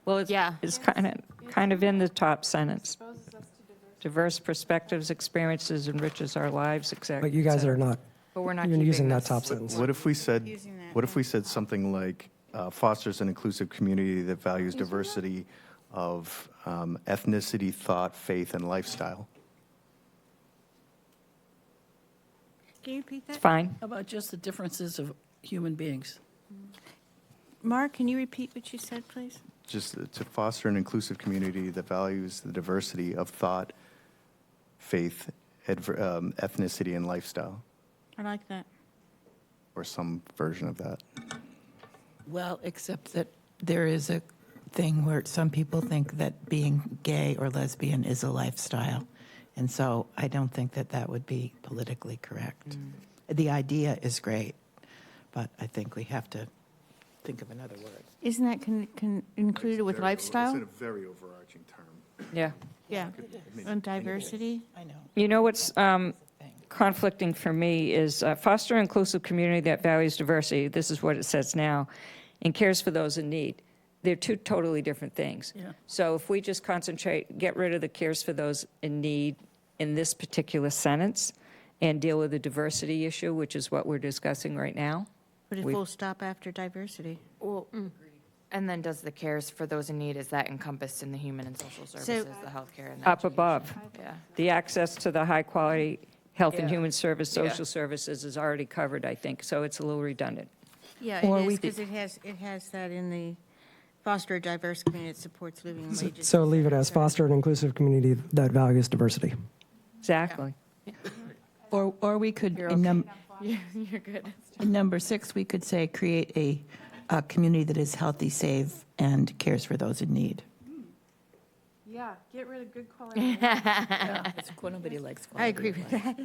Well, it's kind of in the top sentence. Diverse perspectives, experiences enriches our lives, exactly. But you guys are not, But we're not you're keeping using that this. top sentence. What if we said something like, fosters an inclusive community that values diversity of ethnicity, thought, faith, and lifestyle? Can you repeat that? It's fine. How about just the differences of human beings? Mark, can you repeat what you said, please? Just to foster an inclusive community that values the diversity of thought, faith, ethnicity, and lifestyle, I like that. or some version of that. Well, except that there is a thing where some people think that being gay or lesbian is a lifestyle. And so I don't think that that would be politically correct. The idea is great, but I think we have to think of another word. Isn't that included with lifestyle? It's a very overarching term. Yeah. Yeah. And diversity? I know. You know what's conflicting for me is foster an inclusive community that values diversity. This is what it says now, and cares for those in need. They're two totally different things. Yeah. So if we just get rid of the cares for those in need in this particular sentence and deal with the diversity issue, which is what we're discussing right now. Put a full stop after diversity. Well, and then does the cares for those in need, is that encompassed in the human and social services, the healthcare and the Up above. Yeah. The access to the high-quality health and Yeah. human service, Yeah. social services is already covered, I think, so it's a little redundant. Yeah, Or it we is, because it has that in the foster a diverse community that supports living and wages. So leave it as foster an inclusive community that values diversity. Exactly. Or we could, You're in okay. You're good. number 6, we could say, create a community that is healthy, safe, and cares for those in need. Yeah, get rid of good quality. Nobody likes I agree with that.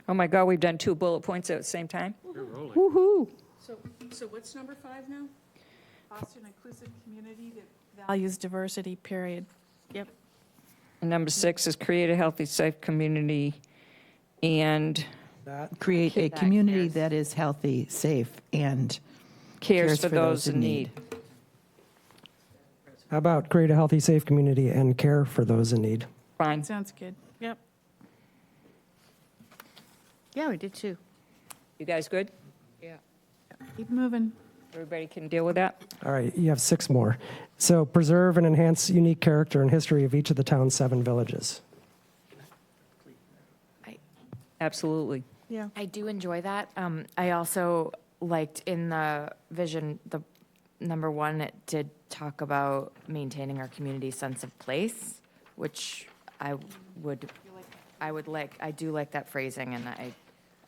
Oh my God, we've done 2 bullet points at the same time? You're rolling. Woo-hoo. So what's number 5 now? Foster an inclusive community that values diversity, period. Yep. And number 6 is create a healthy, safe community and Create a community that is healthy, safe, and cares for those in need. How about create a healthy, safe community and care for those in need? Fine. Sounds good. Yep. Yeah, we did too. You guys good? Keep moving. Everybody can deal with that? All right, you have 6 more. So preserve and enhance unique character and history of each of the town's 7 villages. Absolutely. Yeah. I do enjoy that. I also liked in the vision, the number one, it did talk about maintaining our community sense of place, which I do like that phrasing, and I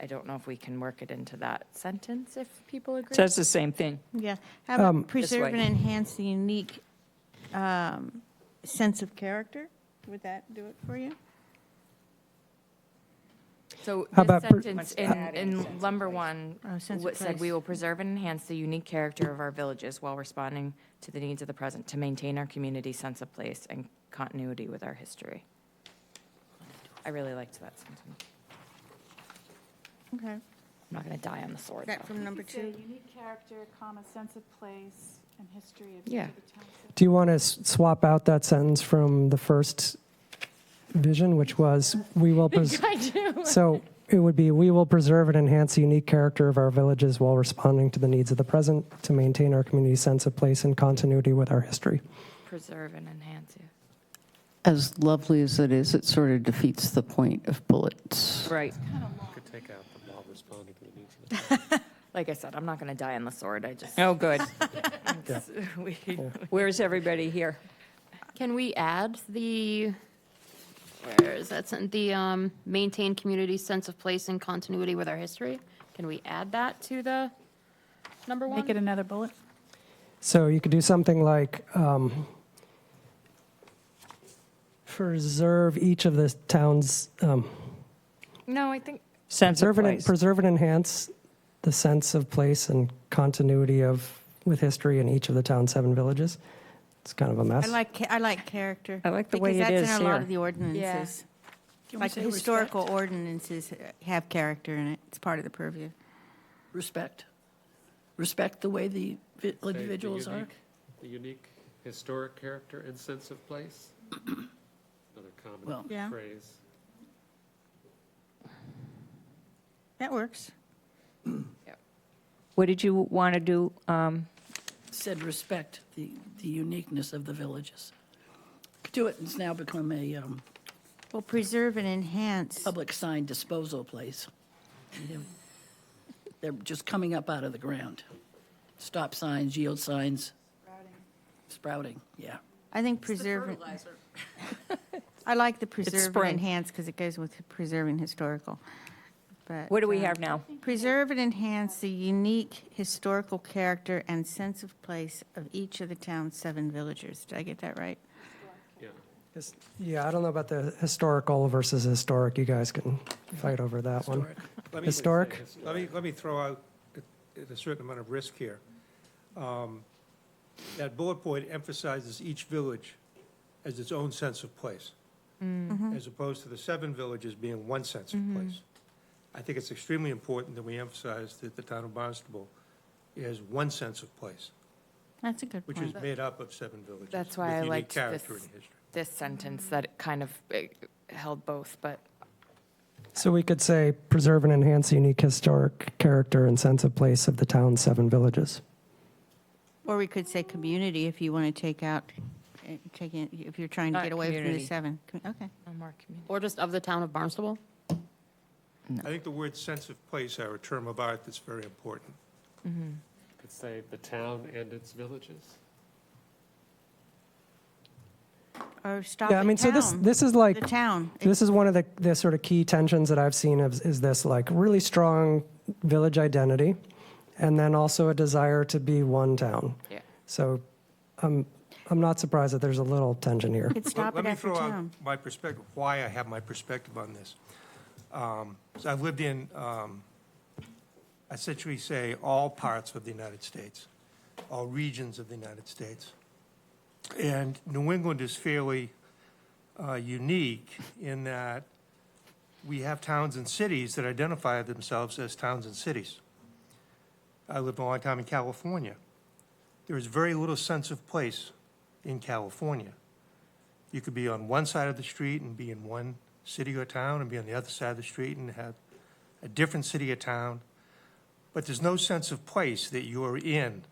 don't know if we can work it into that sentence if people agree. Says the same thing. Yeah. How about This preserve way. and enhance the unique sense of character? Would that do it for you? So How this about sentence Wants to add in in sense of number place. one Oh, sense of what said, "We place. will preserve and enhance the unique character of our villages while responding to the needs of the present to maintain our community sense of place and continuity with our history." I really liked that sentence. Okay. I'm not going to die on the sword, Is that though. from number You could say 2? unique character, comma, sense of place and history of Yeah. each of the towns. Do you want to swap out that sentence from the first vision, which was, we will, I do. so it would be, we will preserve and enhance the unique character of our villages while responding to the needs of the present to maintain our community sense of place and continuity with our history. Preserve and enhance it. As lovely as it is, it sort of defeats the point of bullets. Right. Could take out the while responding to the needs of the. Like I said, I'm not going to die on the sword. I just. Oh, good. We- Where's everybody here? Can we add where is that, the maintain community sense of place and continuity with our history? Can we add that to the number one? Make it another bullet. So you could do something like, preserve each of the towns, No, I think, Sense of place. preserve and enhance the sense of place and continuity with history in each of the town's 7 villages. It's kind of a mess. I like character. I like the way it Because is that's in a lot here. of the ordinances. Can we Like say historical ordinances have character in it. It's part of the purview. Respect. Respect the way the Say individuals are. The unique historic character and sense of place. Another Well- common Yeah. phrase. That works. What did you want to do? Said respect the uniqueness of the villages. Could do it, it's now become a Well, preserve and enhance. public sign disposal place. They're just coming up out of the ground. Stop signs, yield signs. Sprouting, yeah. I think preserve. I like the preserve and spring. enhance because it goes with preserving historical. But What do we have now? preserve and enhance the unique historical character and sense of place of each of the town's 7 villagers. Did I get that right? Yeah. Yeah, I don't know about the historical versus historic. You guys can fight over that one. Historic. Let me- Historic? Let me throw out a certain amount of risk here. That bullet point emphasizes each village as its own sense of place, as opposed to the 7 villages being one sense of place. I think it's extremely important that we emphasize that the town of Barnstable is one sense of place, That's a good which point. is made up of 7 villages. That's why with I unique liked character and history. this sentence, that it kind of held both, but So we could say, preserve and enhance the unique historic character and sense of place of the town's 7 villages. Or we could say community if you want to take out, if you're trying to Not get away from the community. 7. Okay. no more community. Or just of the town of Barnstable? I think the word sense of place are a term of art that's very important. Could say the town and its villages. Or stop Yeah, I at mean, so town. this is like, The town. this is one of the sort of key tensions that I've seen is this like really strong village identity, and then also a desire to be one town. Yeah. So I'm not surprised that there's a little tension here. Could stop Let it me at the throw out town. my perspective, why I have my perspective on this. So I've lived in, essentially say, all parts of the United States, all regions of the United States. And New England is fairly unique in that we have towns and cities that identify themselves as towns and cities. I lived a long time in California. There is very little sense of place in California. You could be on one side of the street and be in one city or town, and be on the other side of the street and have a different city or town. But there's no sense of place that you're in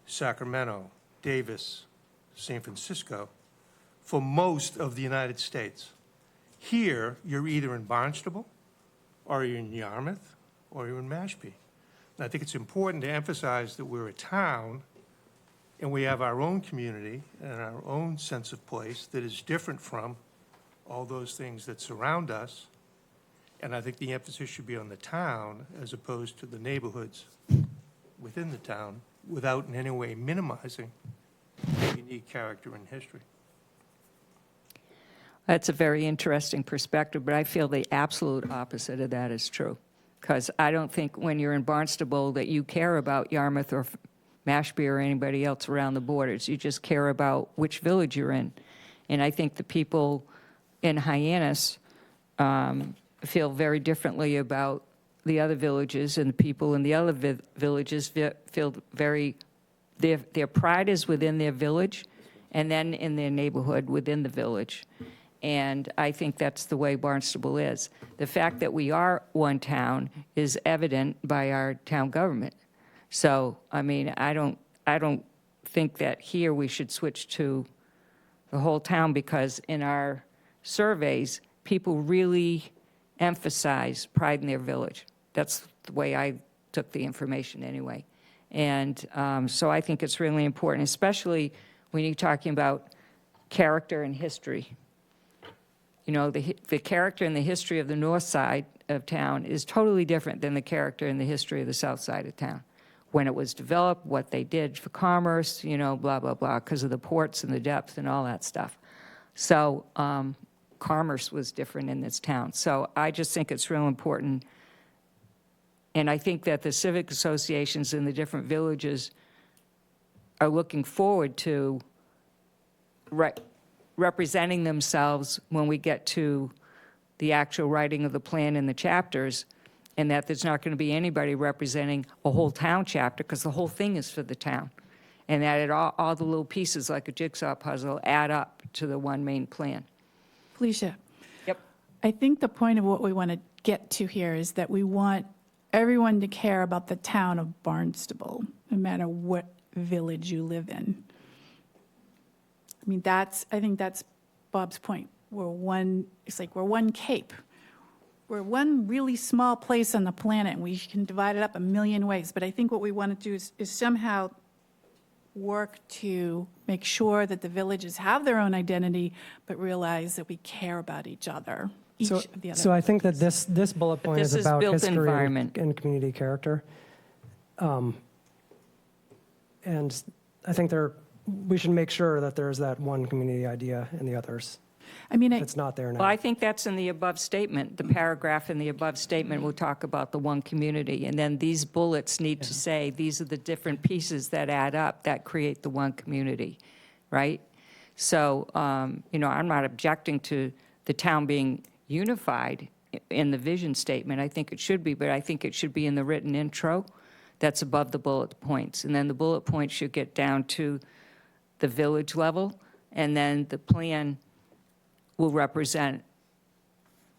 Sacramento, Davis, San Francisco, for most of the United States. Here, you're either in Barnstable, or you're in Yarmouth, or you're in Mashpee. And I think it's important to emphasize that we're a town And we have our own community and our own sense of place that is different from all those things that surround us. And I think the emphasis should be on the town as opposed to the neighborhoods within the town, without in any way minimizing the unique character and history. That's a very interesting perspective, but I feel the absolute opposite of that is true. Because I don't think when you're in Barnstable that you care about Yarmouth or Mashpee or anybody else around the borders. You just care about which village you're in. And I think the people in Hyannis feel very differently about the other villages, and the people in the other villages feel very, their pride is within their village and then in their neighborhood within the village. And I think that's the way Barnstable is. The fact that we are one town is evident by our town government. So, I mean, I don't think that here we should switch to the whole town, because in our surveys, people really emphasize pride in their village. That's the way I took the information anyway. And so I think it's really important, especially when you're talking about character and history. You know, the character and the history of the north side of town is totally different than the character and the history of the south side of town. When it was developed, what they did for commerce, you know, blah, blah, blah, because of the ports and the depth and all that stuff. So commerce was different in this town. So I just think it's real important. And I think that the civic associations in the different villages are looking forward to representing themselves when we get to the actual writing of the plan and the chapters, and that there's not going to be anybody representing a whole town chapter, because the whole thing is for the town. And that all the little pieces, like a jigsaw puzzle, add up to the one main plan. Felicia? Yep. I think the point of what we want to get to here is that we want everyone to care about the town of Barnstable, no matter what village you live in. I mean, I think that's Bob's point. It's like we're one cape. We're one really small place on the planet, and we can divide it up a million ways. But I think what we want to do is somehow work to make sure that the villages have their own identity, but realize that we care about each other. So I think that this bullet point is about built history environment. and community character. And I think we should make sure that there's that one community idea in the others. I mean, it's not there now. Well, I think that's in the above statement. The paragraph in the above statement will talk about the one community. And then these bullets need to say, these are the different pieces that add up that create the one community, right? So, you know, I'm not objecting to the town being unified in the vision statement. I think it should be, but I think it should be in the written intro that's above the bullet points. And then the bullet points should get down to the village level, and then the plan will represent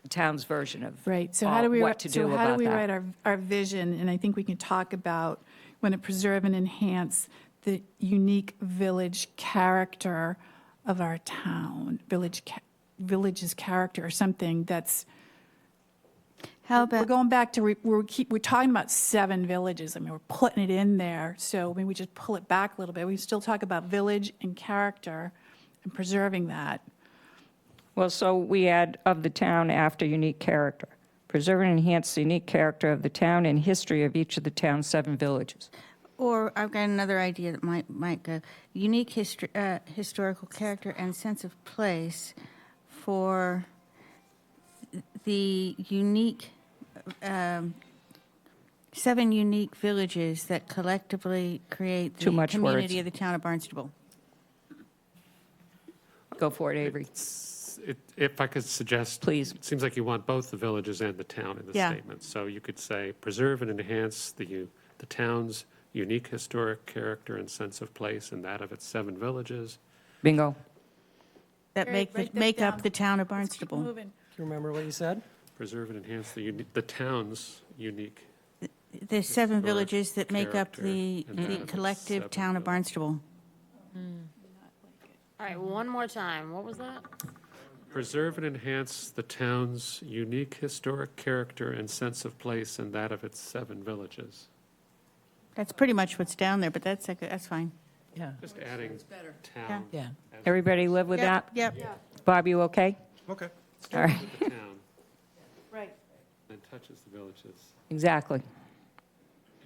the town's version of right. So how do we what to do about that. So how do we write our vision? And I think we can talk about when to preserve and enhance the unique village character of our town, village's character, or something that's. How about? We're going back to we're talking about 7 villages. I mean, we're putting it in there. So maybe we just pull it back a little bit. We still talk about village and character and preserving that. Well, so we add of the town after unique character. Preserve and enhance the unique character of the town and history of each of the town's 7 villages. Or I've got another idea that might go. Unique historical character and sense of place for the unique, 7 unique villages that collectively create the Too much community words. of the town of Barnstable. Go for it, Avery. If I could suggest. Please. It seems like you want both the villages and the town in the Yeah. statement. So you could say, preserve and enhance the town's unique historic character and sense of place and that of its 7 villages. Bingo. That Great, write that make up down. the town of Keep Barnstable. moving. Do you remember what you said? Preserve and enhance the town's unique. The 7 historic villages that make up character the and that of its collective 7 town of villages. Barnstable. All right, one more time. What was that? Preserve and enhance the town's unique historic character and sense of place and that of its 7 villages. That's pretty much what's down there, but that's fine. Yeah, Just adding town. yeah. Everybody live with that? Yep. Bob, you okay? Okay. All right, With the town, Right. and touches the villages. exactly.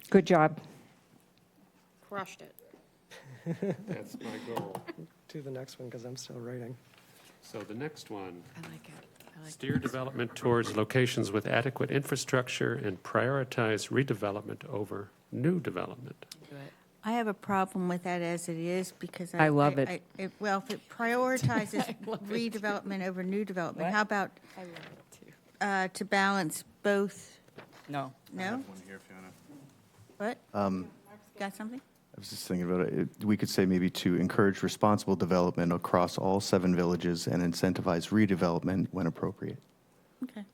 Good job. Crushed it. That's my goal. To the next one, because I'm still writing. So the next one, I like it. I like steer development towards locations with adequate infrastructure and prioritize redevelopment over new development. to it. I have a problem with that as it is because I love it. Well, if it prioritizes redevelopment over new development, how about I love it too. to balance both? No. No? One here, Fiona. What? Got something? I was just thinking about it. We could say maybe to encourage responsible development across all 7 villages and incentivize redevelopment when appropriate. Okay.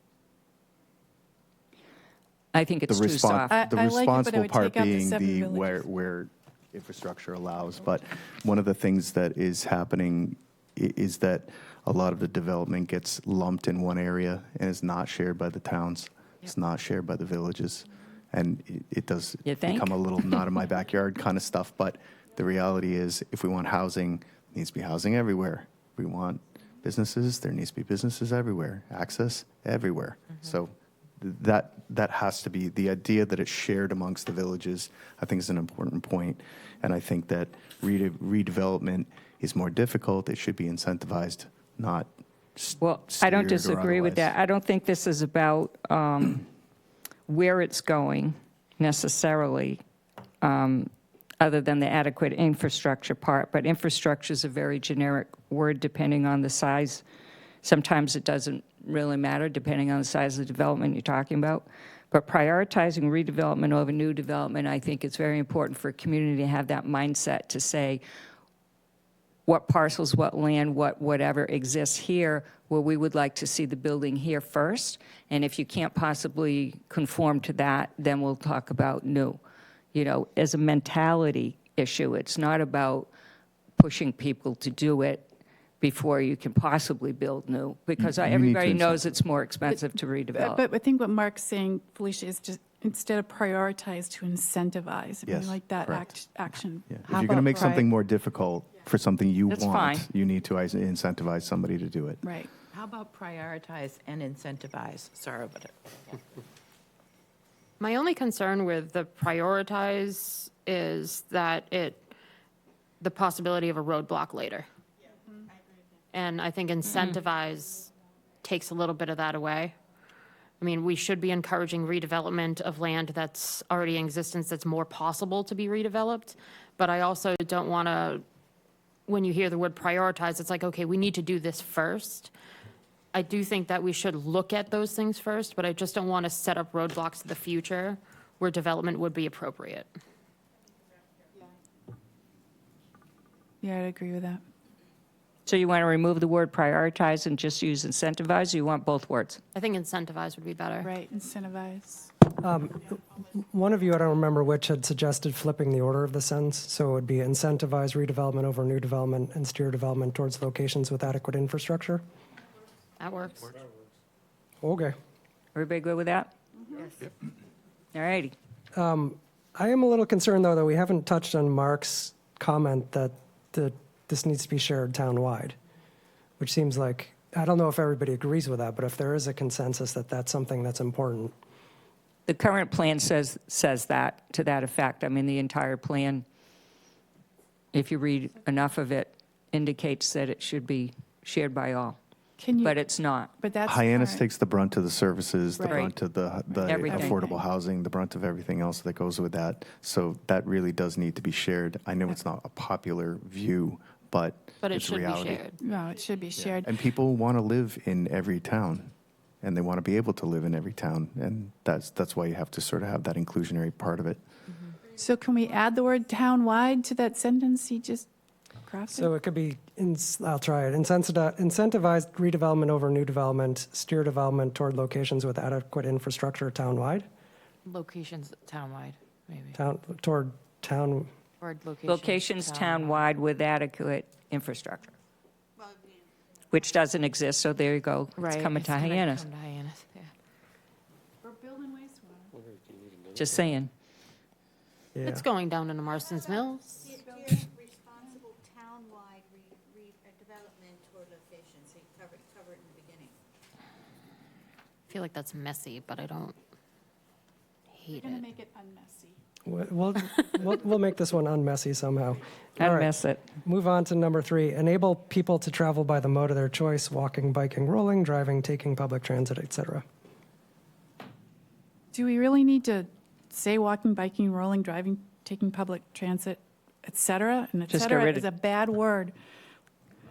I think it's too soft. I The like it, but I responsible would part take out the being 7 the villages. where infrastructure allows. But one of the things that is happening is that a lot of the development gets lumped in one area and is not shared by the towns. It's not shared by the villages. And it does You think? become a little not in my backyard kind of stuff. But the reality is, if we want housing, it needs to be housing everywhere. If we want businesses, there needs to be businesses everywhere. Access everywhere. So that has to be the idea that it's shared amongst the villages. I think is an important point, and I think that redevelopment is more difficult. It should be incentivized, not. Well, I don't steered or disagree with otherwise. that. I don't think this is about where it's going necessarily, other than the adequate infrastructure part. But infrastructure is a very generic word depending on the size. Sometimes it doesn't really matter depending on the size of the development you're talking about. But prioritizing redevelopment over new development, I think it's very important for a community to have that mindset to say, what parcels, what land, whatever exists here, where we would like to see the building here first. And if you can't possibly conform to that, then we'll talk about new. You know, as a mentality issue, it's not about pushing people to do it before you can possibly build new, because You need to everybody incent- knows it's more expensive to redevelop. But I think what Mark's saying, Felicia, is just instead of prioritize, to incentivize. I mean, Yes, like that correct. action. Yeah. If How you're going to about make something pri- more difficult for something you That's want, fine. you need to incentivize somebody to do it. Right. How about prioritize and incentivize? Sorry about it. My only concern with the prioritize is that the possibility of a roadblock later. And I think incentivize takes a little bit of that away. I mean, we should be encouraging redevelopment of land that's already in existence, that's more possible to be redeveloped. But I also don't want to, when you hear the word prioritize, it's like, okay, we need to do this first. I do think that we should look at those things first, but I just don't want to set up roadblocks to the future where development would be appropriate. Yeah, I'd agree with that. So you want to remove the word prioritize and just use incentivize, or you want both words? I think incentivize would be better. Right, incentivize. One of you, I don't remember which, had suggested flipping the order of the sentence. So it would be incentivize redevelopment over new development and steer development towards locations with adequate infrastructure. That works. Okay. Everybody good with that? Yes. All righty. I am a little concerned, though, that we haven't touched on Mark's comment that this needs to be shared town-wide, which seems like, I don't know if everybody agrees with that, but if there is a consensus that that's something that's important. The current plan says that, to that effect. I mean, the entire plan, if you read enough of it, indicates that it should be shared by all, Can you, but it's not. but that's. Hyannis current. takes the brunt of the services, the Right. brunt of the Everything. affordable housing, the brunt of everything else that goes with that. So that really does need to be shared. I know it's not a popular view, but But it it's should be reality. shared. No, it should be shared. And people want to live in every town, and they want to be able to live in every town, and that's why you have to sort of have that inclusionary part of it. So can we add the word town-wide to that sentence he just crafted? So it could be, I'll try it, incentivize redevelopment over new development, steer development toward locations with adequate infrastructure town-wide, Locations townwide, maybe. toward town, Or Locations town-wide with adequate infrastructure, which doesn't exist, so there you go. Right. It's coming to gonna Hyannis. come to Hyannis, yeah. We're building wastewater. Just saying. yeah. It's going down into Marston's Mills. development toward location, so you cover it in the beginning. I feel like that's messy, but I don't We're hate going to it. make it unmessy. We'll make this one unmessy somehow. All right. Unmess it. Move on to number 3. Enable people to travel by the mode of their choice: walking, biking, rolling, driving, taking public transit, etc. Do we really need to say walking, biking, rolling, driving, taking public transit, et cetera? And et Just get cetera rid of- is a bad word.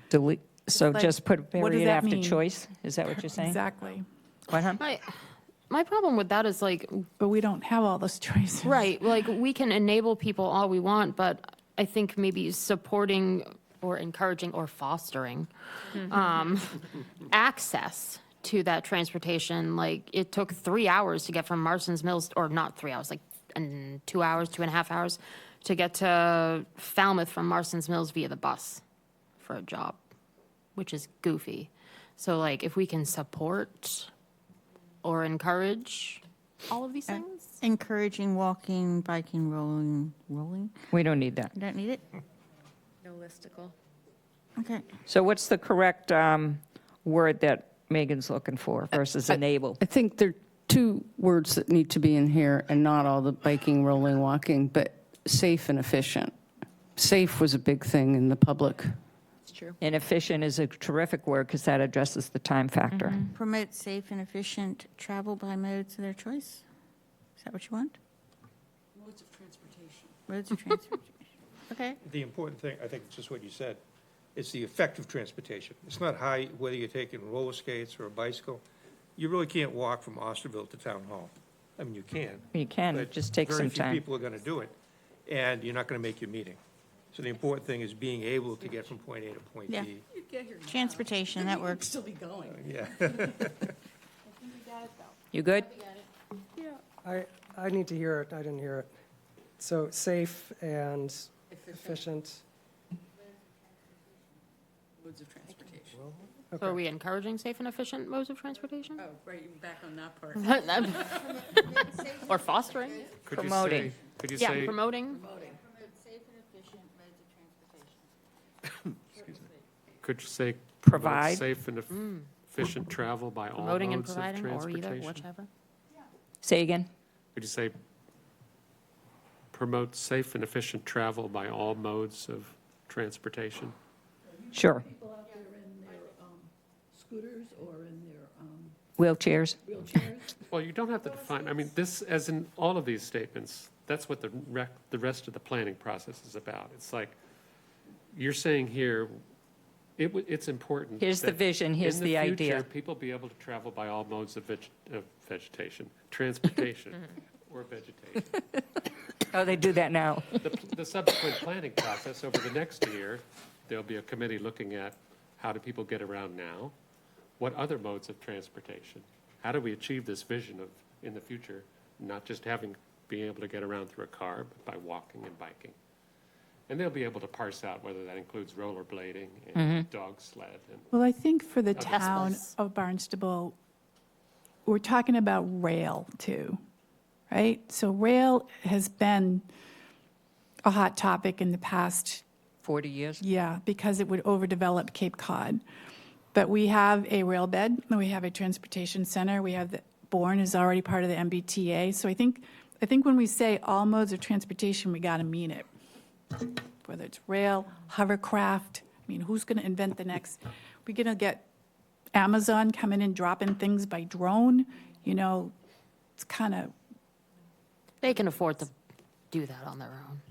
Delete, so like, just put what does period that after mean? choice? Is that what you're saying? Exactly. What, huh? My problem with that is like, But we don't have all those choices. right, like, we can enable people all we want, but I think maybe supporting or encouraging or fostering access to that transportation, like, it took 3 hours to get from Marston's Mills, or not 3 hours, like, 2 hours, 2.5 hours, to get to Falmouth from Marston's Mills via the bus for a job, which is goofy. So, like, if we can support or encourage all of these things? Encouraging walking, biking, rolling? We don't need that. You don't need it? No listicle. Okay. So what's the correct word that Megan's looking for versus enable? I think there are 2 words that need to be in here, and not all the biking, rolling, walking, but safe and efficient. Safe was a big thing in the public. It's true. And efficient is a terrific word because that addresses the time factor. Promote safe and efficient travel by modes of their choice? Is that what you want? Modes of transportation. Modes of transportation. Okay. The important thing, I think, is just what you said. It's the effective transportation. It's not whether you're taking roller skates or a bicycle. You really can't walk from Osterville to Town Hall. I mean, you can. Mm. You can, but just take some Very few time. people are going to do it, and you're not going to make your meeting. So the important thing is being able to get from point A to point Yeah. B. Transportation, that works. Still be going. Yeah. You good? I need to hear it. I didn't hear it. So safe and efficient. Modes of transportation. So are we encouraging safe and efficient modes of transportation? Oh, right, back on that part. Or fostering? Could you Promoting. say- Could you Yeah, say, promoting. could you say? Provide. Safe and efficient travel by all Promoting and modes of providing, or either, transportation? whichever. Say again? Could you say, promote safe and efficient travel by all modes of transportation? Sure. People out there in their scooters or in their Wheelchairs? wheelchairs. Well, you don't have to define, I mean, this, as in all of these statements, that's what the rest of the planning process is about. It's like, you're saying here, it's important. Here's the that vision, here's the In idea. the future, people be able to travel by all modes of vegetation, transportation, or vegetation. Oh, they do that now. The subsequent planning process over the next year, there'll be a committee looking at how do people get around now? What other modes of transportation? How do we achieve this vision of, in the future, not just being able to get around through a car, but by walking and biking? And they'll be able to parse out whether that includes rollerblading and dog sled. And Well, I think for the Vespas. town of Barnstable, we're talking about rail too, right? So rail has been a hot topic in the past 40 years? Yeah, because it would overdevelop Cape Cod. But we have a rail bed, and we have a transportation center, we have, Bourne is already part of the MBTA. So I think when we say all modes of transportation, we got to mean it. Whether it's rail, hovercraft, I mean, who's going to invent the next? We're going to get Amazon coming in, dropping things by drone, you know, it's kind of, They can afford to do that on their own.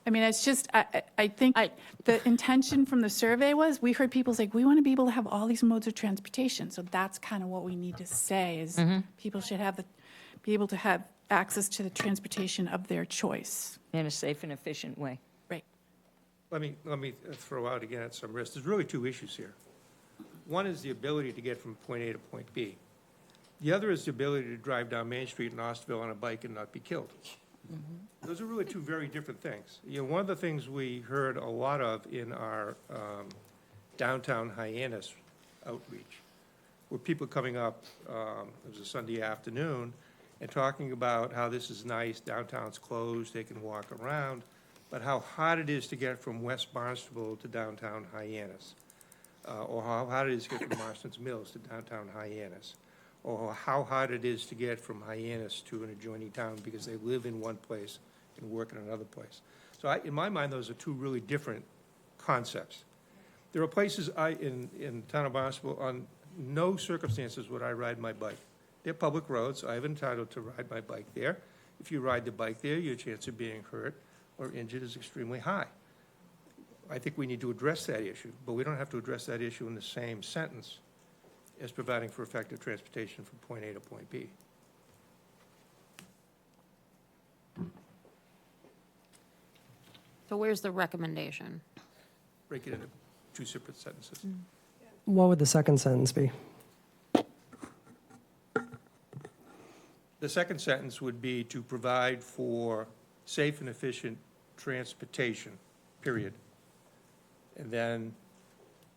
I mean, it's just, I think the intention from the survey was, we heard people say, we want to be able to have all these modes of transportation. So that's kind of what we need to say, is people should be able to have access to the transportation of their choice. In a safe and efficient way. Right. Let me throw out again at some risk. There's really 2 issues here. One is the ability to get from point A to point B. The other is the ability to drive down Main Street in Osterville on a bike and not be killed. Those are really 2 very different things. You know, one of the things we heard a lot of in our downtown Hyannis outreach were people coming up, it was a Sunday afternoon, and talking about how this is nice, downtown's closed, they can walk around. but how hard it is to get from West Barnstable to downtown Hyannis, or how hard it is to get from Marston's Mills to downtown Hyannis, or how hard it is to get from Hyannis to an adjoining town because they live in one place and work in another place. So in my mind, those are two really different concepts. There are places in the town of Barnstable, on no circumstances would I ride my bike. They're public roads, I have entitled to ride my bike there. If you ride the bike there, your chance of being hurt or injured is extremely high. I think we need to address that issue, but we don't have to address that issue in the same sentence as providing for effective transportation from point A to point B. So where's the recommendation? Break it into two separate sentences. What would the second sentence be? The second sentence would be to provide for safe and efficient transportation, period. And then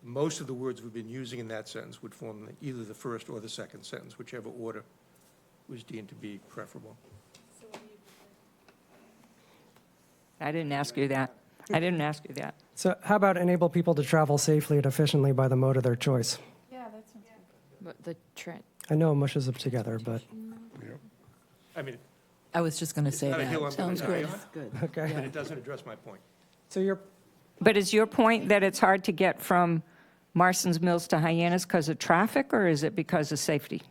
most of the words we've been using in that sentence would form either the first or the second sentence, whichever order was deemed to be preferable. I didn't ask you that. I didn't ask you that. So how about enable people to travel safely and efficiently by the mode of their choice? Yeah, that sounds good. But the trend, I know it mushes them together, but, I mean, I was just going to say not a hill that. I'm gonna die on, Good. okay. but it doesn't address my point. So you're, But is your point that it's hard to get from Marston's Mills to Hyannis because of traffic, or is it because of safety?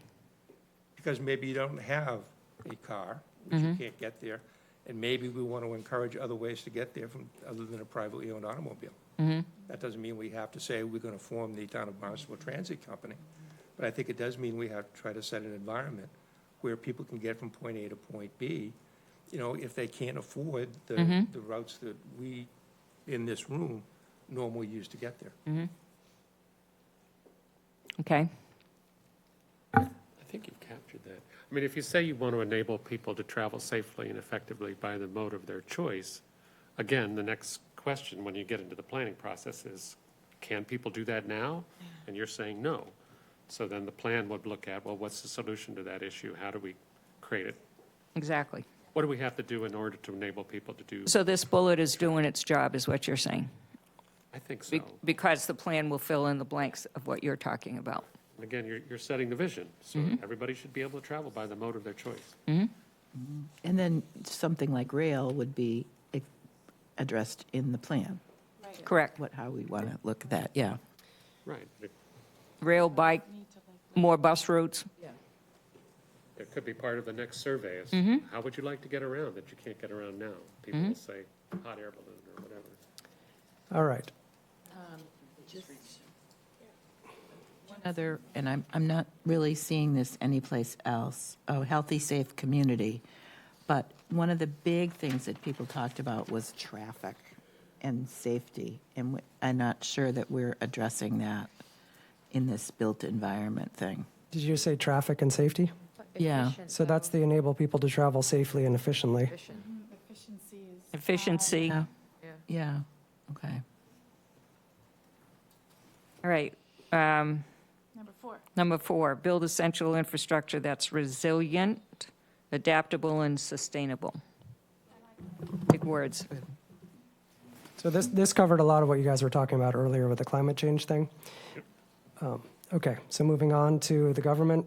Because maybe you don't have a car, which you can't get there, and maybe we want to encourage other ways to get there from, other than a privately owned automobile. That doesn't mean we have to say we're going to form the Town of Barnstable Transit Company, but I think it does mean we have to try to set an environment where people can get from point A to point B, you know, if they can't afford the routes that we, in this room, normally use to get there. Okay. I think you've captured that. I mean, if you say you want to enable people to travel safely and effectively by the mode of their choice, again, the next question when you get into the planning process is, can people do that now? And you're saying no. So then the plan would look at, well, what's the solution to that issue? How do we create it? Exactly. What do we have to do in order to enable people to do? So this bullet is doing its job, is what you're saying? I think so. Because the plan will fill in the blanks of what you're talking about. And again, you're setting the vision. So everybody should be able to travel by the mode of their choice. And then something like rail would be addressed in the plan, Correct. how we want to look at that, yeah. Right. Rail, bike, more bus routes. It could be part of the next survey. Is how would you like to get around that you can't get around now? People will say hot air balloon or whatever. all right. One other, and I'm not really seeing this anyplace else, healthy, safe community. But one of the big things that people talked about was traffic and safety. And I'm not sure that we're addressing that in this built environment thing. Did you say traffic and safety? Yeah. So that's the enable people to travel safely and efficiently. Efficiency is. Efficiency. Yeah, okay. All right. Number 4. Number 4, build essential infrastructure that's resilient, adaptable, and sustainable. Big words. So this covered a lot of what you guys were talking about earlier with the climate change thing. Okay, so moving on to the government,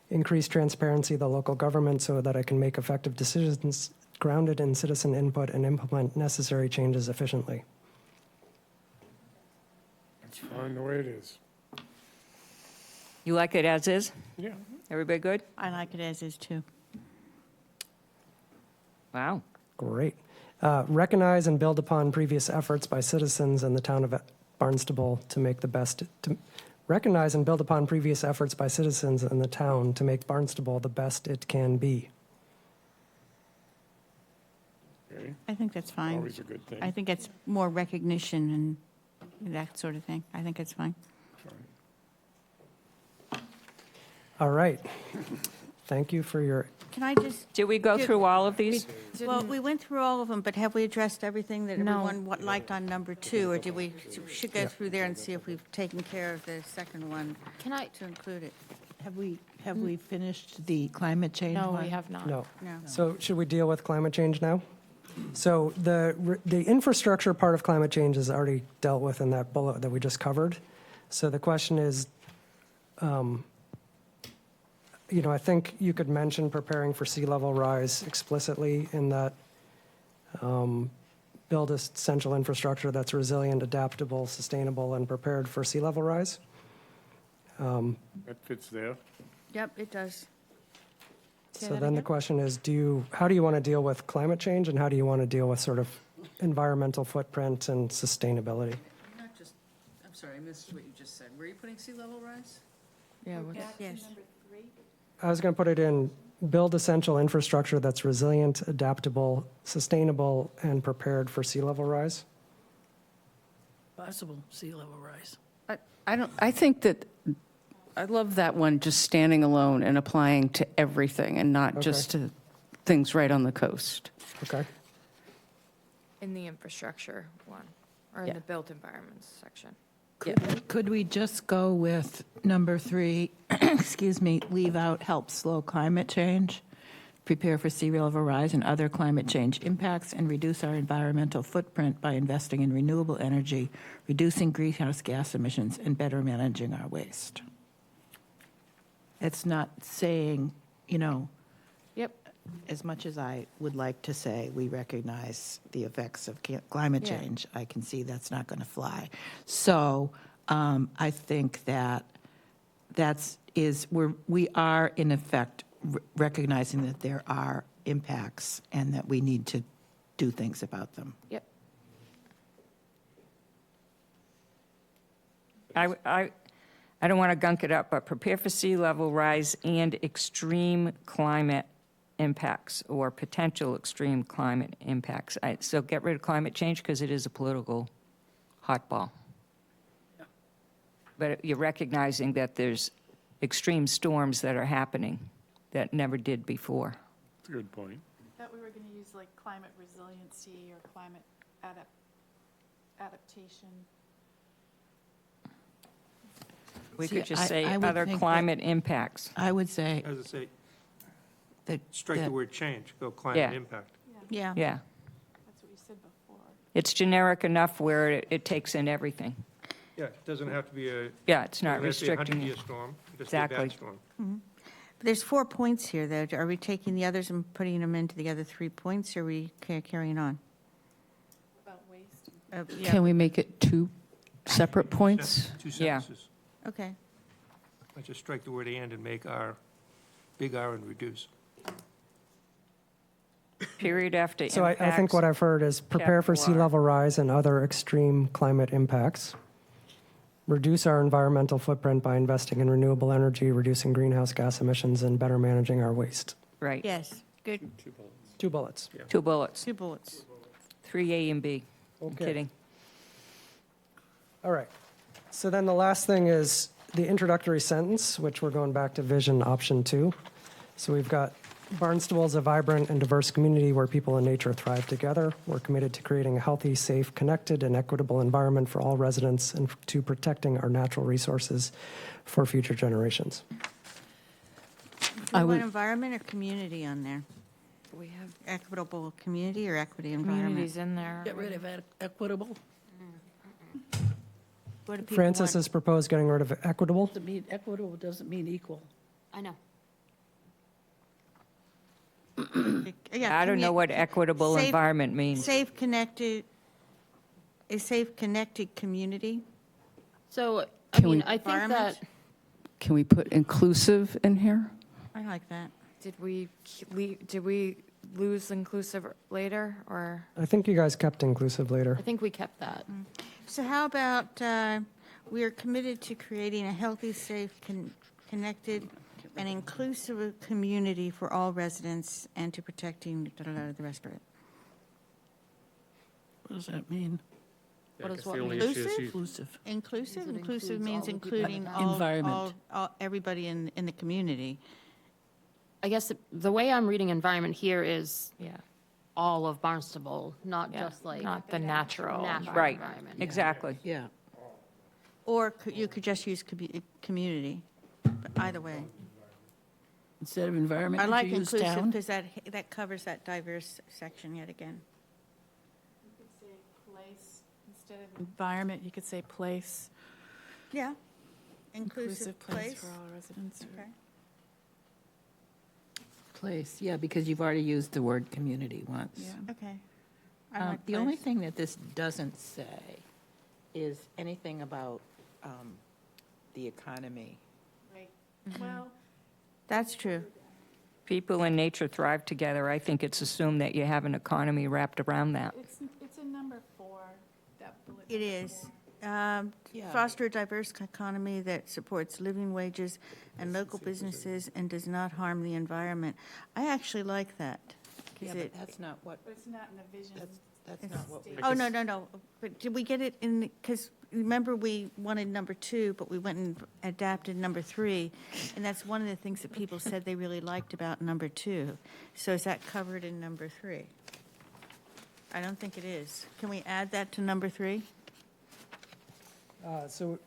increase transparency of the local government so that it can make effective decisions grounded in citizen input and implement necessary changes efficiently. It's fine the way it is. You like it as is? Yeah. Everybody good? I like it as is, too. Wow. Great. Recognize and build upon previous efforts by citizens in the town of Barnstable to make the best, recognize and build upon previous efforts by citizens in the town to make Barnstable the best it can be. Okay, I think that's fine. always a good thing. I think it's more recognition and that sort of thing. I think it's fine. All right. Thank you for your, Can I just, Did we go through all of these? well, we went through all of them, but have we addressed everything that No. everyone liked on number 2? Or did we, should go through there and see if we've taken care of the second one Can I, to include it? Have we finished the climate change no, one? we have not. no. No. So should we deal with climate change now? So the infrastructure part of climate change is already dealt with in that bullet that we just covered. So the question is, I think you could mention preparing for sea level rise explicitly in that build essential infrastructure that's resilient, adaptable, sustainable, and prepared for sea level rise. That fits there. Yep, it does. Say So that then the again? question is, how do you want to deal with climate change, and how do you want to deal with sort of environmental footprint and sustainability? Not just, I'm sorry, I missed what you just said. Where are you putting sea level rise? Yeah, Yes. I was going to put it in build essential infrastructure that's resilient, adaptable, sustainable, and prepared for sea level rise. Possible sea level rise. I think that, I love that one, just standing alone and applying to everything and not just to things right on the coast. Okay. In the infrastructure one, or in Yeah. the built environments section. Could we just go with number 3, excuse me, leave out help slow climate change, prepare for sea level rise and other climate change impacts, and reduce our environmental footprint by investing in renewable energy, reducing greenhouse gas emissions, and better managing our waste? It's not saying, Yep. as much as I would like to say we recognize the effects of climate Yeah. change, I can see that's not going to fly. So I think that we are in effect recognizing that there are impacts and that we need to do things about them. Yep. I don't want to gunk it up, but prepare for sea level rise and extreme climate impacts or potential extreme climate impacts. So get rid of climate change because it is a political hotball. But you're recognizing that there's extreme storms that are happening that never did before. That's a good point. Thought we were going to use like climate resiliency or climate adaptation. We See, could just I say would other think that- climate impacts. I would say As I say, that. strike the that- word change, go climate Yeah. impact. Yeah. Yeah. That's what you said before. It's generic enough where it takes in everything. Yeah, it doesn't have to be a. Yeah, it's not doesn't have to be a restricting 100-year it. storm. It just be a bad Exactly. storm. But there's 4 points here, though. Are we taking the others and putting them into the other 3 points, or are we carrying on? About waste. Yeah, Can we make it 2 separate points? Two Yeah. sentences. okay. I just strike the word and make R, big R and reduce. Period after So I think impacts. what I've heard is prepare for sea Capital R. level rise and other extreme climate impacts. Reduce our environmental footprint by investing in renewable energy, reducing greenhouse gas emissions, and better managing our waste. Right. Yes, good. 2 bullets. 2 bullets, 2 bullets. 3A and B. I'm Okay. kidding. All right. So then the last thing is the introductory sentence, which we're going back to vision option 2. So we've got Barnstable is a vibrant and diverse community where people and nature thrive together. We're committed to creating a healthy, safe, connected, and equitable environment for all residents and to protecting our natural resources for future generations. Do I we want would- environment or community on there? We have Equitable community or equity environment? communities in there. Get rid of equitable. What do people Francis want? has proposed getting rid of equitable. Equitable doesn't mean equal. I know. Yeah, I don't know what equitable safe- environment means. Safe, connected, a safe, connected community? So, I Can we- mean, I think that, Environment? Can we put inclusive in here? I like that. Did we lose inclusive later, or? I think you guys kept inclusive later. I think we kept that. So how about, we are committed to creating a healthy, safe, connected, and inclusive community for all residents and to protecting the rest of it. What does that mean? Yeah, I What is guess what the only mean? issue is you- Inclusive. Inclusive? Means it Inclusive includes means all the people including in all, Environment. everybody in the community. I guess the way I'm reading environment here is Yeah. all of Barnstable, not Yeah, just like not the natural. Right. environment. Exactly. Yeah. Or you could just use community, but either way. Instead of environment, I did like you use inclusive town? because that covers that diverse section yet again. place, instead of environment, you could say place. Yeah. Inclusive place. For all residents. Okay. Place, yeah, because you've already used the word community once. Yeah. Okay. I like The only place. thing that this doesn't say is anything about the economy. Right. Well, That's true. People and nature thrive together. I think it's assumed that you have an economy wrapped around that. it's in number 4, that bullet. It is. Foster a diverse economy that supports living wages and local businesses and does not harm the environment. I actually like that. 'Cause Yeah, but it- that's not what, But it's not in the vision. that's not what we. Oh, no. But did we get it in, because remember we wanted number 2, but we went and adapted number 3. And that's one of the things that people said they really liked about number 2. So is that covered in number 3? I don't think it is. Can we add that to number 3? So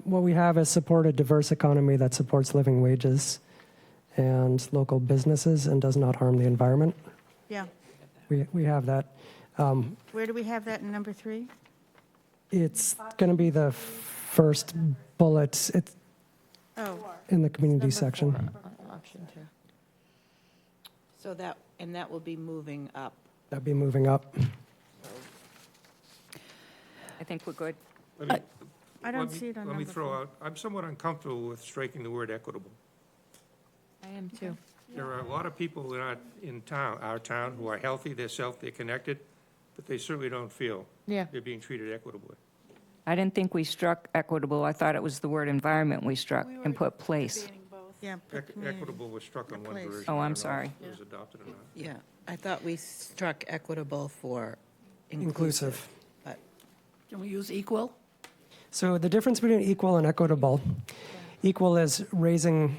what we have is support a diverse economy that supports living wages and local businesses and does not harm the environment. Yeah. We have that. Where do we have that in number 3? It's going to be the first bullet. It's Oh, in the community number section. 4. Option 2. So that, and that will be moving up. That'd be moving up. I think we're good. I don't see it on Let me number throw 4. out, I'm somewhat uncomfortable with striking the word equitable. I am too. There are a lot of people in town, our town, who are healthy, they're connected, but they certainly don't feel Yeah. they're being treated equitably. I didn't think we struck equitable. I thought it was the word environment we struck We and were put place. debating both. Yeah, put community. Equitable was struck on one Place. version. Oh, I I'm don't know sorry. if it was adopted or not. Yeah, I thought we struck equitable for Inclusive. inclusive. But Can we use equal? So the difference between equal and equitable, equal is raising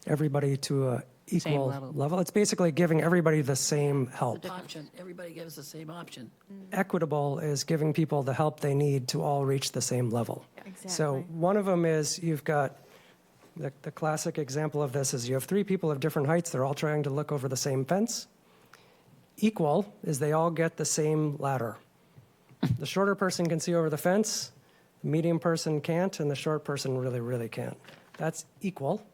everybody to a equal level. level. It's basically giving everybody the same help. Option, everybody gives the same option. Equitable is giving people the help they need to all reach the same level. So Exactly. one of them is you've got, the classic example of this is you have 3 people of different heights, they're all trying to look over the same fence. Equal is they all get the same ladder. The shorter person can see over the fence, the medium person can't, and the short person really, really can't. That's equal.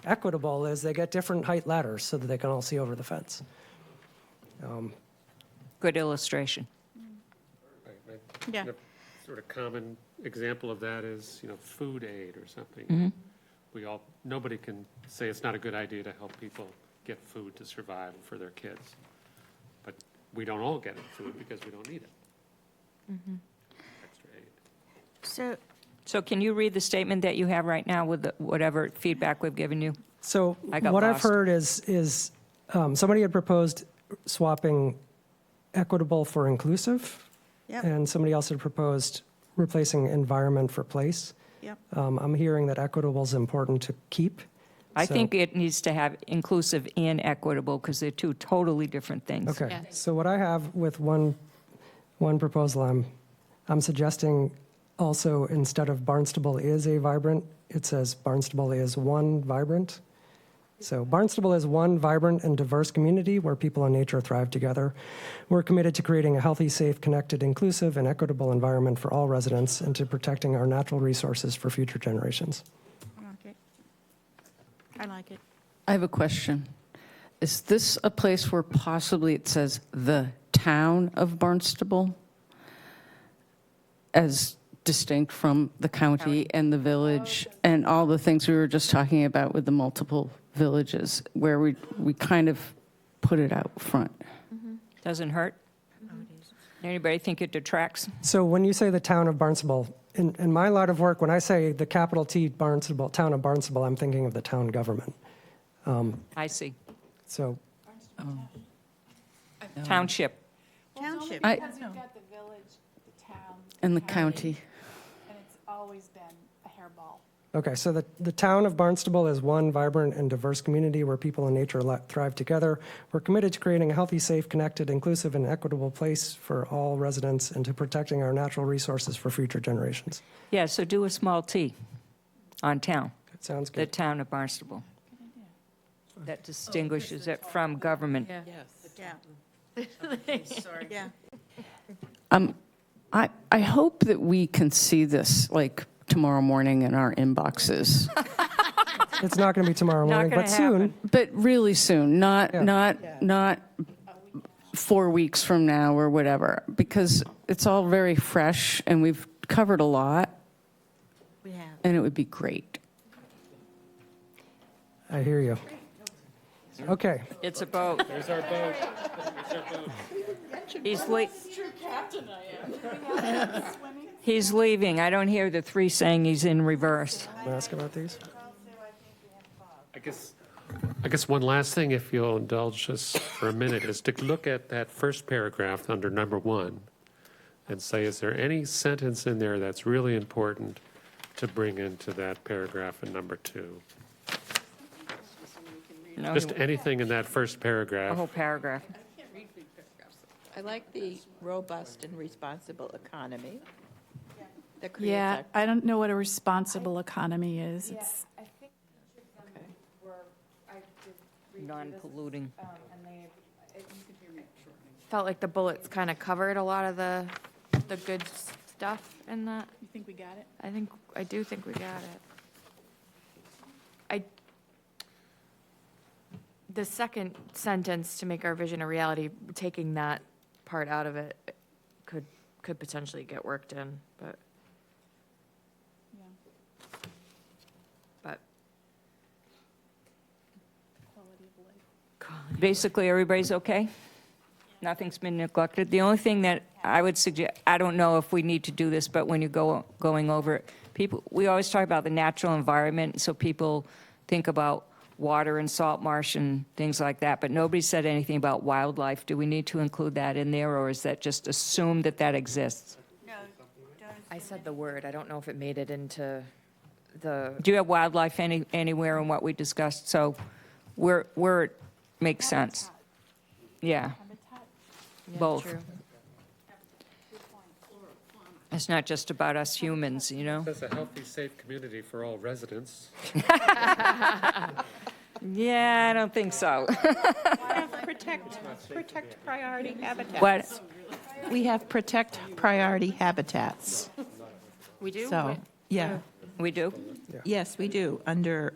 Equitable is they get different height ladders so that they can all see over the fence. Good illustration. Yeah. A sort of common example of that is, food aid or something. Nobody can say it's not a good idea to help people get food to survive for their kids. But we don't all get food because we don't need it. Extra aid. So can you read the statement that you have right now with whatever feedback we've given you? So I got what I've lost. heard is somebody had proposed swapping equitable for inclusive, Yep. and somebody else had proposed replacing environment for place. Yep. I'm hearing that equitable is important to keep. I So- think it needs to have inclusive and equitable because they're 2 totally different things. Okay, Yeah. so what I have with one proposal, I'm suggesting also instead of Barnstable is a vibrant, it says Barnstable is one vibrant. So Barnstable is one vibrant and diverse community where people and nature thrive together. We're committed to creating a healthy, safe, connected, inclusive, and equitable environment for all residents and to protecting our natural resources for future generations. Okay. I like it. I have a question. Is this a place where possibly it says the town of Barnstable as distinct from the county and the village and all the things we were just talking about with the multiple villages, where we kind of put it out front? Doesn't hurt? Anybody think it detracts? So when you say the town of Barnstable, in my line of work, when I say the capital T Barnstable, town of Barnstable, I'm thinking of the town government. I see. So Township. Township. I- Because you've got the village, the town. And the county. And it's always been a hairball. Okay, so the town of Barnstable is one vibrant and diverse community where people and nature thrive together. We're committed to creating a healthy, safe, connected, inclusive, and equitable place for all residents and to protecting our natural resources for future generations. Yeah, so do a small t on town, That sounds the good. town of Barnstable. That distinguishes it from government. Yeah. Sorry. Yeah. I hope that we can see this like tomorrow morning in our inboxes, It's not going to be tomorrow morning, gonna but soon. happen. but really soon, not 4 weeks from now or whatever, because it's all very fresh and we've covered a lot, We have. and it would be great. I hear you. Okay. It's a boat. There's our boat. He's leaving. I don't hear the three saying he's in reverse. Can I ask about these? I guess one last thing, if you'll indulge us for a minute, is to look at that first paragraph under number 1 and say, is there any sentence in there that's really important to bring into that paragraph in number 2? No, Just anything in that first a paragraph. whole paragraph. I like the robust and responsible economy. that creates Yeah, ac- I don't know what a responsible economy is. It's, Non-polluting. Felt like the bullets kind of covered a lot of the good stuff in that. you think we got it? I do think we got it. The second sentence, to make our vision a reality, taking that part out of it could potentially get worked in, but. But. Basically, everybody's okay? Nothing's been neglected? The only thing that I would suggest, I don't know if we need to do this, but when you're going over it, we always talk about the natural environment, so people think about water and salt marsh and things like that, but nobody said anything about wildlife. Do we need to include that in there, or is that just assumed that that exists? I said the word, I don't know if it made it into the. Do you have wildlife anywhere in what we discussed? So where it makes sense. Yeah, Yeah, both. true. It's not just about us humans, you know? That's a healthy, safe community for all residents. Yeah, I don't think so. Protect priority habitats. What? We have protect priority habitats. We do? So, yeah, We do? yes, we do, under,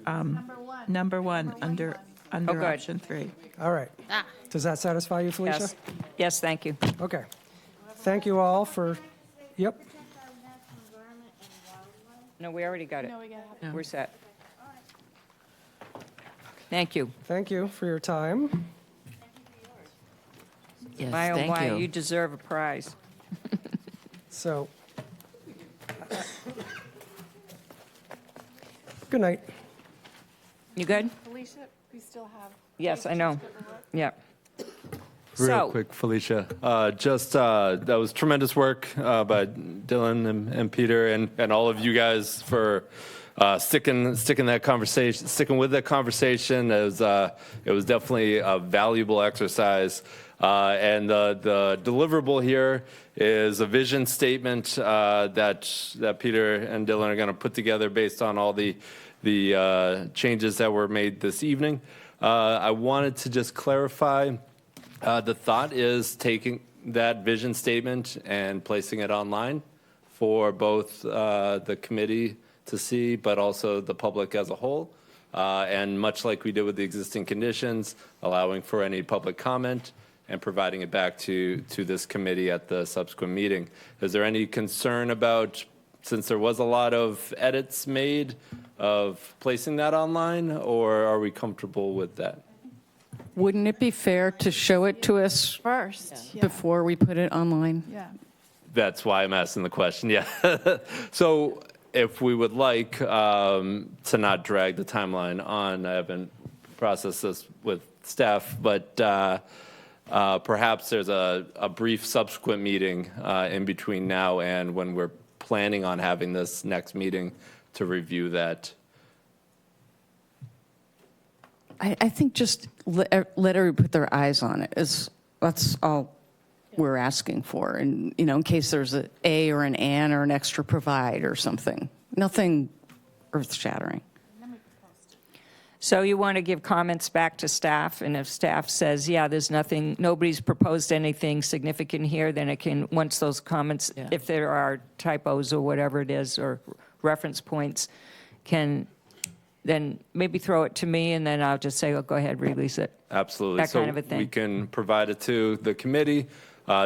number 1, under good. option 3. All right. Ah. Does that satisfy you, Felicia? Yes. Yes, thank you. Okay. Thank you all for, yep. No, we already got it. No, we got it. We're set. Thank you. Thank you for your time. Yes, My, oh thank my, you. you deserve a prize. So, good night. You good? Felicia, we still have. Yes, I know. Yeah. Real So, quick, Felicia, that was tremendous work by Dylan and Peter and all of you guys for sticking with that conversation. It was definitely a valuable exercise. And the deliverable here is a vision statement that Peter and Dylan are going to put together based on all the changes that were made this evening. I wanted to just clarify. The thought is taking that vision statement and placing it online for both the committee to see, but also the public as a whole. And much like we did with the existing conditions, allowing for any public comment and providing it back to this committee at the subsequent meeting. Is there any concern about, since there was a lot of edits made, of placing that online, or are we comfortable with that? Wouldn't it be fair to show it to us First, yeah. before we put it online? Yeah. That's why I'm asking the question, yeah. So if we would like to not drag the timeline on, I haven't processed this with staff, but perhaps there's a brief subsequent meeting in between now and when we're planning on having this next meeting to review that. I think just let everybody put their eyes on it. That's all we're asking for. And, in case there's an A or an and or an extra provide or something. Nothing earth-shattering. So you want to give comments back to staff, and if staff says, yeah, there's nothing, nobody's proposed anything significant here, then it can, once those comments, Yeah. if there are typos or whatever it is, or reference points, can then maybe throw it to me, and then I'll just say, oh, go ahead, release it. Absolutely. That kind of a So we thing. can provide it to the committee,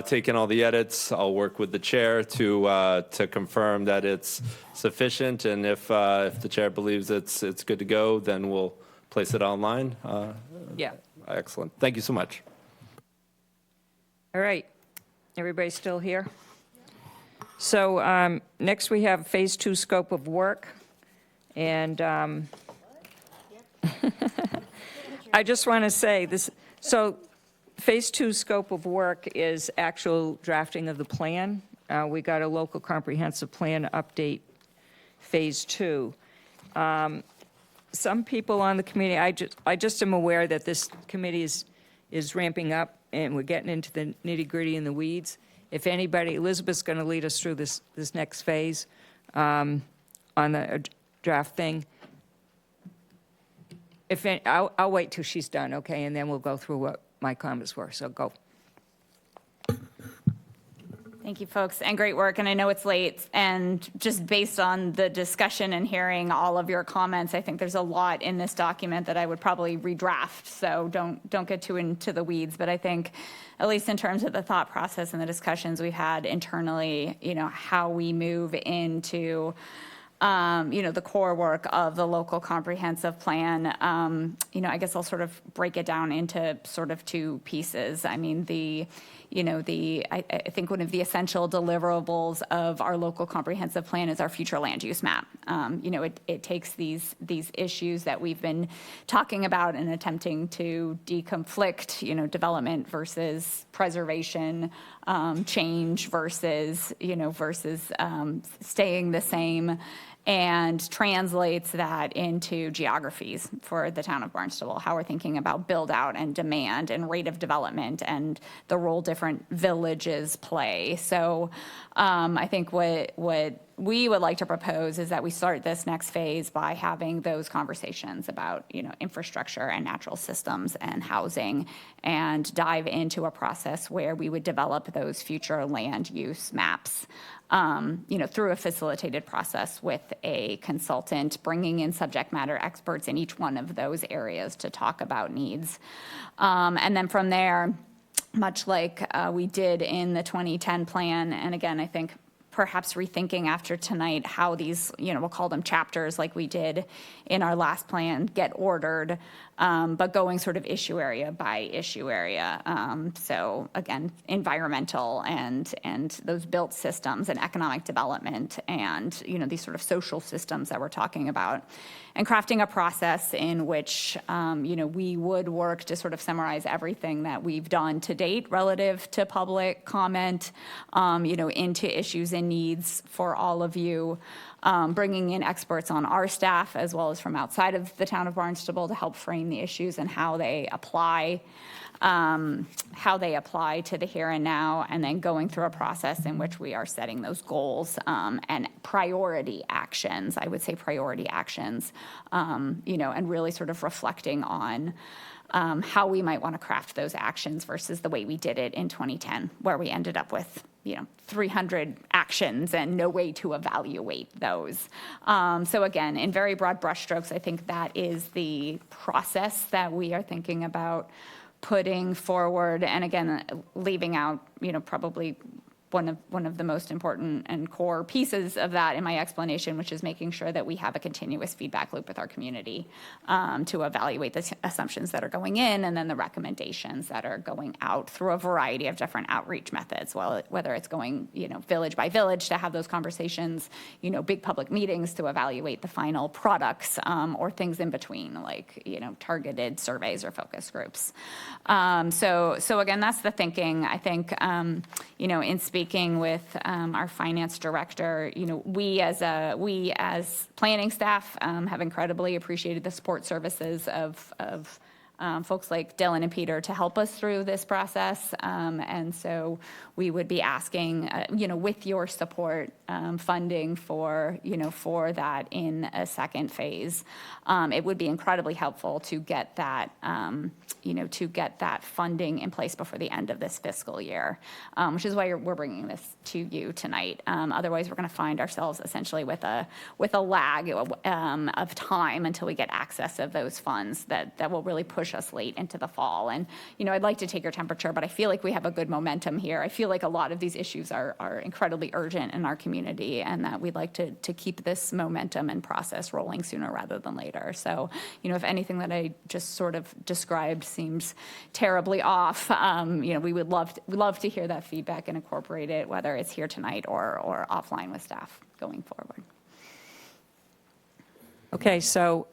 take in all the edits. I'll work with the chair to confirm that it's sufficient, and if the chair believes it's good to go, then we'll place it online. Yeah. Excellent. Thank you so much. All right. Everybody still here? So next we have Phase 2 scope of work. And I just want to say this, so Phase 2 scope of work is actual drafting of the plan. We got a local comprehensive plan update, Phase 2. Some people on the committee, I just am aware that this committee is ramping up, and we're getting into the nitty-gritty and the weeds. If anybody, Elizabeth's going to lead us through this next phase on the draft thing. I'll wait till she's done, okay, and then we'll go through what my comments were, so go. Thank you, folks, and great work, and I know it's late, and just based on the discussion and hearing all of your comments, I think there's a lot in this document that I would probably redraft, so don't get too into the weeds, but I think, at least in terms of the thought process and the discussions we've had internally, how we move into the core work of the local comprehensive plan, I guess I'll sort of break it down into sort of two pieces. I mean, I think one of the essential deliverables of our local comprehensive plan is our future land use map. It takes these issues that we've been talking about and attempting to deconflict, development versus preservation, change versus staying the same, and translates that into geographies for the town of Barnstable, how we're thinking about build out and demand and rate of development and the role different villages play. So I think what we would like to propose is that we start this next phase by having those conversations about, infrastructure and natural systems and housing, and dive into a process where we would develop those future land use maps. Through a facilitated process with a consultant, bringing in subject matter experts in each one of those areas to talk about needs. And then from there, much like we did in the 2010 plan, and again, I think perhaps rethinking after tonight how these, we'll call them chapters like we did in our last plan, get ordered, but going sort of issue area by issue area. So again, environmental and those built systems and economic development and, these sort of social systems that we're talking about. And crafting a process in which, we would work to sort of summarize everything that we've done to date relative to public comment, into issues and needs for all of you, bringing in experts on our staff as well as from outside of the town of Barnstable to help frame the issues and how they apply to the here and now, and then going through a process in which we are setting those goals and priority actions, I would say priority actions, and really sort of reflecting on how we might want to craft those actions versus the way we did it in 2010, where we ended up with 300 actions and no way to evaluate those. So again, in very broad brushstrokes, I think that is the process that we are thinking about putting forward, and again, leaving out, probably one of the most important and core pieces of that in my explanation, which is making sure that we have a continuous feedback loop with our community to evaluate the assumptions that are going in and then the recommendations that are going out through a variety of different outreach methods, whether it's going, village by village to have those conversations, big public meetings to evaluate the final products, or things in between, like, targeted surveys or focus groups. So again, that's the thinking. I think, in speaking with our finance director, we as planning staff have incredibly appreciated the support services of folks like Dylan and Peter to help us through this process. And so we would be asking, with your support, funding for, for that in a second phase. It would be incredibly helpful to get that, funding in place before the end of this fiscal year, which is why we're bringing this to you tonight. Otherwise, we're going to find ourselves essentially with a lag of time until we get access of those funds that will really push us late into the fall. And, I'd like to take your temperature, but I feel like we have a good momentum here. I feel like a lot of these issues are incredibly urgent in our community, and that we'd like to keep this momentum and process rolling sooner rather than later. So, if anything that I just sort of described seems terribly off, we would love to hear that feedback and incorporate it, whether it's here tonight or offline with staff going forward. Okay, so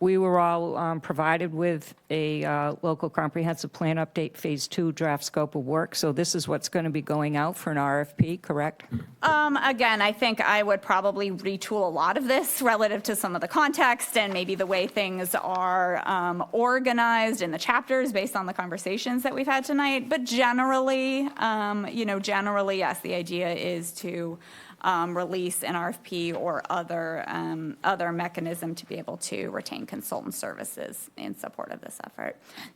we were all provided with a local comprehensive plan update, Phase 2 draft scope of work. So this is what's going to be going out for an RFP, correct? Again, I think I would probably retool a lot of this relative to some of the context and maybe the way things are organized in the chapters based on the conversations that we've had tonight. But generally, yes, the idea is to release an RFP or other mechanism to be able to retain consultant services in support of this effort.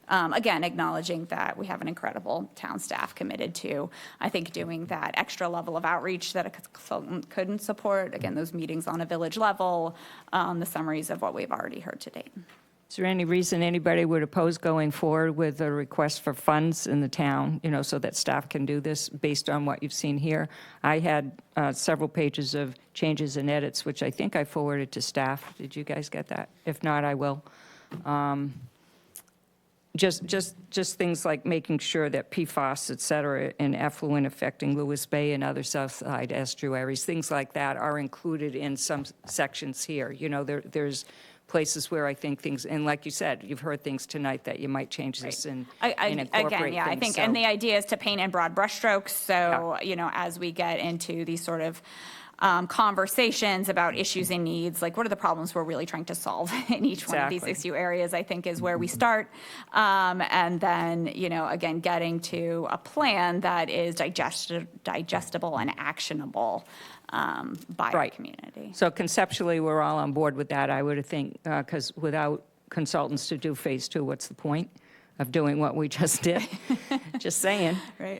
Again, acknowledging that we have an incredible town staff committed to, I think, doing that extra level of outreach that a consultant couldn't support. Again, those meetings on a village level, the summaries of what we've already heard to date. Is there any reason anybody would oppose going forward with a request for funds in the town, so that staff can do this based on what you've seen here? I had several pages of changes and edits, which I think I forwarded to staff. Did you guys get that? If not, I will. Just things like making sure that PFAS, et cetera, and effluent affecting Lewis Bay and other Southside estuaries, things like that are included in some sections here. There's places where I think things, and like you said, you've heard things tonight that you might change this and incorporate again, yeah, things. I think, and the idea is to paint in broad brushstrokes. So, as we get into these sort of conversations about issues and needs, like what are the problems we're really trying to solve in each one of these issue areas, I think is where we start. And then, again, getting to a plan that is digestible and actionable by our community. So conceptually, we're all on board with that, I would think, because without consultants to do Phase 2, what's the point of doing what we just did? Just saying. Right.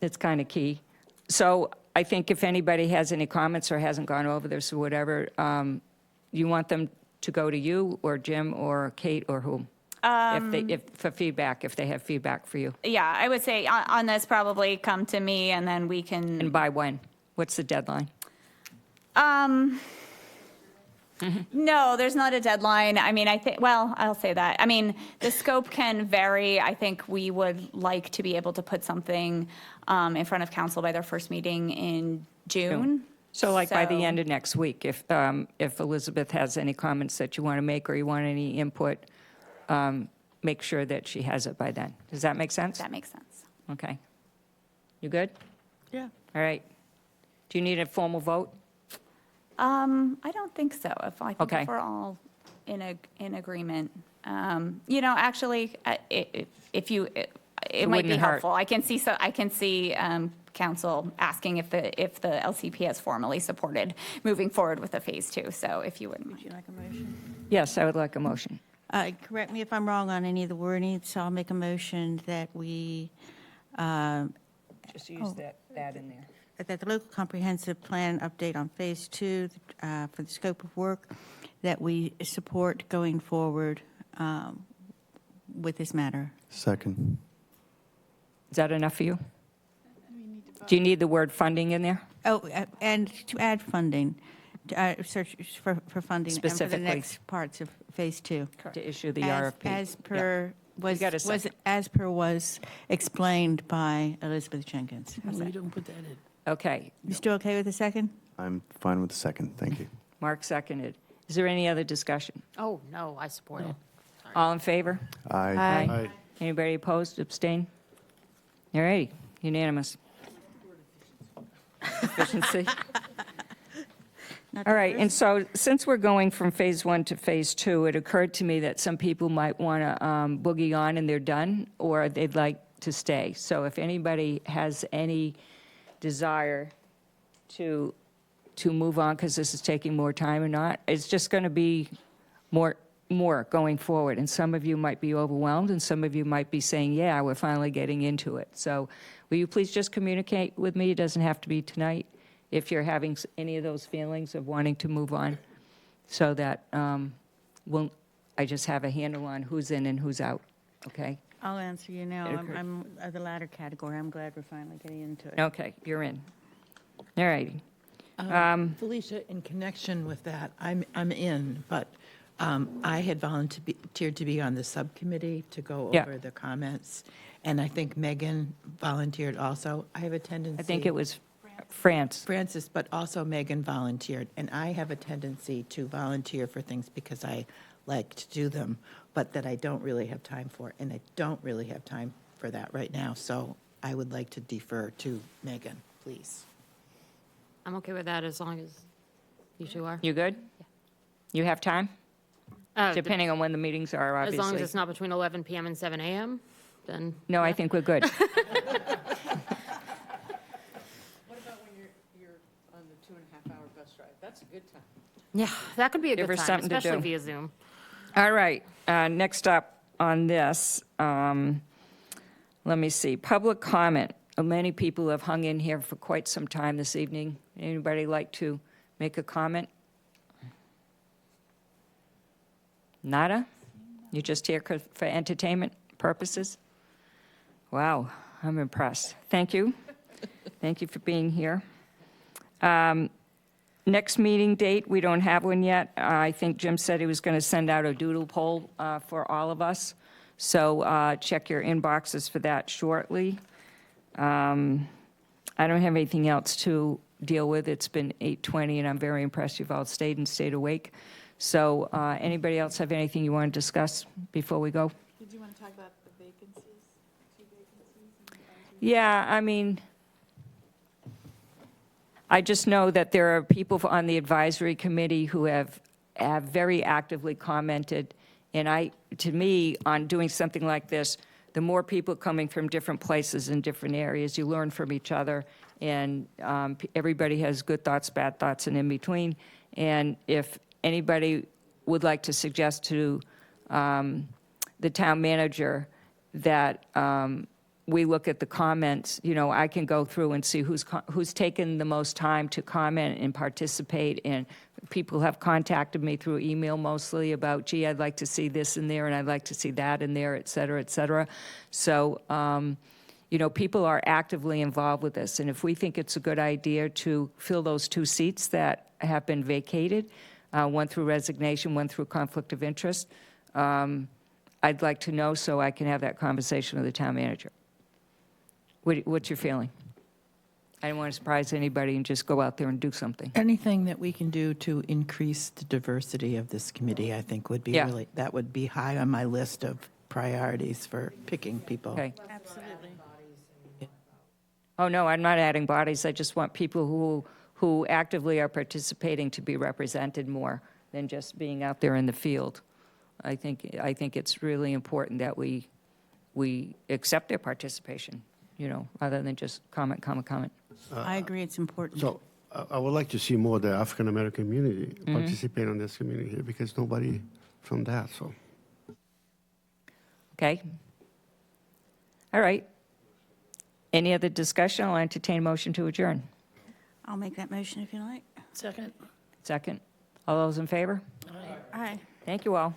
It's kind of key. So I think if anybody has any comments or hasn't gone over this or whatever, you want them to go to you or Jim or Kate or whom? For feedback, if they have feedback for you. Yeah, I would say on this, probably come to me and then we can. And by when? What's the deadline? No, there's not a deadline. I mean, I'll say that. I mean, the scope can vary. I think we would like to be able to put something in front of council by their first meeting in June. So like by the end of next week, if Elizabeth has any comments that you want to make or you want any input, make sure that she has it by then. Does that make sense? That makes sense. Okay. You good? Yeah. All right. Do you need a formal vote? I don't think so. If we're all in agreement, actually, it might be helpful. I can see council asking if the LCP has formally supported moving forward with a Phase 2. So if you wouldn't mind. Would you like a motion? Yes, I would like a motion. Correct me if I'm wrong on any of the wording, so I'll make a motion that we, Just use that in there. that the local comprehensive plan update on Phase 2 for the scope of work, that we support going forward with this matter. Second. Is that enough for you? Do you need the word funding in there? Oh, and to add funding, search for funding for the Specifically. next parts of Phase 2. To issue the RFP. As per was explained by Elizabeth Jenkins. No, you don't put that in. Okay. You still okay with the second? I'm fine with the second, thank you. Mark seconded. Is there any other discussion? Oh, no, I support it. All in favor? Aye. Anybody opposed, abstain? All righty, unanimous. Efficiency. not All right, and diverse. so since we're going from phase 1 to phase 2, it occurred to me that some people might want to boogie on and they're done, or they'd like to stay. So if anybody has any desire to move on, because this is taking more time or not, it's just going to be more going forward. And some of you might be overwhelmed, and some of you might be saying, yeah, we're finally getting into it. So will you please just communicate with me? It doesn't have to be tonight, if you're having any of those feelings of wanting to move on, so that I just have a handle on who's in and who's out, okay? I'll answer you now. It occurred- I'm the latter category. I'm glad we're finally getting into it. Okay, you're in. All righty. Felicia, in connection with that, I'm in, but I had volunteered to be on the subcommittee to go Yeah. over the comments, and I think Megan volunteered also. I have a tendency. I think it was Francis. But also Megan volunteered, and I have a tendency to volunteer for things because I like to do them, but that I don't really have time for, and I don't really have time for that right now, so I would like to defer to Megan, please. I'm okay with that as long as you two are. You good? You have time? Depending on when the meetings are, As obviously. long as it's not between 11 PM and 7 AM, then. No, I think we're good. What about when you're on the 2.5-hour bus ride? That's a good time. Yeah, that could be a Give good her time, something to especially do. via Zoom. All right, next up on this, let me see, public comment. Many people have hung in here for quite some time this evening. Anybody like to make a comment? Nada? You're just here for entertainment purposes? Wow, I'm impressed. Thank you. Thank you for being here. Next meeting date, we don't have one yet. I think Jim said he was going to send out a doodle poll for all of us. So check your inboxes for that shortly. I don't have anything else to deal with. It's been 8:20, and I'm very impressed you've all stayed and stayed awake. So anybody else have anything you want to discuss before we go? Did you want to talk about the vacancies, 2 vacancies? Yeah, I mean, I just know that there are people on the advisory committee who have very actively commented, and to me, on doing something like this, the more people coming from different places in different areas, you learn from each other, and everybody has good thoughts, bad thoughts, and in between. And if anybody would like to suggest to the town manager that we look at the comments, I can go through and see who's taken the most time to comment and participate. And people have contacted me through email mostly about, gee, I'd like to see this in there, and I'd like to see that in there, et cetera, et cetera. So, people are actively involved with this. And if we think it's a good idea to fill those 2 seats that have been vacated, one through resignation, one through conflict of interest, I'd like to know so I can have that conversation with the town manager. What's your feeling? I don't want to surprise anybody and just go out there and do something. Anything that we can do to increase the diversity of this committee, I think would be Yeah. really, that would be high on my list of priorities for picking people. Okay. Absolutely. Oh, no, I'm not adding bodies. I just want people who actively are participating to be represented more than just being out there in the field. I think it's really important that we accept their participation, rather than just comment. I agree, it's important. So I would like to see more of the African-American community participate in this community here, because nobody from that, so. Okay? All right. Any other discussion? I'll entertain a motion to adjourn. I'll make that motion if you like. Second? Second? All those in favor? Aye. Thank you all.